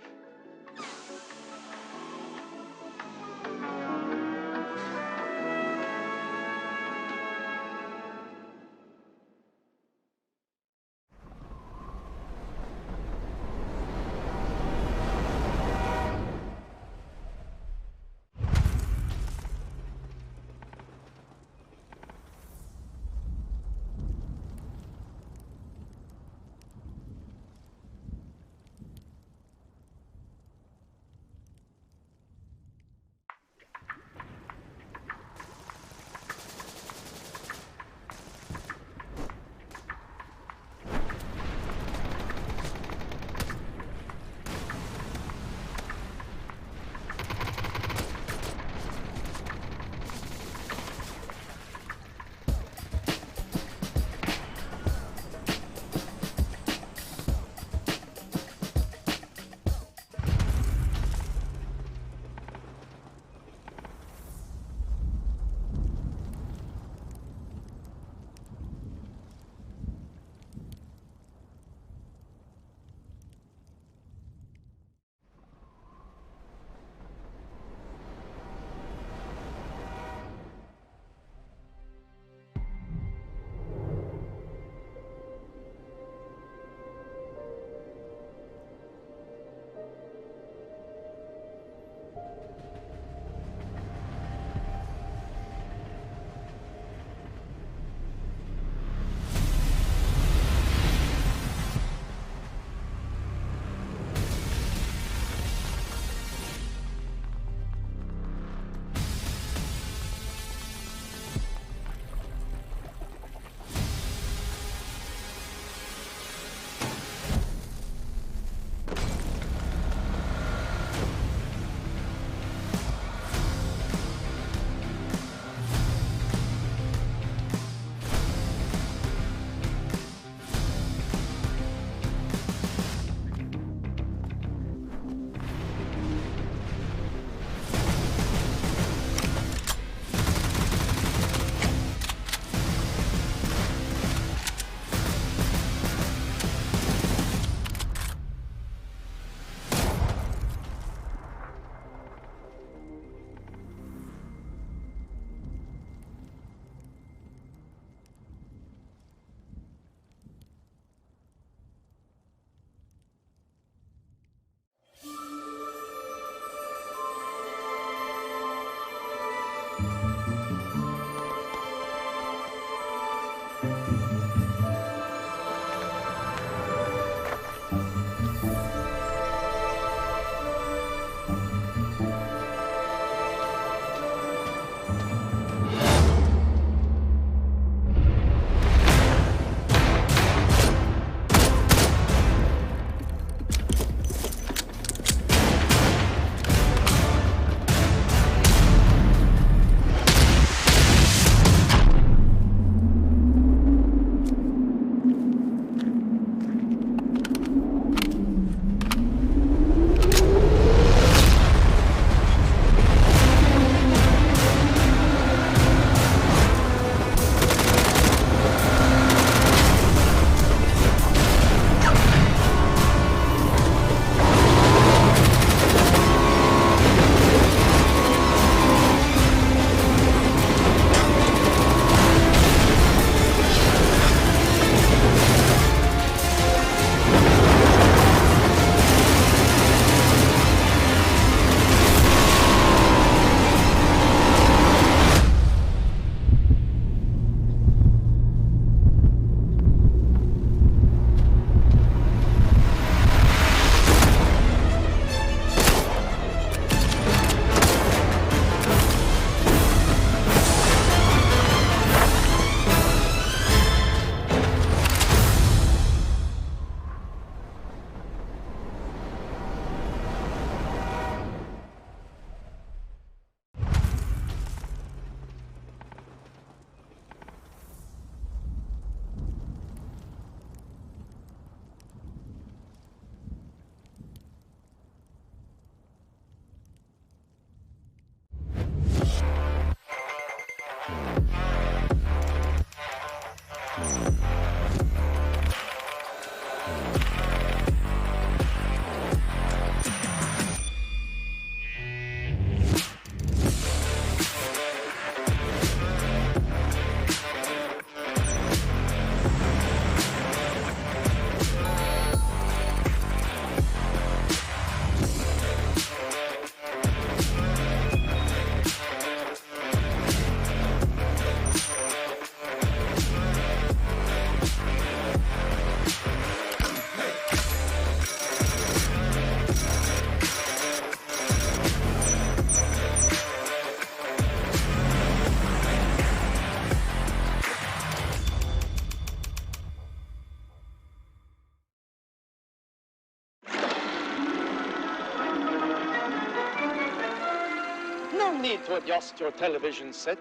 Speaker 9: no need to adjust your television set.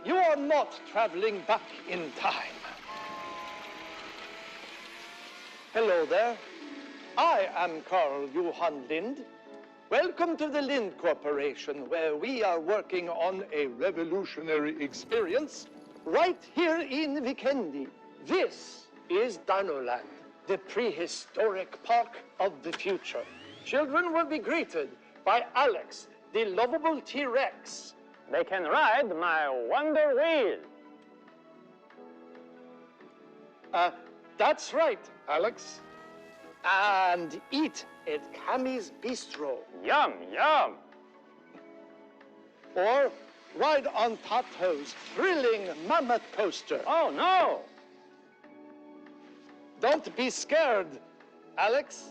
Speaker 9: You are not traveling back in time. Hello there. I am Carl Johan Lind. Welcome to the Lind Corporation, where we are working on a revolutionary experience right here in Vikendi. This is Dinoland, the prehistoric park of the future. Children will be greeted by Alex, the lovable T-Rex.
Speaker 10: They can ride my Wonder Wheel.
Speaker 9: That's right, Alex. And eat at Cammy's Bistro.
Speaker 10: Yum, yum.
Speaker 9: Or ride on Tato's thrilling mammoth coaster.
Speaker 10: Oh, no.
Speaker 9: Don't be scared, Alex.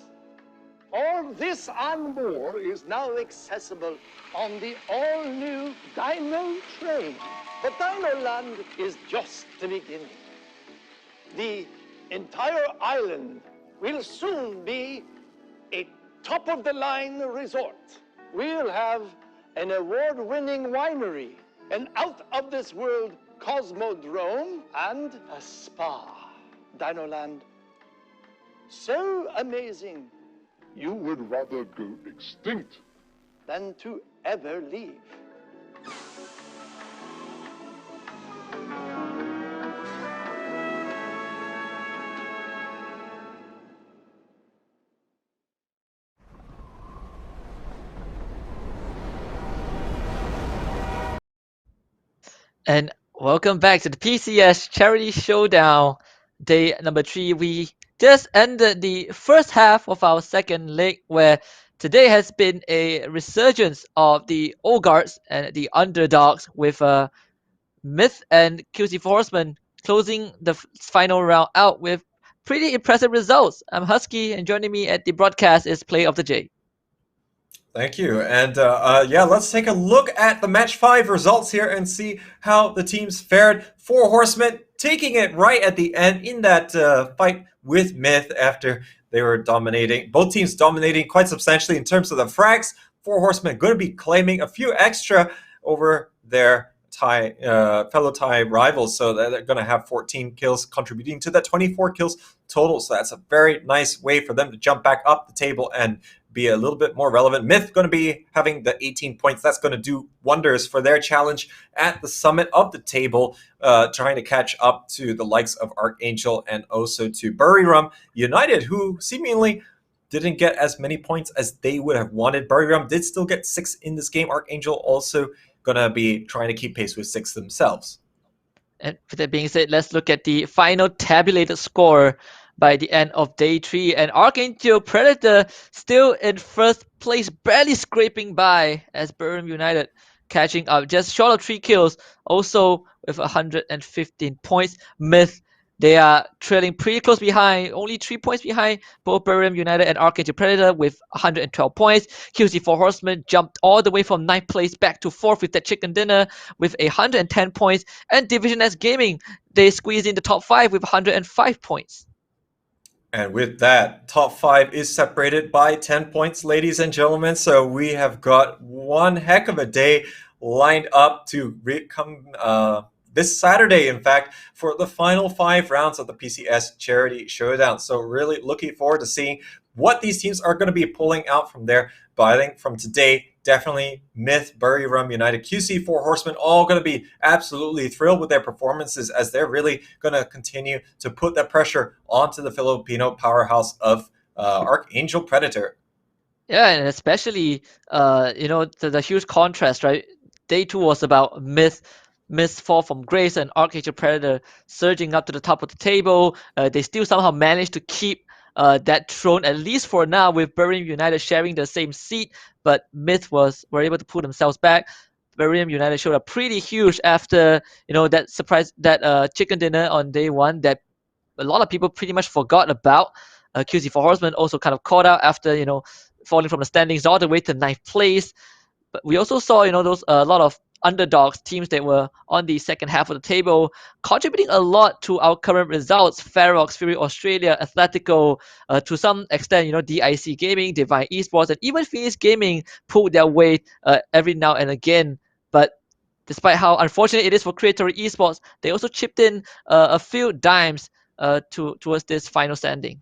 Speaker 9: All this and more is now accessible on the all-new Dino train. But Dinoland is just the beginning. The entire island will soon be a top-of-the-line resort. We'll have an award-winning winery, an out-of-this-world cosmodrome, and a spa. Dinoland, so amazing,
Speaker 11: You would rather go extinct
Speaker 9: than to ever leave.
Speaker 7: And welcome back to the PCS Charity Showdown, day number 3. We just ended the first half of our second leg, where today has been a resurgence of the old guards and the underdogs, with Myth and QC4 Horseman closing the final round out with pretty impressive results. I'm HusKKiee, and joining me at the broadcast is Play of the J.
Speaker 8: Thank you. And yeah, let's take a look at the match 5 results here and see how the teams fared. 4 Horsemen taking it right at the end in that fight with Myth after they were dominating. Both teams dominating quite substantially in terms of the frags. 4 Horsemen going to be claiming a few extra over their fellow Thai rivals. So they're going to have 14 kills, contributing to that 24 kills total. So that's a very nice way for them to jump back up the table and be a little bit more relevant. Myth going to be having the 18 points. That's going to do wonders for their challenge at the summit of the table, trying to catch up to the likes of Archangel and also to Buriram United, who seemingly didn't get as many points as they would have wanted. Buriram did still get 6 in this game. Archangel also going to be trying to keep pace with 6 themselves.
Speaker 7: And with that being said, let's look at the final tabulated score by the end of day 3. And Archangel Predator still in first place, barely scraping by, as Buriram United catching up just short of 3 kills, also with 115 points. Myth, they are trailing pretty close behind, only 3 points behind both Buriram United and Archangel Predator with 112 points. QC4 Horsemen jumped all the way from 9th place back to 4th with that chicken dinner with 110 points. And Division S Gaming, they squeezed in the top 5 with 105 points.
Speaker 8: And with that, top 5 is separated by 10 points, ladies and gentlemen. So we have got one heck of a day lined up to come this Saturday, in fact, for the final 5 rounds of the PCS Charity Showdown. So really looking forward to seeing what these teams are going to be pulling out from there. But I think from today, definitely Myth, Buriram United, QC4 Horsemen, all going to be absolutely thrilled with their performances, as they're really going to continue to put that pressure onto the Filipino powerhouse of Archangel Predator.
Speaker 7: Yeah, and especially, the huge contrast, right? Day 2 was about Myth's fall from grace, and Archangel Predator surging up to the top of the table. They still somehow managed to keep that throne, at least for now, with Buriram United sharing the same seat, but Myth were able to pull themselves back. Buriram United showed up pretty huge after that surprise, that chicken dinner on day 1 that a lot of people pretty much forgot about. QC4 Horsemen also kind of caught out after falling from the standings all the way to 9th place. But we also saw those a lot of underdogs, teams that were on the second half of the table, contributing a lot to our current results. Ferox, Fury Australia, Athletico, to some extent, DIC Gaming, Divine Esports, and even Phoenix Gaming pulled their weight every now and again. despite how unfortunate it is for Creatory Esports, they also chipped in a few dimes towards this final standing.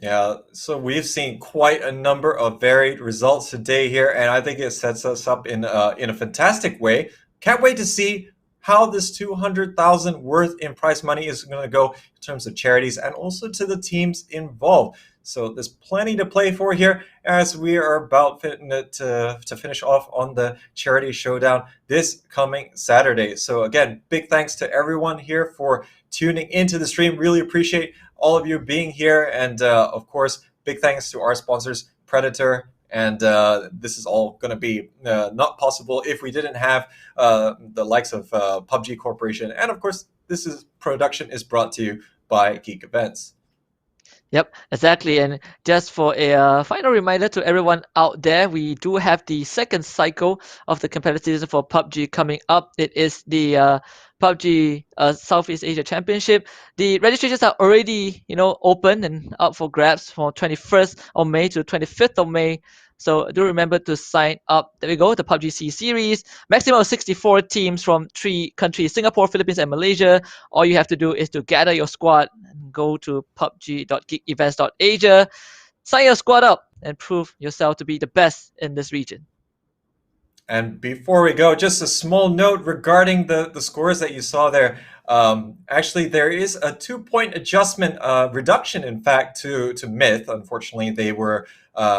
Speaker 8: Yeah, so we've seen quite a number of varied results today here, and I think it sets us up in a fantastic way. Can't wait to see how this 200,000 worth in prize money is going to go in terms of charities and also to the teams involved. So there's plenty to play for here as we are about to finish off on the charity showdown this coming Saturday. So again, big thanks to everyone here for tuning into the stream. Really appreciate all of you being here. And of course, big thanks to our sponsors, Predator. And this is all going to be not possible if we didn't have the likes of PUBG Corporation. And of course, production is brought to you by Geek Events.
Speaker 7: Yep, exactly. And just for a final reminder to everyone out there, we do have the second cycle of the competitive season for PUBG coming up. It is the PUBG Southeast Asia Championship. The registrations are already, open and up for grabs from 21st of May to 25th of May. So do remember to sign up. There we go, the PUBG C series. Maximum of 64 teams from 3 countries, Singapore, Philippines, and Malaysia. All you have to do is to gather your squad and go to pubg.geekevents.asia, sign your squad up, and prove yourself to be the best in this region.
Speaker 8: And before we go, just a small note regarding the scores that you saw there. Actually, there is a 2-point adjustment reduction, in fact, to Myth. Unfortunately, they were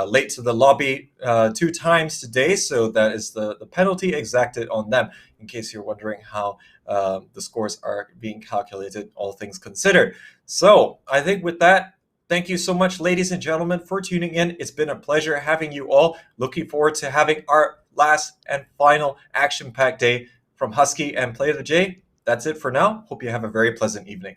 Speaker 8: late to the lobby 2 times today, so that is the penalty exacted on them, in case you're wondering how the scores are being calculated, all things considered. So I think with that, thank you so much, ladies and gentlemen, for tuning in. It's been a pleasure having you all. Looking forward to having our last and final action-packed day from HusKKiee and Play of the J. That's it for now. Hope you have a very pleasant evening.